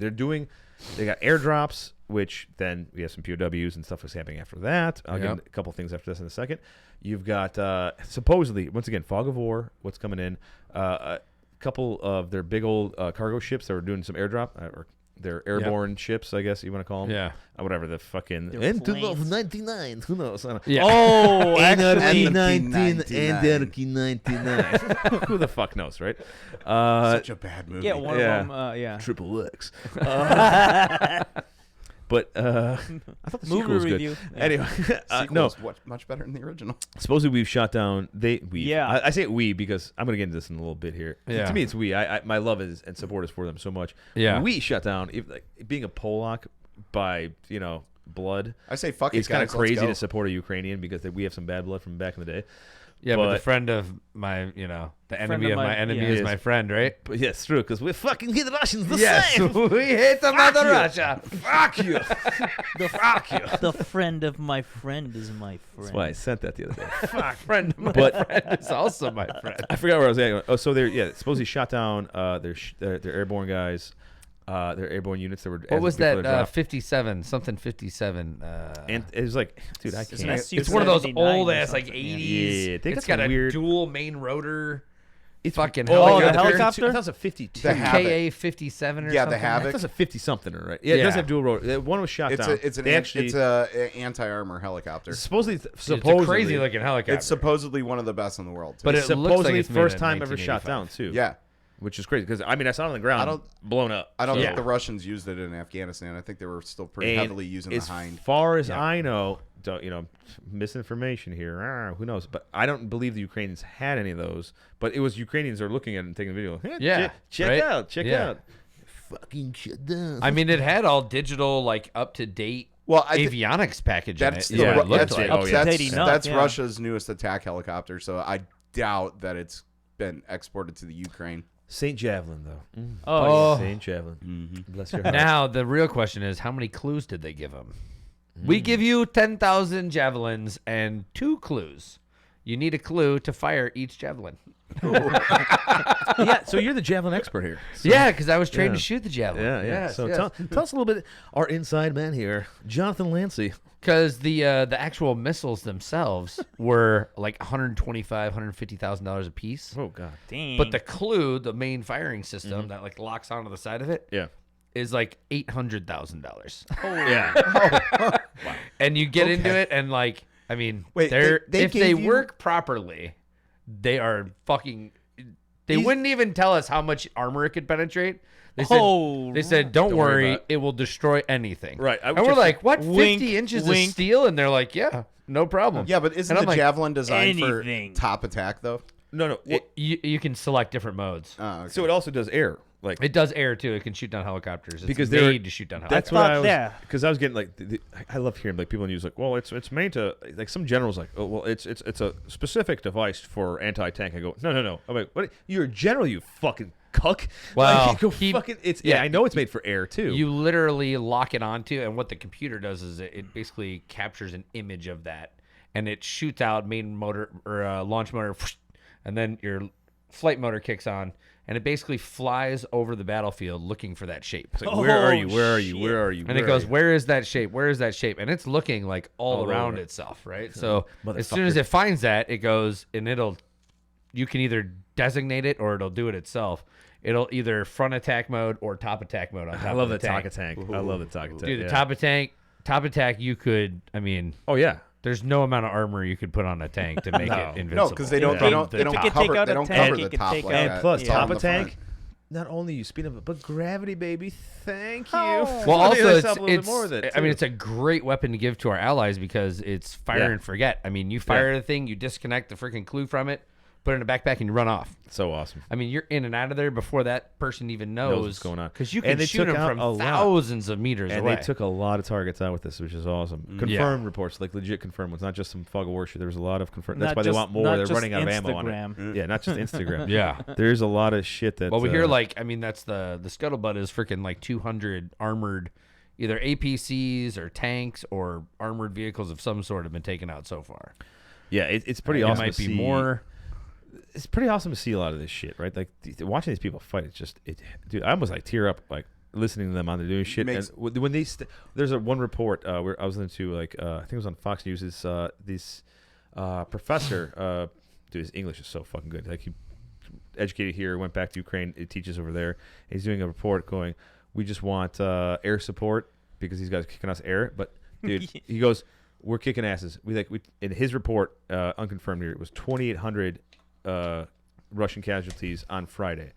They got airdrops, which then we have some POWs and stuff was happening after that. I'll get Yep. into a couple things after this in a second. You've got supposedly once again fog of war. What's coming in? A couple of their big old cargo ships that were doing some airdrop or. They're airborne ships, I guess you want to call them. Yeah. Whatever the fucking. They're And planes. 99. Who knows? I don't- Yeah. Oh, actually, Anarchy 99. Who the fuck knows, right? Such a bad movie. yeah, one Yeah. of them. Yeah. Triple X. But I thought the Movie sequel was good. review. Yeah. Anyway, Sequel no. is much better than the original. Supposedly we've shot down. Yeah. I say we because I'm gonna get into this in a little bit here. Yeah. To me, it's we. My love is and support is for them so much. Yeah. We shut down. Being a Polak by blood. I say fuck it, It's kind of guys, let's crazy go. to support a Ukrainian because we have some bad blood from back in the day. Yeah, but the But- friend of my, the enemy of my enemy yeah. is my friend, right? But yeah, it's true because we fucking hate the Russians the Yes, same. we hate the mother Russia. Fuck you. Fuck you. The friend of my friend is my friend. That's why I sent that the other day. Fuck, friend of my But- friend is also my friend. I forgot where I was at. Oh, so they're supposedly shot down. Their airborne guys. Their airborne units that were. What was before they that? dropped. 57, something 57. And it was like, dude, I Isn't can't. that It's one of those 79 or old ass like something, 80s. Yeah, they got It's got some a weird- dual main rotor. It's fucking Oh, the helicopter. helicopter? I thought it was a 52. The Havoc. KA 57 or Yeah, something. the Havoc. I thought it was a 50-something, right? Yeah, it does Yeah. have dual rotor. One was shot down. It's They actually a anti-armor helicopter. supposedly It's a crazy looking helicopter. It's supposedly one of the best in the world. Too. But it looks like supposedly it's made first in time ever shot 1985. down too. yeah, which is crazy because I saw it on the ground, blown up. I don't Yeah. think the Russians used it in Afghanistan. I think they were still pretty And heavily using the as hind. far as I know, misinformation here. Who knows? But I don't believe the Ukrainians had any of those. But it was Ukrainians are looking at it and taking the video. Hey, Yeah, check right? out. Yeah. Fucking shut down. I mean, it had all digital, like up to date Well, avionics package in That's it. the, Yeah, Ru- it looked that's, like. Up to that's, date enough, that's yeah. Russia's newest attack helicopter. So I doubt that it's been exported to the Ukraine. St. Javelin, though. Oh, St. Javelin. Bless your heart. Now the real question is, how many clues did they give him? We give you 10,000 javelins and 2 clues. You need a clue to fire each javelin. Yeah, so you're the javelin expert here. So, Yeah, because I was trained yeah. to shoot the javelin. Yeah. Yes, So yes. Tell us a little bit. Our inside man here, Jonathan Lancy. Because the actual missiles themselves were like $125,000, $150,000 a piece. Oh God. dang. But the clue, the main firing system that like locks onto the side of it, Yeah. is like $800,000. Yeah. And you get into it, and like, I mean, Wait, they're they if they gave you- work properly, they are fucking. They wouldn't even tell us how much armor it could penetrate. They said, don't worry worry, about it will destroy anything. Right, I And was we're just- like, what? Wink, 50 inches of wink. steel? And they're like, yeah, no problem. Yeah, but isn't And I'm the like, Javelin designed anything. for top attack, though? No. You can select different modes. Oh, okay. So it also does air. Like It does air too. It can shoot down helicopters. It's Because made they're- to shoot down that's helicopters. what thought I was. that. Because I was getting like, I love hearing like people in the news like, well, it's made to like some generals like, oh well, it's a specific device for anti-tank. I go, no. I'm like, what? You're a general, you fucking cuck. Well, like, you go he- fucking. It's yeah. I know it's made for air too. You literally lock it onto, and what the computer does is it basically captures an image of that, and it shoots out main motor or launch motor, and then your flight motor kicks on, and it basically flies over the battlefield looking for that shape. It's like, where are you? Where are you? Where are you? And it goes, where is that shape? Where is that shape? And it's looking like all All around over. itself, right? So as soon Motherfucker. as it finds that, it goes, and you can either designate it or it'll do it itself. It'll either front attack mode or top attack mode on top I love of the the tank. Taka tank. I love the Taka tank. Dude, the yeah. top attack, you could, I mean, Oh yeah. there's no amount of armor you could put on a tank to make it invincible. No, because they don't. Yeah. They don't. The They don't top. It could take cover. out They a don't tank, cover it the could top take like out- And that. plus, It's all top in the of tank. front. Not only you speed up, but gravity, baby. Thank you. Oh. Well, I think also, that's a little bit more with it, I mean, too. it's a great weapon to give to our allies because it's fire Yeah. and forget. I mean, you fire the thing, you disconnect the freaking clue from it, put it in a backpack, and you run off. so awesome. I mean, you're in and out of there before that person even knows what's going on. Because you And can they shoot took them out from a lot. thousands of meters And away. they took a lot of targets out with this, which is awesome. Confirmed reports, like legit confirmed ones, not just some fog of war shit. There was a lot of confirmed. That's Not why they just- want more. not They're just running out of ammo on Instagram. it. Yeah, not just Instagram. Yeah. There's a lot of shit that. Well, we hear like, I mean, that's the scuttlebutt is freaking like 200 armored, either APCs or tanks or armored vehicles of some sort have been taken out so far. Yeah, it's pretty It awesome. might to be see. more. It's pretty awesome to see a lot of this shit, right? Like watching these people fight. It's just, dude. I almost like tear up like listening to them on they're doing shit. Makes- And when they, there's a one report where I was listening to like I think it was on Fox News. This professor, dude, his English is so fucking good. Like he educated here, went back to Ukraine, it teaches over there. He's doing a report going, we just want air support because these guys are kicking us air. But dude, he goes, we're kicking asses. We in his report, unconfirmed here, it was 2,800 Russian casualties on Friday,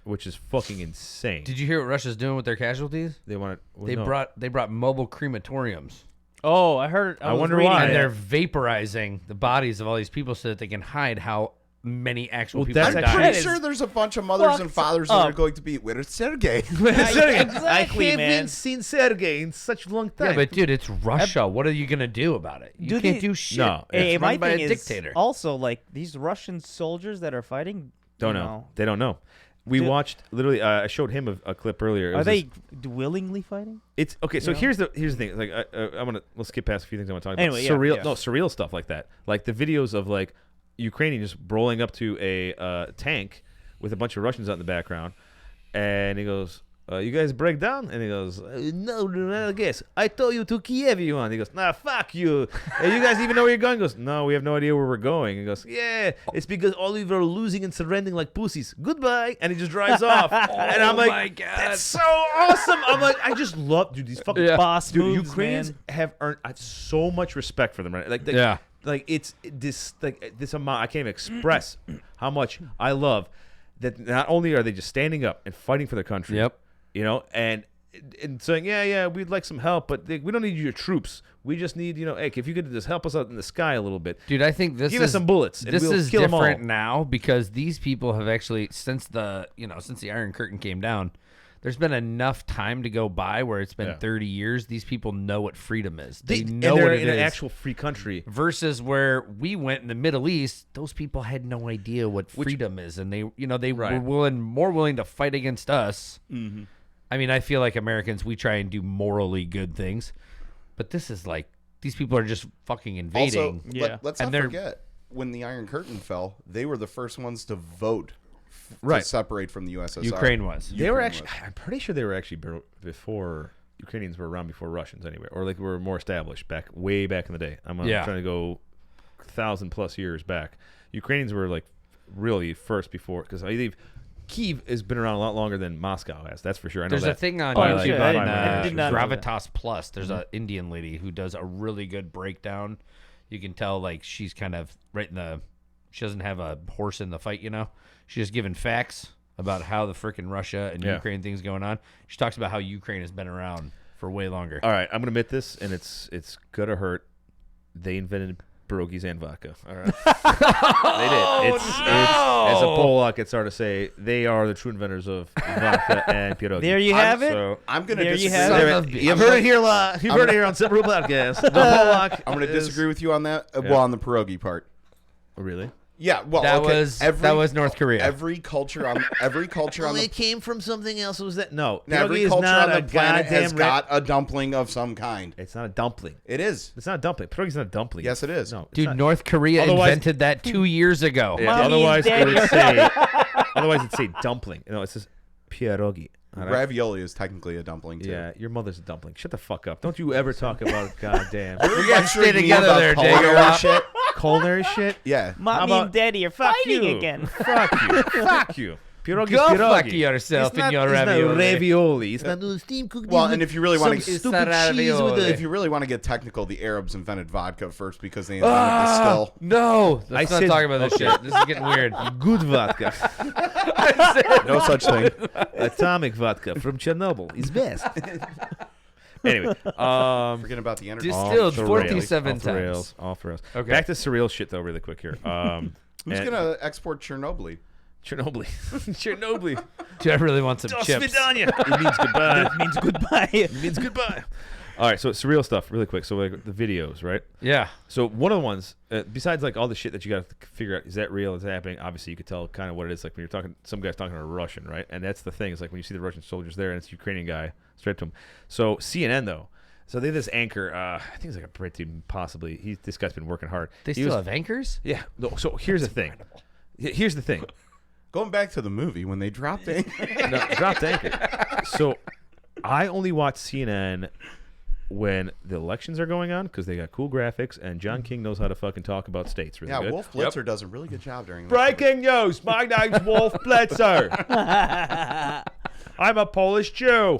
which is fucking insane. Did you hear what Russia's doing with their casualties? They want to? They brought mobile crematoriums. Oh, I heard. I was wonder reading why. And that. they're vaporizing the bodies of all these people so that they can hide how many actual Well, people that's have I'm actually- died. pretty sure there's a bunch of mothers and fucked fathers that up. are going to be with Sergey. Exactly, I haven't man. seen Sergey in such a long time. Yeah, but dude, it's Russia. What are you gonna do about it? You Do can't they- do shit. No, Hey, It's my run by thing a is dictator. also like these Russian soldiers that are fighting. don't you know. They don't know. We Do- watched literally. I showed him a clip earlier. It Are was they this- willingly fighting? It's okay. So You know? here's the thing. Like I'm gonna let's skip past a few things I want to talk Anyway, about. yeah, Surreal, yeah. no surreal stuff like that. Like the videos of like Ukrainian just rolling up to a tank with a bunch of Russians out in the background, and he goes, "You guys break down?" And he goes, "No, I guess I told you to Kiev you want." He goes, "Nah, fuck you. You guys even know where you're going?" He goes, "No, we have no idea where we're going." He goes, "Yeah, it's because all of you are losing and surrendering like pussies. Goodbye." And he just drives off. And I'm like, my God. "That's so awesome." I'm like, I just love, dude, these fucking Boss dude, moves, Ukrainians man. have earned so much respect for them, right? Like, like it's this amount I can't even express how much I love. that not only are they just standing up and fighting for their country, and saying, yeah, we'd like some help, but we don't need your troops. We just need, hey, if you could just help us out in the sky a little bit. Dude, I think give us some bullets. And this we'll is kill them different all. now because these people have actually, since the Iron Curtain came down, there's been enough time to go by where it's been 30 years. These people know what freedom is. They know they're what it in is. an actual free country. Versus where we went in the Middle East, those people had no idea what freedom is, and they were more willing to fight against us. Mm-hmm. I mean, I feel like Americans, we try and do morally good things, but this is like these people are just fucking invading. Also, let's not forget when the Iron Curtain fell, they were the first ones to vote to separate from the USSR. Ukraine was. They were actually. I'm pretty sure they were actually before Ukrainians were around before Russians anyway, or like were more established way back in the day. I'm trying to go 1,000+ years back. Ukrainians were like really first before because I think Kyiv has been around a lot longer than Moscow has. That's for sure. I know There's that. a thing on I did not know Gravitas Plus. There's an Indian lady who does a really good breakdown. You can tell like she's kind of right in the. She doesn't have a horse in the fight, She's just giving facts about how the frickin' Russia and Ukraine thing's going on. She talks about how Ukraine has been around for way longer. All right, I'm gonna admit this, and it's gonna hurt. They invented pierogies and vodka. All right, they did. It's as a Polak, it's hard to say they are the true inventors of vodka and pierogi. There you have it. So I'm gonna There you disagree. have it. You've heard it here live. You've heard it here on Semper Podcast. The Polak. I'm gonna disagree with you on that. Well, on the pierogi part. Really? Yeah, well, That okay, was North Korea. Every culture on the it came from something else. Was that no? every Pierogi is culture not on a the planet has goddamn got a dumpling of some kind. It's not a dumpling. It is. It's not a dumpling. Pierogi's not a dumpling. Yes, it is. No, it's Dude, not. North Korea Otherwise- invented that 2 years ago. Yeah, Mommy otherwise and it would say. Otherwise it'd say dumpling. No, it says pierogi. All right? Ravioli is technically a dumpling too. Yeah, your mother's a dumpling. Shut the fuck up. Don't you ever talk about goddamn You guys stay together there, Dago. shit. culinary shit. Yeah. Mommy about- and Daddy are Fuck fighting you. again. Fuck you. Fuck you. Pierogi Go is pierogi. fuck yourself It's not, in your it's ravioli. not ravioli. It's not no steam cooked. Well, and if you really want to, stupid cheese with if a. you really want to get technical, the Arabs invented vodka first because they invented the still. No, let's I not said- talk about this shit. This is getting weird. Good vodka. No such thing. Atomic vodka from Chernobyl is best. Anyway, Forgetting about the energy. Distilled off the rails, 47 off the times. rails, off the rails. Okay. Back to surreal shit though, really quick here. Who's gonna export Chernobyl? Chernobyl? Chernobyl. Dude, I really want some До chips. свидания. It means goodbye. It means goodbye. It means goodbye. All right, so surreal stuff, really quick. So like the videos, right? Yeah. So one of the ones, besides like all the shit that you got to figure out, is that real? Is that happening? Obviously, you could tell kind of what it is. Like when you're talking, some guy's talking to a Russian, right? And that's the thing. Is like when you see the Russian soldiers there, and it's a Ukrainian guy straight to him. So CNN though, so they have this anchor. I think it's like a Brit dude, possibly. This guy's been working hard. They He still was- have anchors? Yeah. No, so here's the thing. Here's the thing. Going back to the movie when they dropped it. No, dropped anchor. So I only watch CNN when the elections are going on because they got cool graphics and John King knows how to fucking talk about states really Yeah, good. Wolf Blitzer does a really good job during that. Breaking news. My name's Wolf Blitzer. I'm a Polish Jew.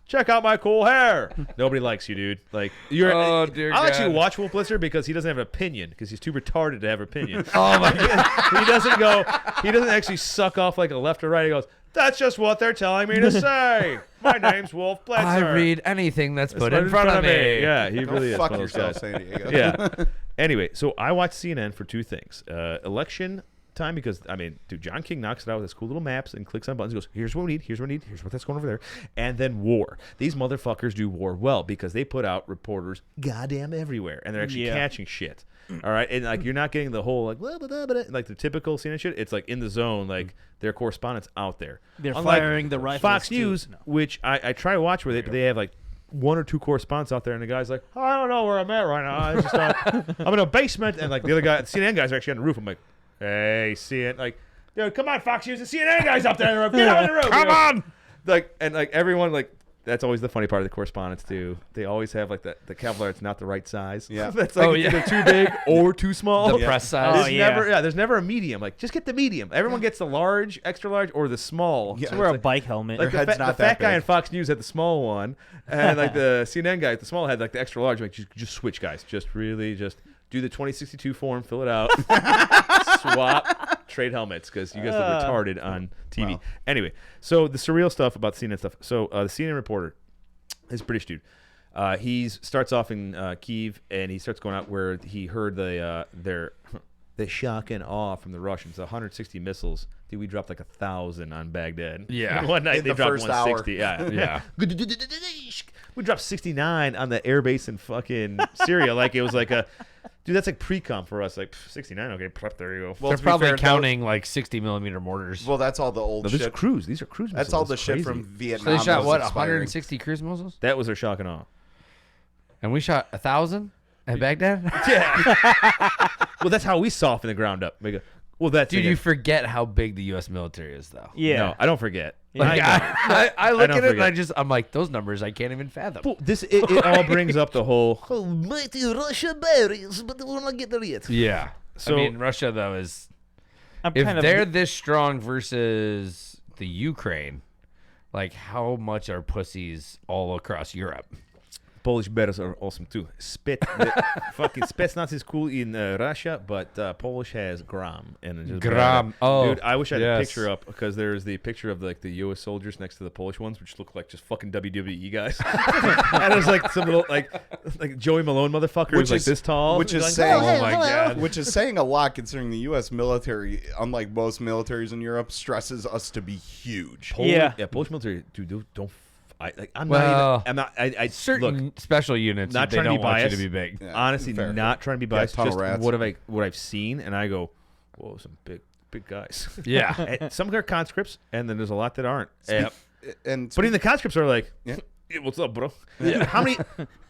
Check out my cool hair. Nobody likes you, dude. Like you're. Oh, dear I'll actually God. watch Wolf Blitzer because he doesn't have an opinion because he's too retarded to have an opinion. Oh, my God. He doesn't go. He doesn't actually suck off like a left or right. He goes, "That's just what they're telling me to say. My name's Wolf Blitzer. I read anything that's put Put in front of me." Yeah, he Go really is. fuck one of those yourself, guys. San Diego. Yeah. Anyway, so I watch CNN for two things: election time because I mean, dude, John King knocks it out with his cool little maps and clicks on buttons. He goes, "Here's what we need. Here's what we need. Here's what that's going over there." And then war. These motherfuckers do war well because they put out reporters goddamn everywhere, and they're actually catching shit. All right, and like you're not getting the whole like blah, blah, blah, blah, like the typical CNN shit. It's like in the zone, like their correspondents out there. They're Unlike firing the rifles. Fox too. News, No. which I try to watch where they have like one or two correspondents out there, and the guy's like, "Oh, I don't know where I'm at right now. I just I'm in a basement," and like the other guy, CNN guys are actually on the roof. I'm like, "Hey, CNN, like, dude, come on, Fox News, the CNN guys up there on the roof, get out on the roof, come on!" Like, and like everyone like. That's always the funny part of the correspondence too. They always have like the Kevlar. It's not the right size. Yeah. That's like either too big or too small. The press size. There's Oh, yeah. never, there's never a medium. Like, just get the medium. Everyone gets the large, extra large, or the small. Yeah. So wear a bike helmet. Like Their the head's fat not guy that in big. Fox News had the small one, and like the CNN guy at the small had like the extra large. Like, just switch, guys. Just really just do the 2062 form, fill it out, swap, trade helmets because you guys look retarded on TV. Wow. Anyway, so the surreal stuff about CNN stuff. So the CNN reporter is a British dude. He starts off in Kiev, and he starts going out where he heard the shock and awe from the Russians. 160 missiles. Dude, we dropped like 1,000 on Baghdad. Yeah. One night In they the dropped first 160. hour. Yeah. We dropped 69 on the air base in fucking Syria. Like it was like a, dude, that's like pre-com for us. Like 69. Okay, there you go. Well, They're to be probably fair, counting like 60-millimeter mortars. Well, that's all the old No, these are shit. cruise. These are cruise missiles. That's all the That's shit crazy. from So Vietnam. they shot that what? was expiring. 160 cruise missiles, That was their shock and awe. and we shot 1,000 at Baghdad. Well, that's how we soften the ground up. We go, well, that's Dude, you forget how big the U.S. military is, though. Yeah. No, I don't forget. Like, I look don't at it and forget. I'm like, those numbers I can't even fathom. Well, it all brings up the whole mighty Russia berries, but they will not get there yet. Yeah. So- I mean, Russia though is I'm if kind of they're this strong versus the Ukraine, like how much are pussies all across Europe? Polish berries are awesome too. Fucking Spetsnaz is cool in Russia, but Polish has Gram and it's just Gram. Oh, dude, I wish I had a yes. picture up because there's the picture of like the U.S. soldiers next to the Polish ones, which look like just fucking WWE guys. And there's like some little like Joey Malone motherfucker who's like this tall, which is like, saying, oh my god, which is saying a lot considering the U.S. military, unlike most militaries in Europe, stresses us to be huge. Yeah. Polish military, dude, don't. I'm Well, not even. I'm not. I Certain look. special units, Not they trying to don't be want you biased. to be big. Yeah, Honestly, fair. not trying to be Yeah, biased. tunnel Just rats. what I've seen, and I go, whoa, some big guys. Yeah. And some are conscripts, and then there's a lot that aren't. And But even the conscripts are like, Yeah. "Yeah, what's up, bro? Yeah. How many?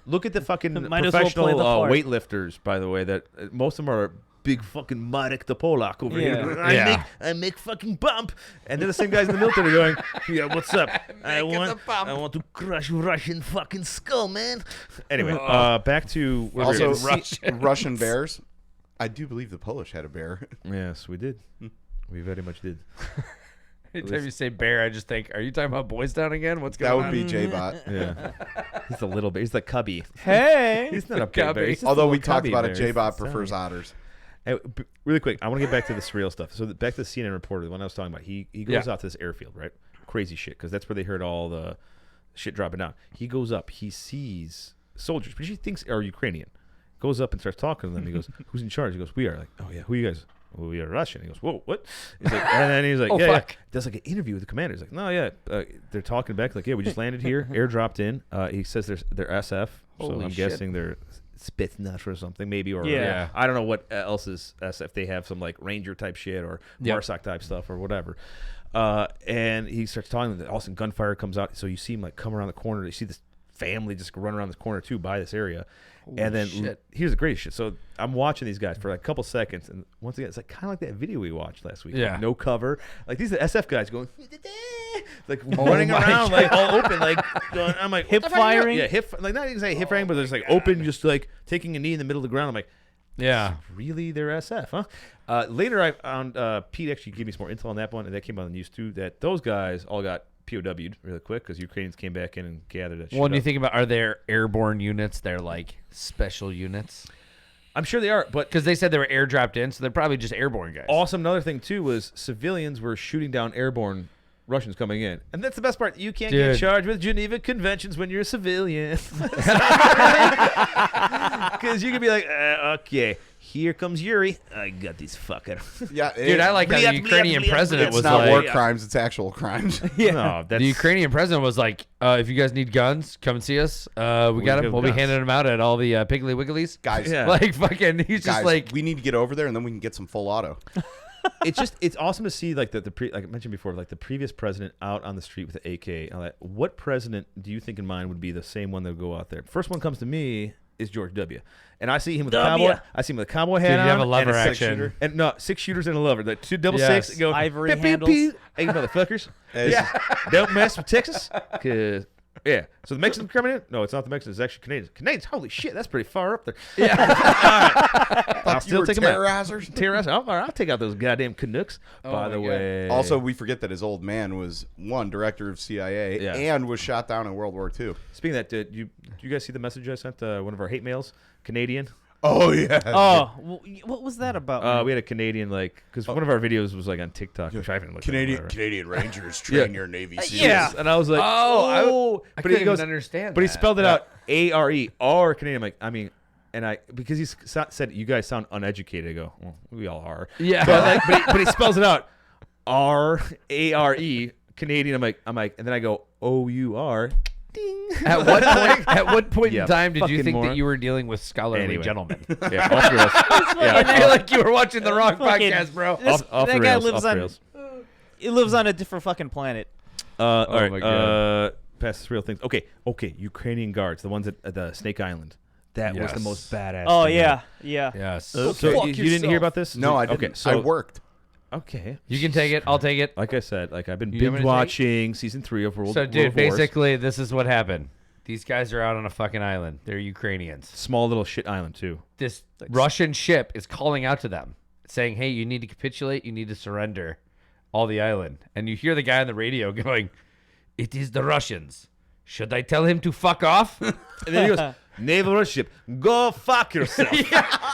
Look at the fucking Might as well professional play the part. weightlifters, by the way. That most of them are big fucking Marek the Polak over here. Yeah. I make fucking bump, and they're the same guys in the military going, yeah, what's up? I want to crush Russian fucking skull, man. Anyway, back to where we also were. Russian bears. I do believe the Polish had a bear. Yes, we did. We very much did. Anytime you say bear, I just think, are you talking about Boys Town again? What's going That on? would be J-Bot. Yeah, he's a little bit. He's like Cubby. Hey. He's not a big Cubby. bear. He's just a Although we little talked cubby about it, bear. J-Bot It's prefers tiny. otters. Hey, really quick, I want to get back to the surreal stuff. So back to the CNN reporter, the one I was talking about. He goes Yeah. out to this airfield, right? Crazy shit, because that's where they heard all the shit dropping down. He goes up, he sees soldiers, which he thinks are Ukrainian. Goes up and starts talking to them. He goes, "Who's in charge?" He goes, "We are." Like, "Oh yeah, who are you guys?" "Well, we are Russian." He goes, "Whoa, what?" He's like, and then he's like, Oh, "Yeah, fuck. yeah." Does like an interview with the commander. He's like, "No, yeah." They're talking back like, "Yeah, we just landed here, airdropped in." He says they're SF, so Holy I'm shit. guessing they're Spetsnaz or something, maybe, or Yeah. I don't know what else is SF. They have some like Ranger type shit or Yep. Marsoc type stuff or whatever. And he starts talking. All of a sudden, gunfire comes out. So you see him like come around the corner. You see this family just run around this corner too by this area. And then shit. here's the greatest shit. So I'm watching these guys for like a couple seconds, and once again, it's like kind of like that video we watched last week. Yeah. Like, no cover. Like these are SF guys going like Oh running my around like all open, like going, I'm like Hip what the fuck are you doing? firing? Yeah, hip like not even say hip firing, but there's like open, just like taking a knee in the middle of the ground. I'm like, Yeah. really, they're SF, huh? Later, I found Pete actually gave me some more intel on that one, and that came out on the news too. That those guys all got POW'd really quick because Ukrainians came back in and gathered that shit Well, when you up. think about, are there airborne units? They're like special units I'm sure they are, but because they said they were airdropped in, so they're probably just airborne guys. awesome. Another thing too was civilians were shooting down airborne Russians coming in, and that's the best part. You can't get Dude. charged with Geneva Conventions when you're a civilian, because you could be like, okay, here comes Yuri. I got this fucker. Yeah, Dude, I like how the Ukrainian president It's was not like, war crimes; it's actual crimes. No, that's the Ukrainian president was like, if you guys need guns, come and see us. We got got them. We'll be guns. handing them out at all the Piggly Wigglies. Guys, Yeah. Like fucking, he's guys, just like, we need to get over there, and then we can get some full auto. it's awesome to see like like I mentioned before, like the previous president out on the street with the AK and all that. What president do you think in mind would be the same one that would go out there? First one comes to me is George W. And I see him with a W. cowboy. I see him with a cowboy hat Dude, you on have a and lever six action. shooter. And no, 6 shooters and a lever. The 2 double Yes. six. Go Ivory beep, beep, handles. beep. Hey, motherfuckers. Yeah, don't mess with Texas, cause. Yeah, so the Mexicans coming in? No, it's not the Mexicans. It's actually Canadians. Canadians, holy shit, that's pretty far up there. Yeah, all right. I'll You still were take them out. terrorizers. Terrorize. I'll take out those goddamn Canucks. By the way, Also, we forget that his old man was director of CIA Yeah. and was shot down in World War II. speaking of that, did you guys see the message I sent? One of our hate mails, Canadian. Oh yeah. What was that about? We had a Canadian because one of our videos was on TikTok, which I haven't looked at. Canadian Rangers train your Navy SEALs. Yeah. And I was like, I but couldn't he goes, even understand. but he that. spelled it out ARE, R Canadian. I'm like, because he said you guys sound uneducated. I go, well, we all are. Yeah. But he spells it out RARE Canadian. I'm like, and then I go OUR. Ding. At what point Yeah, in time did you fucking think moron. that you were dealing with scholarly Anyway. gentlemen? Yeah, off the rails. I feel like you were watching the wrong Fucking- podcast, bro. Off that the guy rails, lives off the on. rails. He lives on a different fucking planet. All right. my God. Past real things. Okay. Ukrainian guards, the ones at the Snake Island. That was the Yes. most badass. Oh thing yeah, ever. yeah. Yes. So fuck you didn't hear yourself. about this? No, I didn't. Okay, so I worked. Okay. You can take it. I'll take it. Like I said, I've been You want me binge to watching season 3 of World So, World dude, of Wars. basically, this is what happened. These guys are out on a fucking island. They're Ukrainians. Small little shit island too. This Russian ship is calling out to them, saying, "Hey, you need to capitulate. You need to surrender all the island." And you hear the guy on the radio going, "It is the Russians. Should I tell him to fuck off?" And then he goes, naval warship, go fuck yourself.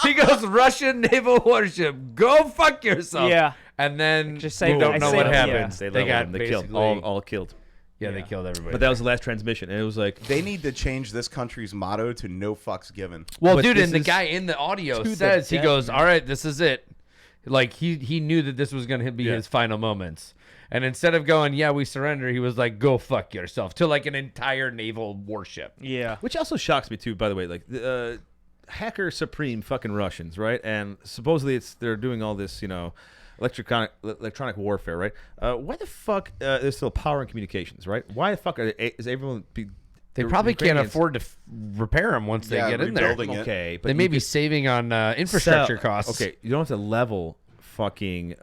He goes, "Russian naval warship, go fuck yourself." Yeah. And then Just say- we don't I know say- what yeah. happened. They, They got them. They killed basically- all killed. Yeah, they killed everybody. But that was the last transmission, and it was like They need to change this country's motto to "No fucks given." Well, But dude, this and the is guy in the audio to the says, he death, goes, man. "All right, this is it." Like he knew that this was going to be Yeah. his final moments. And instead of going, "Yeah, we surrender," he was like, "Go fuck yourself," to like an entire naval warship. Yeah. which also shocks me too. By the way, the hacker supreme fucking Russians, right? And supposedly they're doing all this, electronic warfare, right? Why the fuck there's still power and communications, right? Why the fuck is everyone? They the probably can't Ukrainians- afford to repair them once they Yeah, get in there. rebuilding it. Okay, but They may you be could saving on infrastructure sell- costs. Okay, you don't have to level fucking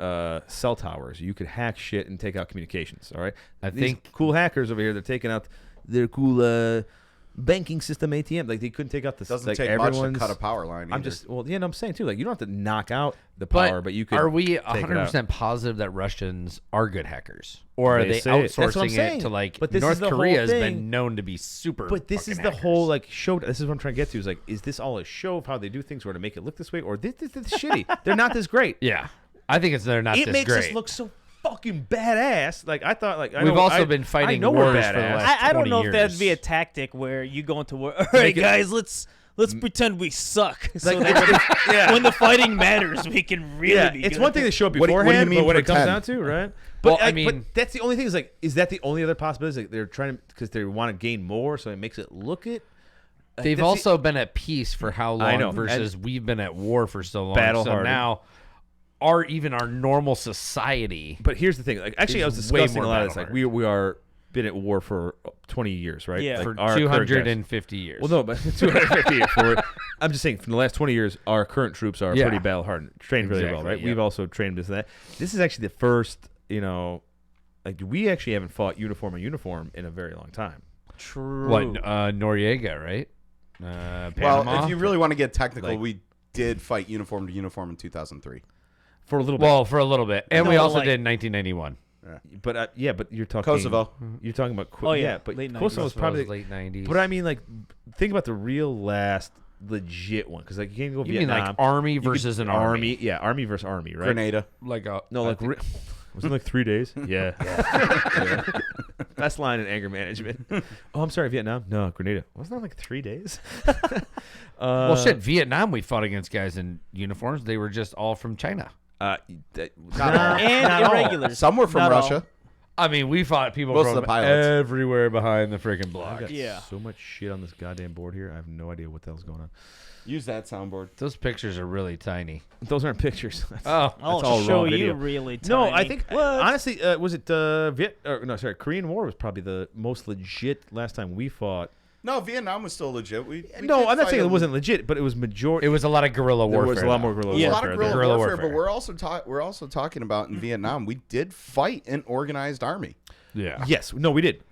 cell towers. You could hack shit and take out communications. All right, I These think- cool hackers over here, they're taking out their cool banking system ATM. Like they couldn't take out the Doesn't like take much to everyone's. cut a power line. I'm either. just I'm saying too. Like you don't have to knock out the But power, but you could. are we take it out. 100% positive that Russians are good hackers? Or are They they say it. That's what I'm outsourcing saying. it to like But this North is the whole Korea has thing. been known to be super But this is fucking the whole hackers. like show. This is what I'm trying to get to. Is like, is this all a show of how they do things, or to make it look this way, or this is shitty? They're not this great. Yeah. I think they're not It this makes great. us look so fucking badass. Like I thought. Like We've also been fighting I know we're wars for the badass. last- I don't 20 know if that'd be a years. tactic where you go into war. All right, guys, let's pretend we suck. So Like, that when the fighting matters, we can really Yeah, be it's good. one thing to show up What do you beforehand, mean but when it comes pretend? down to right. Well, But I but mean- that's the only thing. Is like, is that the only other possibility? Is like they're trying to because they want to gain more, so it makes it look it. Like, They've that's also been at peace for how long I know, versus we've been at war for so long. Battle so hardened. now even our normal society. But here's the thing. Like, actually, I was It's way discussing a more lot of this. Like, battle we are been at war for 20 years, right? Yeah. Like, For our current guys. 250 years. Well, no, but 250 years. I'm just saying, from the last 20 years, our current troops are Yeah. pretty battle hardened, trained really well, Exactly, right? yeah. We've also trained this and that. This is actually the first, like we actually haven't fought uniform on uniform in a very long time. True. What, Noriega, right? well, Panama? if you really want to get technical, Like- we did fight uniform to uniform in 2003. For a little bit. Well, for a little bit. And we No, also like- did in 1991. But you're talking Kosovo. You're talking about Oh, yeah, but late 90s. Kosovo was probably late 90s. But I mean, like, think about the real last legit one, because like you can't go You Vietnam. mean like army You could- versus an army? Yeah, army versus army, right? Grenada. Like a No, like was it like 3 days? Yeah. Yeah. Best line in anger management. Oh, I'm sorry, Vietnam. No, Grenada. Wasn't that like 3 days? well, shit. Vietnam, we fought against guys in uniforms. They were just all from China. Not all. and not all. irregulars. Some were from Not all. Russia. I mean, we fought people Most of from the pilots. everywhere behind the freaking I block. got Yeah. so much shit on this goddamn board here. I have no idea what the hell's going on. Use that soundboard. Those pictures are really tiny. Those aren't pictures. Oh, I'll all show raw you video. really tiny. No, I think What? honestly, was it Korean War was probably the most legit last time we fought. No, Vietnam was still legit. We No, did I'm not fight saying it them. wasn't legit, but it was majority. it was a lot of guerrilla There warfare. was a lot though. more guerrilla There's a warfare. lot of guerrilla, Guerrilla warfare, but warfare. we're also talking about in Vietnam. We did fight an organized army. Yeah. Yes, no, we did.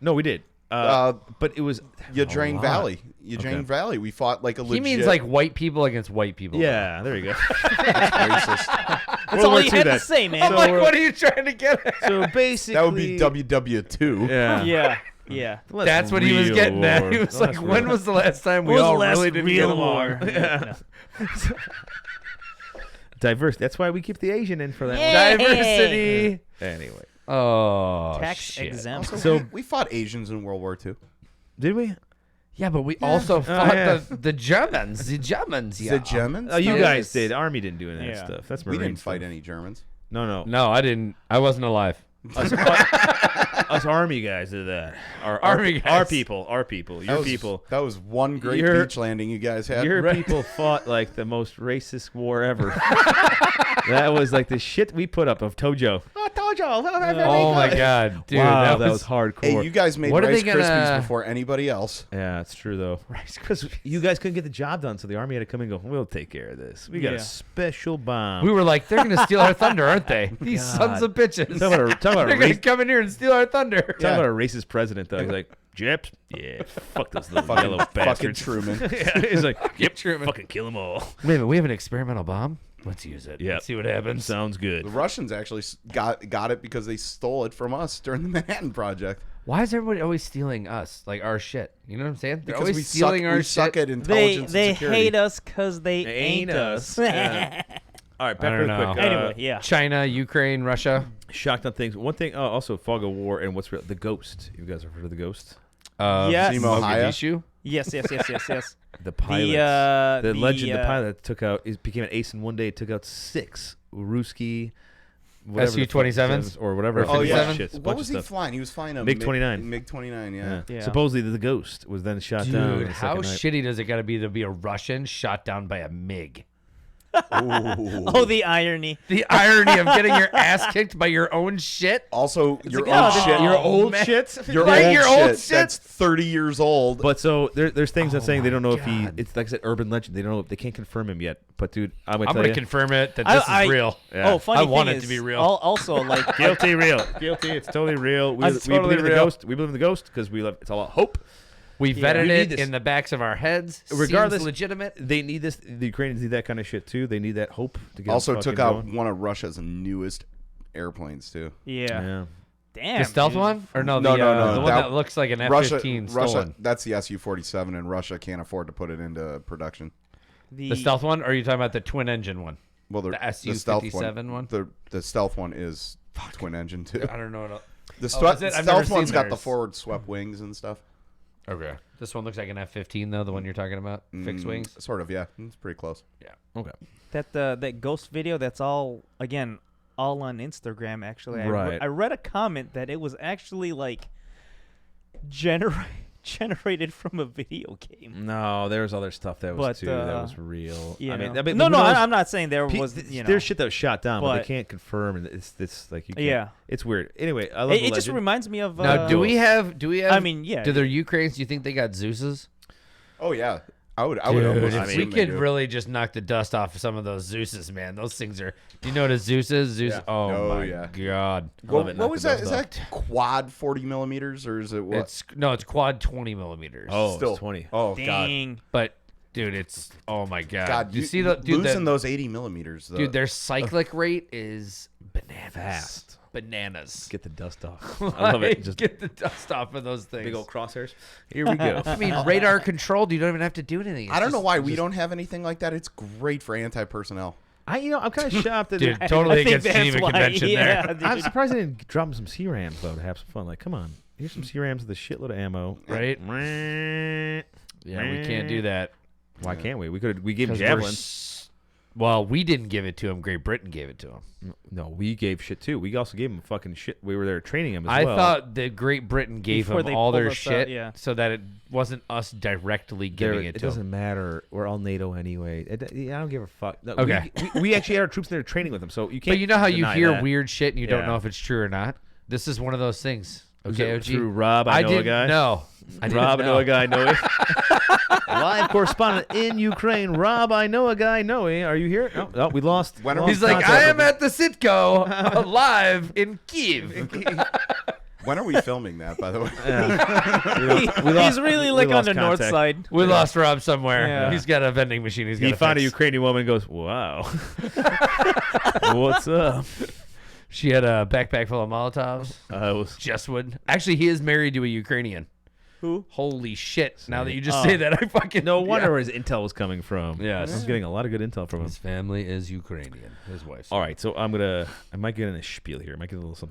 But it was Yadrang lot. Valley. Yadrang Okay. Valley. We fought like a legit. He means like white people against white people. Yeah, there you go. racist. That's World all War you II had to that. say, man. I'm like, we're- what are you trying to get at? So basically, That would be WW2. Yeah. yeah. Yeah. That's what he was getting at. He was like, when was the last time we all really didn't get along? Yeah. Diverse. That's why we keep the Asian in for that Diversity. one. Anyway. Oh, Tax shit. exempt. So we fought Asians in World War II. Did we? Yeah, but we also fought yeah. the Germans. The Germans, yeah. The Germans? Oh, you Yes. guys did. Army didn't do any of that Yeah. stuff. That's We Marine didn't fight stuff. any Germans. No. No, I didn't. I wasn't alive. Us Army guys did that. Army guys. Our people. Your people. That was one great Your- beach landing you guys had. Your people fought like the most racist war ever. That was like the shit we put up of Tojo. Oh, Tojo. Oh my god, dude, wow, that was hardcore. Hey, you guys made What are Rice they gonna- Krispies before anybody else. Yeah, it's true though. Because you guys couldn't get the job done, so the Army had to come and go. We'll take care of this. We got Yeah. a special bomb. We were like, they're gonna steal our thunder, aren't they? These sons of bitches. Talk about They're a gonna race, come in here and steal our thunder. talk about a racist president though. He's like, Japs, yeah, fuck those little yellow Fucking bastards. Truman. Yeah, he's like, yep, fucking kill them all. Wait a minute, we have an experimental bomb. Let's use it. Yeah, Let's see what happens. Sounds The good. Russians actually got it because they stole it from us during the Manhattan Project. Why is everybody always stealing us, like our shit? You know what I'm saying? They're Because always we stealing our we suck shit. at intelligence They and security. hate us because they ain't us. Yeah. All right, back I don't real know. quick. Anyway, yeah. China, Ukraine, Russia. Shocked on things. One thing, also fog of war and what's real. The Ghost. You guys have heard of the Ghost? Yes. Simo Haya. Mogadishu. Yes. The pilot. The legend, the uh, pilot that took out, it became an ace in one day. It took out 6 Ruski, whatever the fuck, Su-27s? or whatever. Or Oh yeah. 57? Shits, a What bunch was of he stuff. flying? He was flying a MiG-29. MiG-29, yeah. Yeah. Supposedly the Ghost was then shot down. Dude, the how second night. shitty does it got to be a Russian shot down by a MiG? Oh, the irony. The irony of getting your ass kicked by your own shit. Also, your like, old oh, shit. your old man. shit. Your Right, old your shit. old shit. That's 30 years old. But so there's things that's saying they don't know if he. God. It's like I said, urban legend. They don't know. They can't confirm him yet. But dude, I'm I'm tell gonna you, confirm it that this is real. Yeah. Oh, funny I thing want it is, to be real. Also, like, guilty, real, guilty. It's totally real. We It's believe totally in the real. Ghost. We believe in the Ghost because we love. It's all about hope. We Yeah. vetted We need it this. in the backs of our heads. Regardless, Seems legitimate. They need this. The Ukrainians need that kind of shit too. They need that hope to get. also them took fucking out going. one of Russia's newest airplanes too. yeah. Yeah. Damn. The stealth dude. one, or no? No, the, no, no, the one that- that looks like an Russia, F-15 stolen. Russia. That's the Su-47, and Russia can't afford to put it into production. The stealth one, or are you talking about the twin engine one? Well, The stealth Su-57 one? The stealth one is twin engine too. I don't know. The is it? I've never stealth seen one's got the theirs. forward swept wings and stuff. Okay. This one looks like an F-15 though. The one you're talking about, fixed wings. Sort of, yeah. It's pretty close. Okay. That ghost video. That's all all on Instagram. Actually, Right. I read a comment that it was actually like generated from a video game. No, there's other stuff that was But, too. That was real. You I mean, know. I mean, no, who knows? I'm not saying there was. There's shit that was shot down, but they But- can't confirm. And it's like you can't, Yeah. it's weird. Anyway, I love It the just legend. reminds me of. Now, do we have? I mean, yeah. Do their Ukrainians? Do you think they got Zeus's? Oh yeah, I would Dude, almost if assume we they could do. really just knock the dust off some of those Zeus's, man. Those things are. Do you know what a Zeus is? Zeus. Yeah. Oh, Oh, my yeah. god. What was that? Is that quad 40 millimeters or is it what? It's quad 20 millimeters. Oh, Still it's 20. Oh god, Dang. but dude, it's oh my god. God, you see the dude losing that, those 80 millimeters. Though. dude, their cyclic rate is bananas. Fast. Bananas. Get the dust off. I love it. Just get the dust off of those things. big old crosshairs. Here we go. I mean, radar controlled. You don't even have to do anything. I don't know why we don't have anything like that. It's great for anti-personnel. I'm kind of shocked that. Dude, totally I think against that's Geneva why, Convention yeah, there. dude. I'm surprised they didn't drop some C-Rams though to have some fun. Like, come on, here's some C-Rams with a shitload of ammo. Right? Yeah, Yeah, we can't do that. Why can't we? We gave 'Cause javelins. Well, we didn't give it to him. Great Britain gave it to him. No, we gave shit too. We also gave them fucking shit. We were there training them as I well. thought that Great Britain gave Before him they all their pulled us out, shit yeah. so that it wasn't us directly giving it to doesn't him. matter. We're all NATO anyway. I don't give a fuck. No, Okay. we actually had our troops there training with them, so you can't. But you know how you deny hear that. weird shit and you don't Yeah. know if it's true or not? This is one of those things. Was Okay, it OG? through Rob, I know a didn't guy? know. I didn't Rob, I know a guy, know it. Oh, Live correspondent in Ukraine. Rob, I know a guy, know it. Are you here? No, we lost. When are lost He's like, contact I am with at the Sitco live in Kiev. When are we filming that, by the way? He's really like on lost the north contact. side. We lost Rob somewhere. Yeah. He's got a vending machine. He's got He to found a fix. Ukrainian woman and goes, wow. What's up? She had a backpack full of Molotovs. Was Just would. Actually, he is married to a Ukrainian. Who? Holy shit. Now that you just say that, I fucking... no wonder where his intel was coming from. Yes. I was getting a lot of good intel from him. His family is Ukrainian. His wife's. All right, so I might get in a spiel here. I might get a little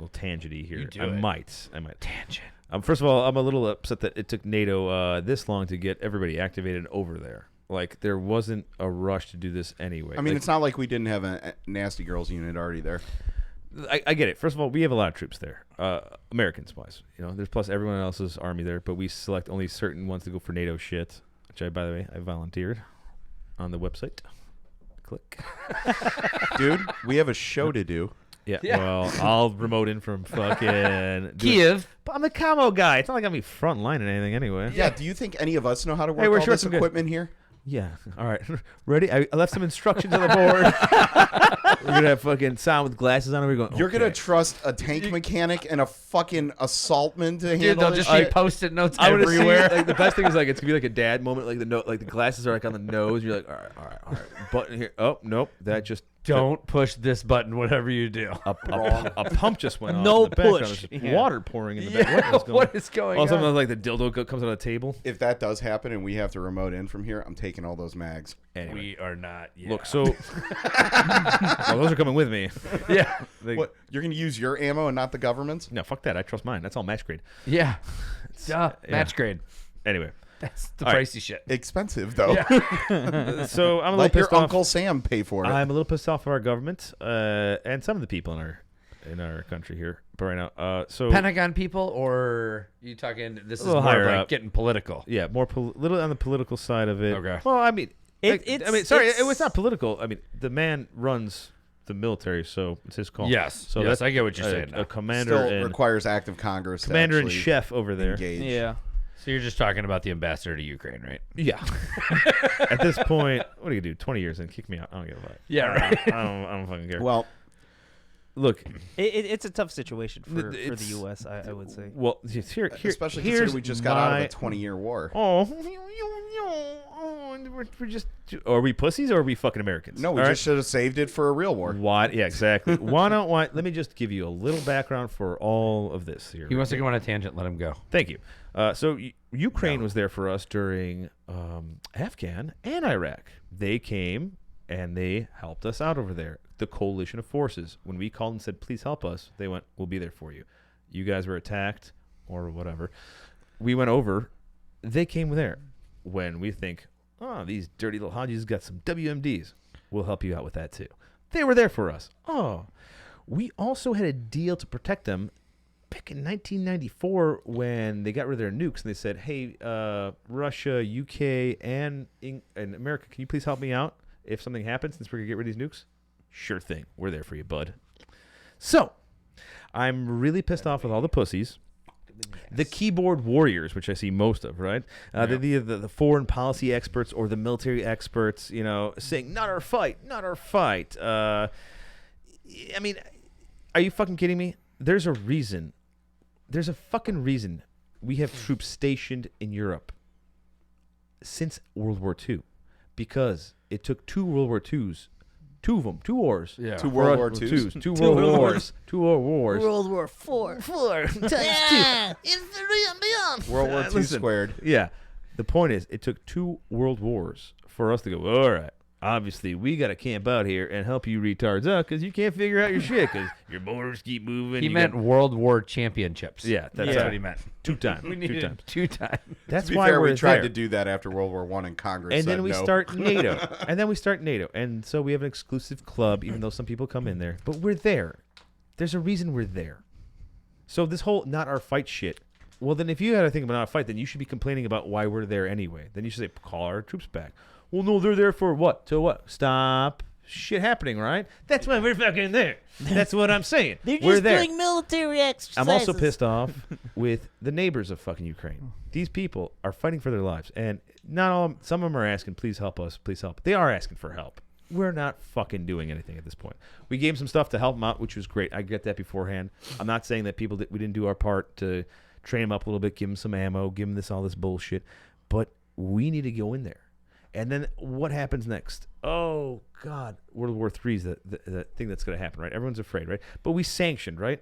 tangenty here. You do I it. might. Tangent. First of all, I'm a little upset that it took NATO this long to get everybody activated over there. Like, there wasn't a rush to do this anyway. I mean, Like, it's not like we didn't have a nasty girls unit already there. I get it. First of all, we have a lot of troops there, Americans-wise. You know, there's plus everyone else's army there, but we select only certain ones to go for NATO shit, which by the way, I volunteered on the website. Click. Dude, we have a show to do. Yeah, well, I'll remote in from fucking Kiev. But I'm a camo guy. It's not like I'm front line in anything anyway. Yeah, do you think any of us know how to work we're all sure this some good- equipment here? Yeah. All right. Ready? I left some instructions on the board. We're going to have fucking sound with glasses on. We're going, You're going okay. to trust a tank mechanic and a fucking assaultman to Dude, handle they'll this just be shit? post-it notes I would have everywhere. like the best thing is like it's gonna be like a dad moment, like the glasses are like on the nose. You're like, all right, button here. Oh nope, that just Don't push this button, whatever you do. a pump just went off. No in the background. push. There's Yeah. water pouring in the back. What is going All of a sudden, on? like the dildo comes out of the table. If that does happen and we have to remote in from here, I'm taking all those mags. Anyway, We are not. Yeah. look, so well, those are coming with me. Yeah. They- What? You're going to use your ammo and not the government's? No, fuck that. I trust mine. That's all match grade. Yeah. Duh. yeah. Match grade. Anyway, That's the All right. pricey shit. Expensive, though. so I'm a little Let your pissed off. Uncle Sam pay for it. I'm a little pissed off of our government and some of the people in our country here. But right now, so Pentagon people, or you talking? This is little more higher of like up. getting political. yeah, more little on the political side of it. Okay. Well, I mean, It's it's not political. I mean, the man runs the military, so it's his call. Yes. So Yes, that's I get what you're saying now. A commander Still and requires act of Congress commander to and actually chef over there. engage. Yeah. So you're just talking about the ambassador to Ukraine, right? Yeah. At this point, what do you do? 20 years and kick me out? I don't give a fuck. Yeah, right. I don't fucking care. Well, Look, It's a tough situation for the It's- U.S., I would say. well, here, especially here's considering we just got out of my- a 20-year war. Oh, we're just. Are we pussies or are we fucking Americans? No, we All just should have saved it for a real war. What? Yeah, exactly. Let me just give you a little background for all of this here. He wants to go on a tangent. Let him go. Thank you. So Ukraine was there for us during Afghan and Iraq. They came and they helped us out over there. The coalition of forces. When we called and said, please help us, they went, we'll be there for you. You guys were attacked or whatever. We went over. They came there. When we think, oh, these dirty little hodges got some WMDs, we'll help you out with that too. They were there for us. Oh, we also had a deal to protect them back in 1994 when they got rid of their nukes and they said, hey, Russia, UK, and America, can you please help me out if something happens since we're going to get rid of these nukes? Sure thing. We're there for you, bud. So I'm really pissed off with all the pussies. The keyboard warriors, which I see most of, right? The foreign policy experts or the military experts, saying, not our fight, not our fight. I mean, are you fucking kidding me? There's a reason. There's a fucking reason we have troops stationed in Europe since World War II. Because it took two World War IIs, two of them, two wars. Yeah. Two World War IIs. Two World Wars. Two World Wars. World War Four. World War II Listen. squared. Yeah. The point is, it took two world wars for us to go, all right, obviously, we got to camp out here and help you retards out because you can't figure out your shit because your borders keep moving. He you meant got- World War Championships. Yeah, that's Yeah. what he meant. Two times. We needed Two times. 2 times. That's To be why fair, we're we tried there. to do that after World War I and Congress And said then we no. start NATO. And so we have an exclusive club, even though some people come in there. But we're there. There's a reason we're there. So this whole not our fight shit. Well, then if you had to think about not our fight, then you should be complaining about why we're there anyway. Then you should say, call our troops back. Well, no, they're there for what? To what? Stop shit happening, right? That's why we're fucking there. That's what I'm saying. We're there. military exercises. I'm also pissed off with the neighbors of fucking Ukraine. These people are fighting for their lives, and not all. Some of them are asking, "Please help us, please help." They are asking for help. We're not fucking doing anything at this point. We gave them some stuff to help them out, which was great. I get that beforehand. I'm not saying that we didn't do our part to train them up a little bit, give them some ammo, give them all this bullshit, but we need to go in there. And then what happens next? Oh, God. World War III is the thing that's going to happen, right? Everyone's afraid, right? But we sanctioned, right?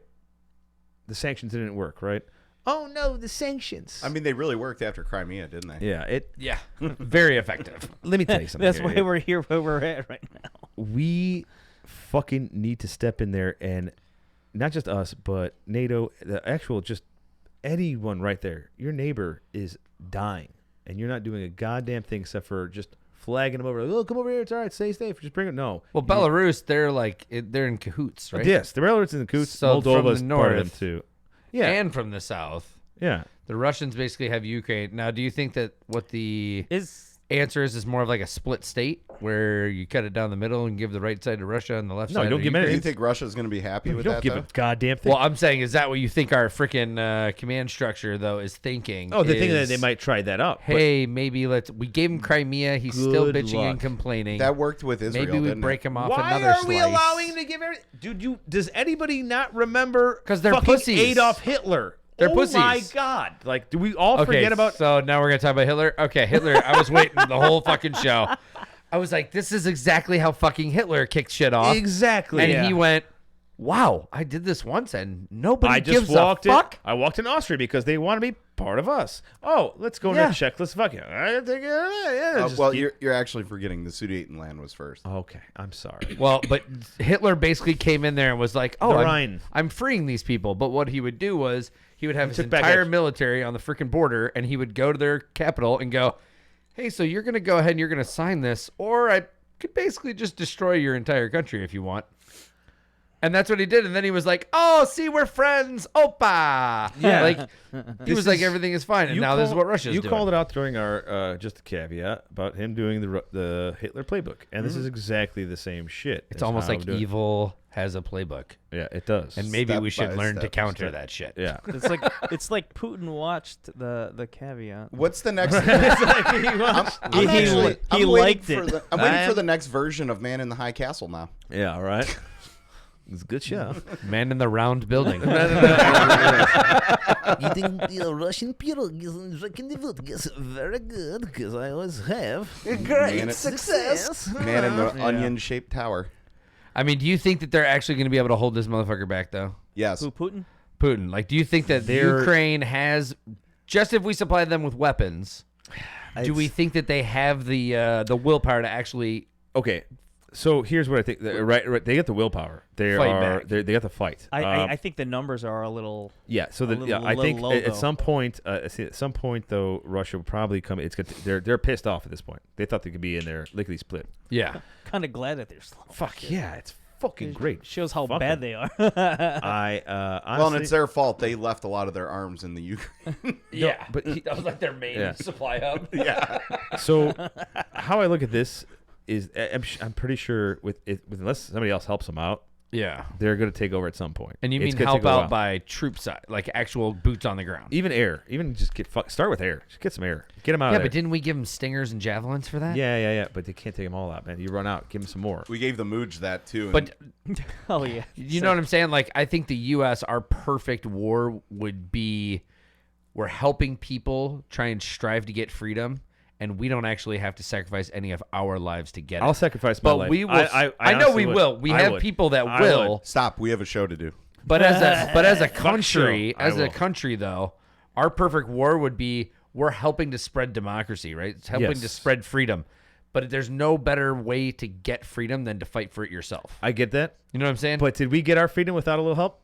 The sanctions didn't work, right? Oh, no, the sanctions. I mean, they really worked after Crimea, didn't they? Yeah. Yeah, very effective. Let me tell you something. That's here. why we're here where we're at right now. We fucking need to step in there and not just us, but NATO, the actual just anyone right there. Your neighbor is dying, and you're not doing a goddamn thing except for just flagging them over. Like, oh, come over here. It's all right. Stay safe. Just bring it. No. Well, Belarus, they're in cahoots, right? Yes, the Belarus and the Coots. So from Moldova's the part of them north too. Yeah. And from the south. Yeah. The Russians basically have Ukraine. Now, do you think that what the answer is more of like a split state where you cut it down the middle and give the right side to Russia and the left side don't to give Ukraine? Do you think Russia's going to be happy with Don't that, give though? a goddamn thing. Well, I'm saying, is that what you think our freaking command structure, though, is thinking? Oh, they think that is, they might try that up. but hey, maybe we gave him Crimea. He's still Good bitching and luck. complaining. That worked with Israel, maybe we didn't break it? him off why another are we slice. allowing him to give everything? Dude, does anybody not remember? 'Cause they're fucking pussies. Adolf Hitler. They're oh pussies. my God! Like, do we all Okay, forget about? So now we're gonna talk about Hitler. Okay, Hitler. I was waiting the whole fucking show. I was like, this is exactly how fucking Hitler kicked shit off. Exactly. And yeah. he went, "Wow, I did this once, and nobody I just gives walked a fuck." I walked in Austria because they want to be part of us. Oh, let's go Yeah. to Czechoslovakia. I think, just Well, keep- you're actually forgetting the Sudetenland was first. okay. I'm sorry. Well, but Hitler basically came in there and was like, "Oh, The I'm, Rhine. I'm freeing these people." But what he would do was he would have his took back entire action. military on the freaking border, and he would go to their capital and go, "Hey, so you're gonna go ahead and you're gonna sign this, or I could basically just destroy your entire country if you want." And that's what he did. And then he was like, "Oh, see, we're friends. Opa." Yeah. Like, he was like, is- everything is fine. And now this is what Russia's You doing. called it out during our just a caveat about him doing the Hitler playbook, and this is exactly the same shit. It's as almost how like I'm doing it. evil has a playbook. Yeah, it does. And maybe Step we should by learn to step. counter that shit. yeah. It's like Putin watched the caveat. What's the next? He waiting liked for it. the- I'm waiting for the next version of Man in the High Castle now. Yeah, all right. It's a good show. Man in the round building. Eating Russian pierogies and drinking the vodka is very good because I always have Great success. Man in the onion-shaped tower. I mean, do you think that they're actually going to be able to hold this motherfucker back, though? Yes. Who, Putin? Putin. Like, do you think that Ukraine has, just if we supply them with weapons, do we think that they have the willpower to actually? Okay, so here's what I think. Right, they get the willpower. They Fight are. back. They got the fight. I think the numbers are a little. Yeah, so I little think low, at though. some point, though, Russia will probably come. They're pissed off at this point. They thought they could be in there lickety split. Yeah. Kind of glad that they're slow. Fuck yeah, it's fucking great. Shows how Fuck bad 'em. they are. I Well, honestly, and it's their fault. They left a lot of their arms in the Ukraine. Yeah. but that was like their main supply hub. so how I look at this is I'm pretty sure unless somebody else helps them out, Yeah. they're going to take over at some point. And you It's mean gonna help take a out while. by troop side, like actual boots on the ground? even air, even just start with air. Just get some air. Get them out Yeah, of but there. didn't we give them stingers and javelins for that? Yeah. But they can't take them all out, man. You run out. Give them some more. We gave the Mooj that, too. But Oh yeah. you know what I'm saying? Like, I think the U.S., our perfect war would be we're helping people try and strive to get freedom, and we don't actually have to sacrifice any of our lives to get it. I'll sacrifice my But life. we will. I know honestly we would. will. We I have would. people that I will. would. Stop. We have a show to do. But as a country, I will. though, our perfect war would be we're helping to spread democracy, right? It's helping to Yes. spread freedom. But there's no better way to get freedom than to fight for it yourself. I get that. You know what I'm saying? But did we get our freedom without a little help?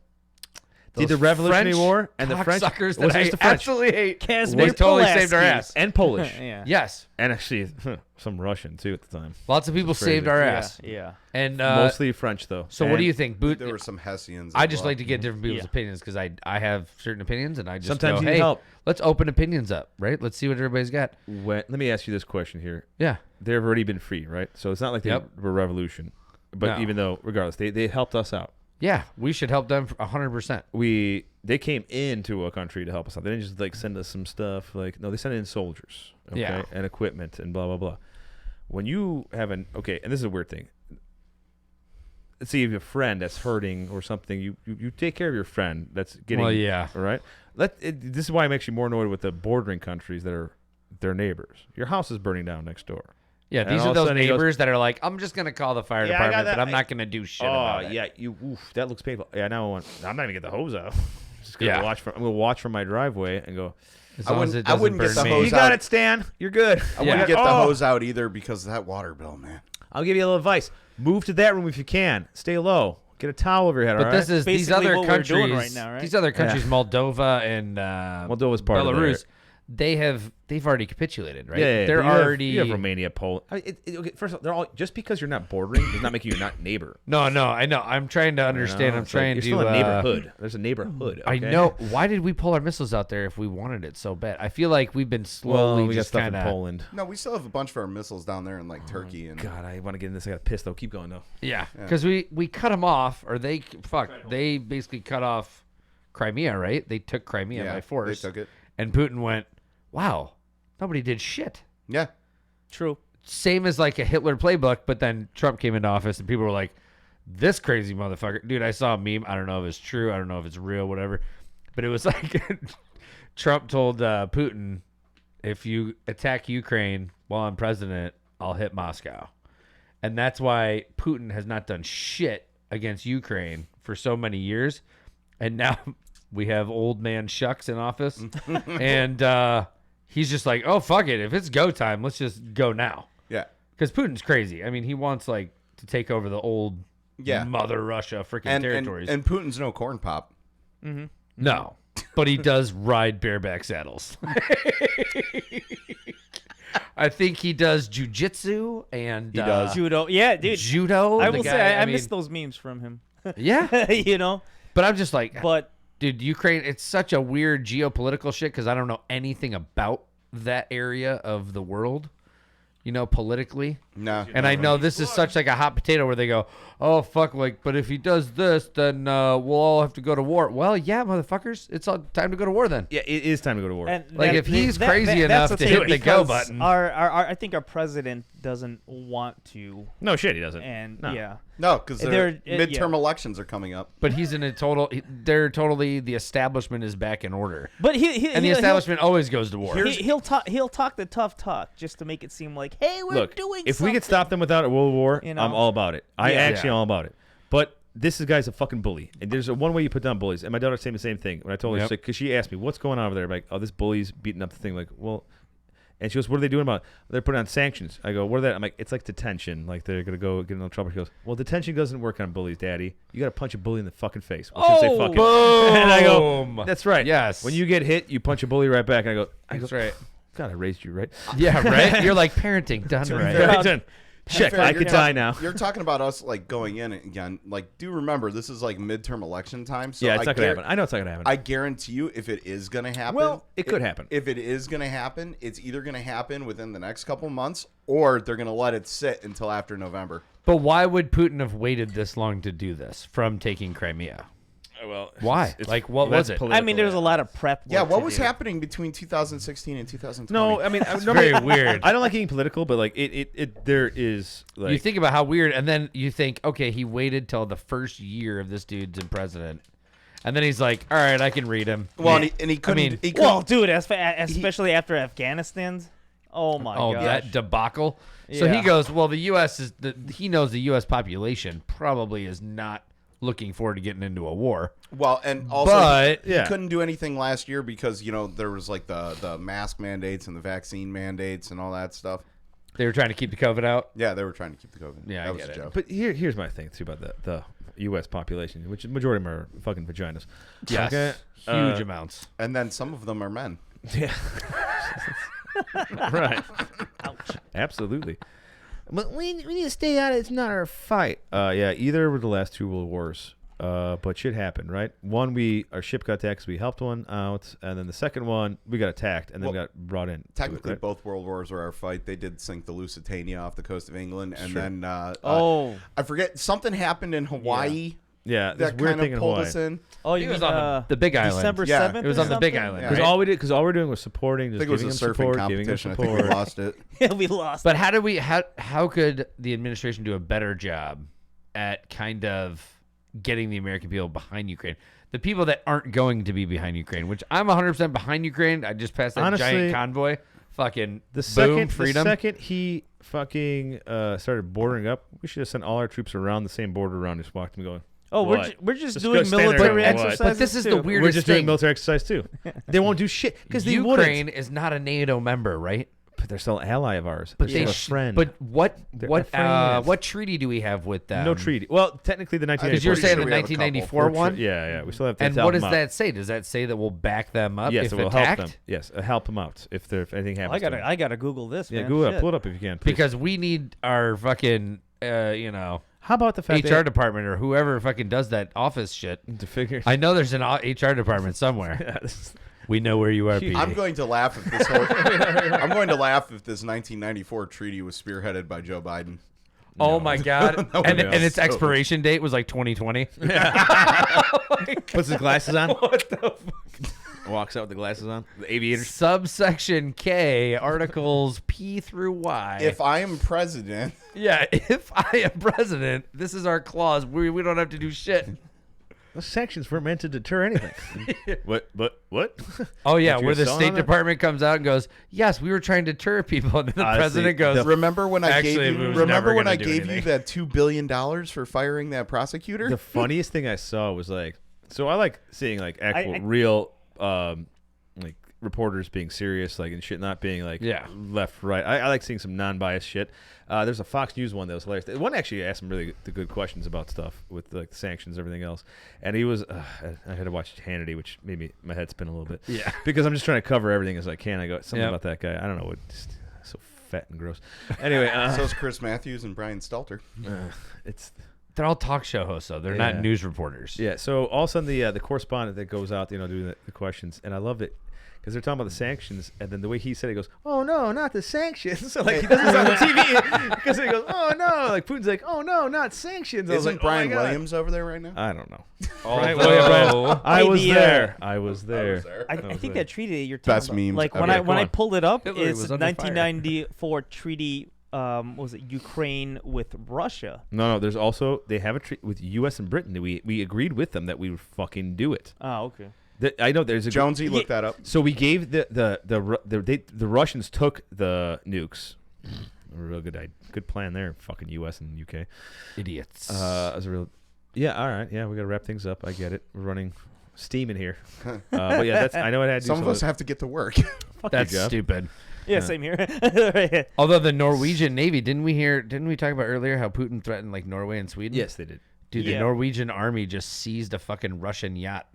Did the Those Revolutionary French War and the French cocksuckers it was that just I the French absolutely hate, Casimir they totally saved our Pulaski. ass. and Polish Yeah. Yes, and actually some Russian too at the time. lots of people That's crazy. saved our Yeah. ass. Yeah. And Mostly French though. so, what And do you think, Boot? There were some Hessians. I as just well. like to get different people's Yeah. opinions because I have certain opinions, and I just Sometimes go, you need hey, help. let's open opinions up, right? Let's see what everybody's got. Let me ask you this question here. Yeah, They've already been free, right? So it's not like they Yep. were revolution. But No. even though, regardless, they helped us out. yeah, we should help them 100%. They came into a country to help us out. They didn't just like send us some stuff. Like no, they sent in soldiers, okay, Yeah. and equipment and blah blah blah. When you have and this is a weird thing. Let's see if you have a friend that's hurting or something. You take care of your friend that's getting. Well, yeah. All right. This is why I'm actually more annoyed with the bordering countries that are their neighbors. Your house is burning down next door. Yeah, And these all are of a those sudden he goes, neighbors that are like, I'm just gonna call the fire Yeah, I got department, that. but I'm not gonna do shit about it. yeah, that looks painful. Yeah, now I'm not even get the hose out. Just gonna Yeah. I'm gonna watch from my driveway and go. As I long as wouldn't- it I doesn't wouldn't get burn the me. hose You got out. it, Stan. You're good. I wouldn't Yeah. get the Oh. hose out either because of that water bill, man. I'll give you a little advice. Move to that room if you can. Stay low. Get a towel over your head. But all this right? is these Basically other what we're countries. doing right now, right? These other countries, Moldova and Moldova's part of Belarus, there. they've already capitulated, right? Yeah, they're but you have- already. You have Romania, Poland. Okay, first of all, they're all just because you're not bordering does not make you not neighbor. No, I know. I'm trying to understand. You know? I'm It's like, trying you're to. still a neighborhood. There's a neighborhood. I okay? know. Why did we pull our missiles out there if we wanted it so bad? I feel like we've been slowly Well, we got just stuff kind in of. Poland. No, we still have a bunch of our missiles down there in like Turkey and God, I want to get in this. I got pissed though. Keep going though. Yeah, because we cut them off, or they basically cut off Crimea, right? They took Crimea by force. They took it. And Putin went, "Wow, nobody did shit." Yeah. True. Same as like a Hitler playbook, but then Trump came into office and people were like, "This crazy motherfucker." Dude, I saw a meme. I don't know if it's true. I don't know if it's real, whatever. But it was like Trump told Putin, "If you attack Ukraine while I'm president, I'll hit Moscow." And that's why Putin has not done shit against Ukraine for so many years. And now we have old man Shucks in office. And he's just like, oh, fuck it. If it's go time, let's just go now. Yeah. Because Putin's crazy. I mean, he wants like to take over the old mother Russia freaking territories. And Putin's no corn pop. No. But he does ride bareback saddles. I think he does jujitsu and He does. Judo. Yeah, dude. judo. I The will guy- say I mean, miss those memes from him. Yeah. You know, But I'm just like, but dude, Ukraine, it's such a weird geopolitical shit because I don't know anything about that area of the world, you know, politically. No. And I know this is such like a hot potato where they go, oh, fuck, like, but if he does this, then we'll all have to go to war. Well, yeah, motherfuckers, it's all time to go to war then. Yeah, it is time to go to war. and Like, if he's crazy that's enough the to thing, hit the go because button. our I think our president doesn't want to, no shit, he doesn't. and No. yeah, No, because They're- midterm yeah. elections are coming up. But he's in a total, they're totally, the establishment is back in order. but he And the establishment always goes to war. he'll talk the tough talk just to make it seem like, hey, we're Look, doing if something. we could stop them without a world war, You know? I'm all about it. I Yeah. actually am all about it. But this guy's a fucking bully. And there's one way you put down bullies. And my daughter's saying the same thing. When I told her, Yep. because she asked me, what's going on over there? I'm like, oh, this bully's beating up the thing. Like, well, and she goes, what are they doing about it? They're putting on sanctions. I go, what are they? I'm like, it's like detention. Like, they're going to go get in trouble. She goes, well, detention doesn't work on bullies, Daddy. You got to punch a bully in the fucking face. Well, she'll say, fuck it. Boom. And I go, that's right. Yes. When you get hit, you punch a bully right back. And I That's go, right. God, I raised you right. Yeah, right? You're like parenting done be right. fair, Right done. Check. Fair, I you're could talking- die now. You're talking about us like going in again. Like, do remember this is like midterm election time. So Yeah, it's I not going to happen. I know it's not going to happen. I guarantee you, if it is going to happen, Well, it could happen. If it is going to happen, it's either going to happen within the next couple months, or they're going to let it sit until after November. But why would Putin have waited this long to do this from taking Crimea? Well, Why? Like, what was it? I mean, there's a lot of prep. Yeah, work what to was do. happening between 2016 and 2020? No, I mean, very weird. I don't like getting political, but like there is like You think about how weird, and then you think, okay, he waited till the first year of this dude's in president, and then he's like, all right, I can read him. well, and he couldn't. mean, he couldn't Well, dude, especially after Afghanistan's. Oh my Oh, gosh. that debacle. So he Yeah. goes, well, the U.S. he knows the U.S. population probably is not looking forward to getting into a war. Well, and also But- he yeah. couldn't do anything last year because there was like the mask mandates and the vaccine mandates and all that stuff. They were trying to keep the COVID out. Yeah, they were trying to keep the COVID. Yeah, I that was get a it. joke. But here's my thing too about the U.S. population, which the majority of them are fucking vaginas. Yes. Okay? Huge amounts. And then some of them are men. Yeah. Right. Absolutely. But we need to stay out of it. It's not our fight. Yeah, either were the last two world wars. But shit happened, right? One, our ship got attacked, so we helped one out, and then the second one, we got attacked, and then Well, got brought in. Technically, right? both world wars were our fight. They did sink the Lusitania off the coast of England, and then I forget something happened in Hawaii Yeah, this that weird kind thing of in pulled Hawaii. us in. Oh, It you was mean on the Big Island. December Yeah. 7th? It was on the Big Island. Yeah. Because right? all we were doing was supporting, I just think it was giving a them surfing support, giving them competition. I think we support. lost it. Yeah, we lost. But how could the administration do a better job at kind of getting the American people behind Ukraine? The people that aren't going to be behind Ukraine, which I'm 100% behind Ukraine. I just passed that Honestly, giant convoy. Fucking The boom, second, freedom. the second he fucking started bordering up, we should have sent all our troops around the same border around. Just walked them going. Oh, What? we're just Just doing go stand there military and what? exercises. But this is the too. weirdest We're just doing thing. military exercise too. They won't do shit because they Ukraine wouldn't. is not a NATO member, right? But they're still an ally of ours. But They're they a friend. But what They're friends. what treaty do we have with them? no treaty. Well, technically the 1994. Because you're Pretty saying sure the we have a couple. 1994 one. Yeah, we still have to And help what does them out. that say? Does that say that we'll back them up Yes, if it will attacked? help them. Yes, help them out if anything happens. to them. I gotta Google this. Yeah, man. Google it. Shit. Pull it up if you can. Please. Because we need our fucking how about the fact HR department or whoever fucking does that office shit. to figure? I know there's an HR department somewhere. We know where you are, PD. I'm going to laugh if this whole, I'm going to laugh if this 1994 treaty was spearheaded by Joe Biden. Oh my god! No, and no. its expiration date was like 2020. Puts his glasses on. What the fuck? Walks out with the glasses on. The aviators. Subsection K, articles P through Y. If I am president, Yeah, if I am president, this is our clause. We don't have to do shit. Those sanctions weren't meant to deter anything. What? Oh yeah, What, you where the selling on State that? Department comes out and goes, "Yes, we were trying to deter people," and then the Honestly, president goes, remember when I Actually, gave we you, was remember never when gonna I do gave you anything. that $2 billion for firing that prosecutor? The funniest thing I saw was like, so I like seeing like actual I- real like reporters being serious, like and shit, not being like left right. I like seeing some non-biased shit. There's a Fox News one that was hilarious. One actually asked some really good questions about stuff with like the sanctions, everything else, and he was. I had to watch Hannity, which made my head spin a little bit. Yeah. because I'm just trying to cover everything as I can. I go something Yep. about that guy. I don't know what. Just, so fat and gross. Anyway, So's Chris Matthews and Brian Stelter. it's. "They're all talk show hosts, though. They're Yeah. not news reporters." Yeah, so all of a sudden the correspondent that goes out, doing the questions, and I loved it because they're talking about the sanctions, and then the way he said it, he goes, "Oh no, not the sanctions!" So like he does this on the TV because he goes, "Oh no," like Putin's like, "Oh no, not sanctions." I was Isn't like, "Oh, my Brian God." Williams over there right now? I don't know. Although- I was the, there. I was there. I was think there. that treaty you're talking Best about, memes like when ever. I Go on. pulled it up, Hillary it's was under fire. 1994 treaty. What was it? Ukraine with Russia. No, there's also they have a treaty with U.S. and Britain. We agreed with them that we would fucking do it. Oh, okay. I know there's a Jonesy, look that up. So we gave the Russians took the nukes. A real good plan there. Fucking U.S. and U.K. Idiots. As a real, yeah. All right, yeah. We got to wrap things up. I get it. We're running steam in here. But yeah, I know it had to do Some of us have to get to work. That's Jeff. stupid. Yeah, same here. Although the Norwegian Navy, didn't we talk about earlier how Putin threatened like Norway and Sweden? Yes, they did. Dude, the Yeah. Norwegian army just seized a fucking Russian yacht.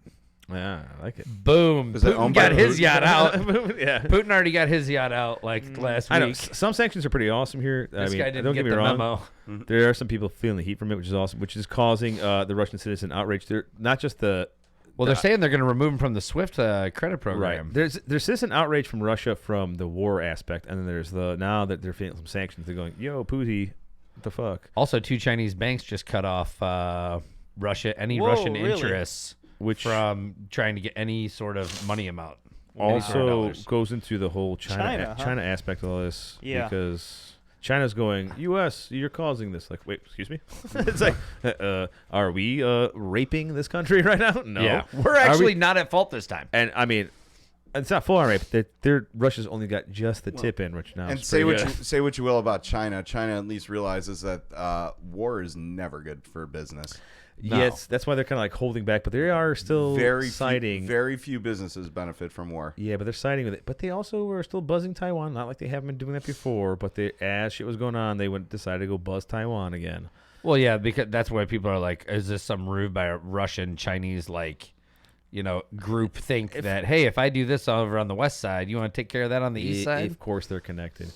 Yeah, I like it. Boom. Is it Putin owned by got his Putin? yacht out. Yeah. Putin already got his yacht out like last I know week. some sanctions are pretty awesome here. This I mean, guy didn't don't get get me the wrong. memo. There are some people feeling the heat from it, which is awesome, which is causing the Russian citizen outrage. They're not just the Well, they're saying they're going to remove him from the SWIFT credit program. There's citizen outrage from Russia from the war aspect, and then there's now that they're feeling some sanctions, they're going, "Yo, Putin, what the fuck?" Also, 2 Chinese banks just cut off Russian Really? interests Which from trying to get any sort of money amount. also goes into the whole China China, huh? aspect of all this. Yeah. Because China's going, U.S., you're causing this. Like, wait, excuse me? It's like, are we raping this country right now? No. Yeah, we're Are actually we- not at fault this time. And I mean, it's not full on rape. Russia's only got just the tip in, which now And is say pretty what good. you say what you will about China. China at least realizes that war is never good for business. No. Yes, that's why they're kind of like holding back, but they are still siding. Very few businesses benefit from war. Yeah, but they're siding with it. But they also were still buzzing Taiwan. Not like they haven't been doing that before, but as shit was going on, they decided to go buzz Taiwan again. Well, yeah, because that's why people are like, is this some ruse by a Russian, Chinese, group think that, hey, if I do this over on the west side, you want to take care of that on the east side? Of course, they're connected.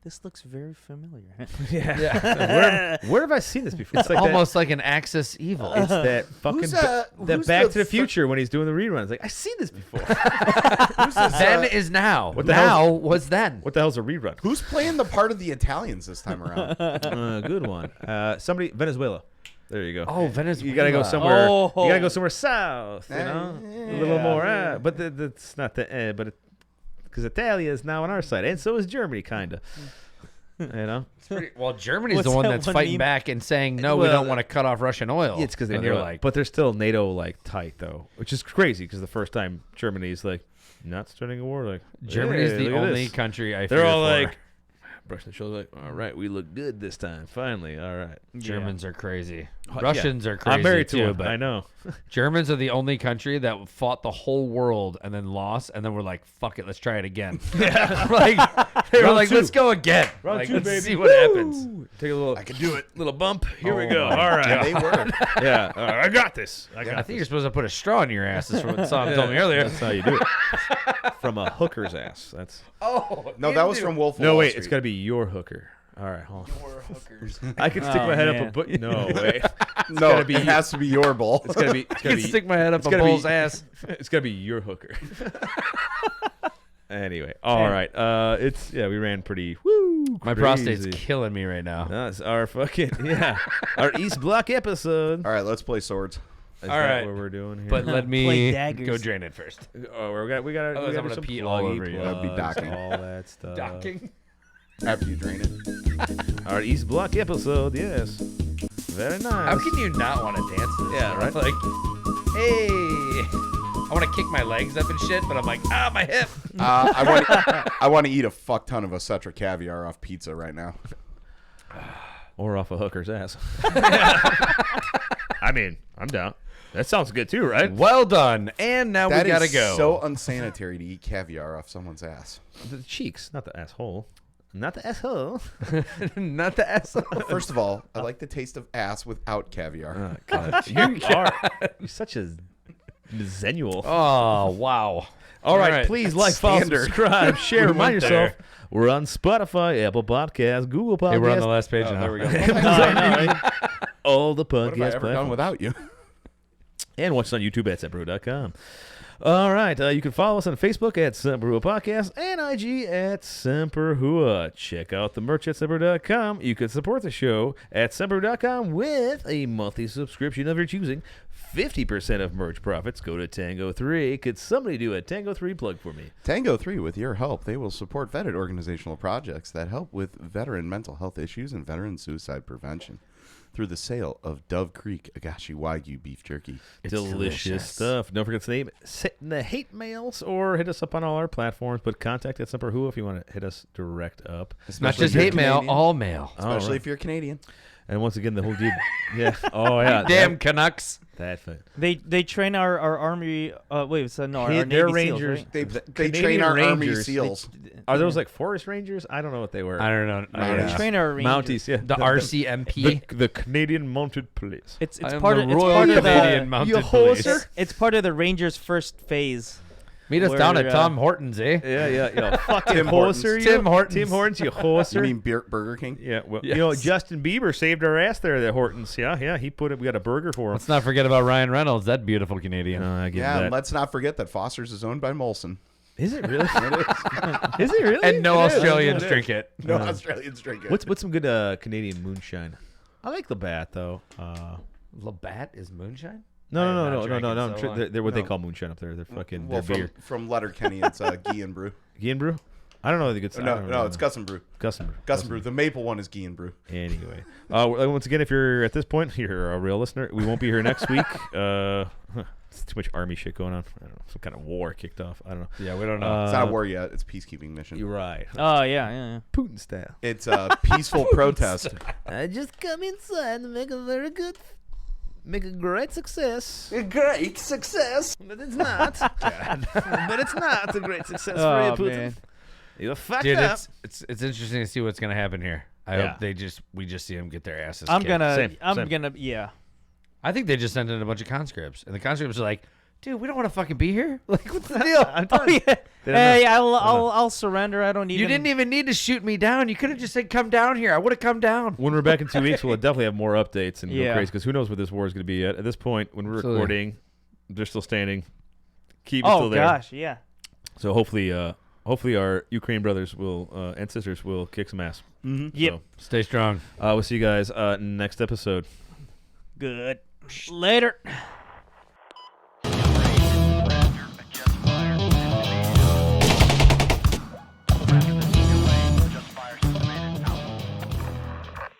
This looks very familiar. Yeah. Where have I seen this before? It's like almost like an Axis evil. It's that fucking Who's Back the to the Future when he's doing the reruns. Like, I've seen this before. Then is now. What the now hell- was then. What the hell's a rerun? Who's playing the part of the Italians this time around? Good one. Somebody, Venezuela. There you go. Oh, Venezuela. You gotta go somewhere. Oh. You gotta go somewhere south. You know, a little more. But that's not the. But because Italia is now on our side, and so is Germany, kinda. You know. Well, Germany's What's the one that that's one fighting meme? back and saying, no, we Well, don't want to cut off Russian oil. It's because and you're like, but they're still NATO tight though, which is crazy because the first time Germany's like not starting a war, like Germany's hey, the look at only this. country I They're fear all for. like, brushing the shoulder, like, all right, we look good this time. Finally, all right. Germans are crazy. Yeah. Russians are crazy I'm married too, to one, but I know. Germans are the only country that fought the whole world and then lost, and then we're like, fuck it, let's try it again. Like, they were Round like, two. let's go again. Round Like, two, let's baby. see what happens. Take a little. I can do it. Little bump. Here we Oh go. my All right. God, they were. Yeah. All right, I got this. I got I think this. you're supposed to put a straw in your ass. That's what Sam told me earlier. That's how you do it. From a hooker's ass. That's. Oh, No, that was from Wolf of No, Wall wait. Street. It's got to be your hooker. All right, hold on. Your hookers. I can stick Oh, my head man. up a butt. No, wait. No, gotta be- it has to be your bowl. It's gotta be. It's I gotta can be. stick my head up it's a gotta bull's be- ass. It's gotta be your hooker. Anyway, all right. It's we ran pretty. Woo! My prostate's killing me right now. That's our fucking our East Block episode. All right, let's play swords. Is all that right. what we're doing here? But let Play me daggers. go drain it first. we got we got Otherwise I'm do gonna some pee all pluggy over you. That'd be plugs, docking. all that stuff. After you drain it. Our East Block episode, yes. Very nice. How can you not want to dance to this? Yeah, right? Like, hey, I want to kick my legs up and shit, but I'm like, my hip. I want to eat a fuck ton of Acetra caviar off pizza right now. Or off a hooker's ass. I mean, I'm down. That sounds good too, right? Well done. And now That we gotta is go. so unsanitary to eat caviar off someone's ass. The cheeks, not the asshole. Not the asshole. Not the ass. First of all, I like the taste of ass without caviar. God, you're such a zenual. Oh, wow. All right, please like, follow, Standard. subscribe, share, remind went yourself. there. We're on Spotify, Apple Podcasts, Google Podcasts. Hey, we're on the last page now. There we go. all the What have I podcast ever done platforms. without you? And watch us on YouTube at semperhooah.com. All right, you can follow us on Facebook at Semper Hooah Podcast and IG at Semper Hooah. Check out the merch at Semper.com. You can support the show at Semper.com with a monthly subscription of your choosing. 50% of merch profits go to Tango 3. Could somebody do a Tango 3 plug for me? Tango 3, with your help, they will support vetted organizational projects that help with veteran mental health issues and veteran suicide prevention through the sale of Dove Creek Agashi Wagyu beef jerky. Delicious stuff. Don't forget to name the hate mails or hit us up on all our platforms, but contact at Semper Hooah if you want to hit us direct up. Not Especially just if you're hate mail, Canadian. all mail. Especially right. if you're Canadian. And once again, the whole deal. Yeah. Oh, yeah. Damn Canucks. That fun. They train our army. Wait, so no, our They're Navy Rangers. SEALs, right? They Canadian train our Army Rangers. SEALs. Are those like forest rangers? I don't know what they were. I don't know. Yeah. They train our Rangers. Mounties, yeah. The RCMP. The Canadian Mounted Police. It's I am part the of it's Royal part of Canadian the Mounted Police. it's part of the Rangers' first phase. Meet us down where, at Tom Hortons, eh? Yeah. Fucking Tim Hortons. hoser, you. Tim Hortons. Tim Hortons, you You hoser. mean Burger King? Yeah, well, Yes. you know, Justin Bieber saved our ass there at Hortons. Yeah, he put it. We got a burger for him. Let's not forget about Ryan Reynolds, that beautiful Canadian. I give Yeah, him and that. let's not forget that Foster's is owned by Molson. Is it really? Is it really? And no It is. Australians It is. drink it. No Australians drink it. What's some good Canadian moonshine? I like Labatt though. Labatt is moonshine? No. I have not I'm drank it I'm so tri- long. they're what they No. call moonshine up there. They're fucking Well, their beer. from Letterkenny, it's Guy and Brew. Guian Brew? I don't know the good stuff. No, it's Gus and Brew. Gus and Brew. Gus and Brew. The maple one is Guy and Brew. Anyway, once again, if you're at this point, you're a real listener. We won't be here next week. It's too much army shit going on. I don't know. Some kind of war kicked off. I don't know. Yeah, we don't know. It's not a war yet. It's a peacekeeping mission. You're right. Oh yeah. Putin style. It's a peaceful protest. I just come inside and make a great success. A great success. But it's not. But it's not a great success Oh for you, Putin. man. You're fucked Dude, up. it's interesting to see what's gonna happen here. I Yeah. hope we just see them get their asses I'm kicked. gonna Same. yeah. I think they just sent in a bunch of conscripts, and the conscripts are like, "Dude, we don't want to fucking be here. Like, what's the deal? Oh yeah. They don't Hey, know. I'll surrender. I don't even. You didn't even need to shoot me down. You could have just said, come down here. I would have come down." When we're back in 2 weeks, we'll definitely have more updates and go Yeah. crazy because who knows what this war is going to be yet. At this point, when we're Absolutely. recording, they're still standing. Kyiv is Oh still there. gosh, yeah. So hopefully our Ukraine brothers will and sisters will kick some ass. Mm-hmm. Yep. So, Stay strong. we'll see you guys next episode. Good. Later.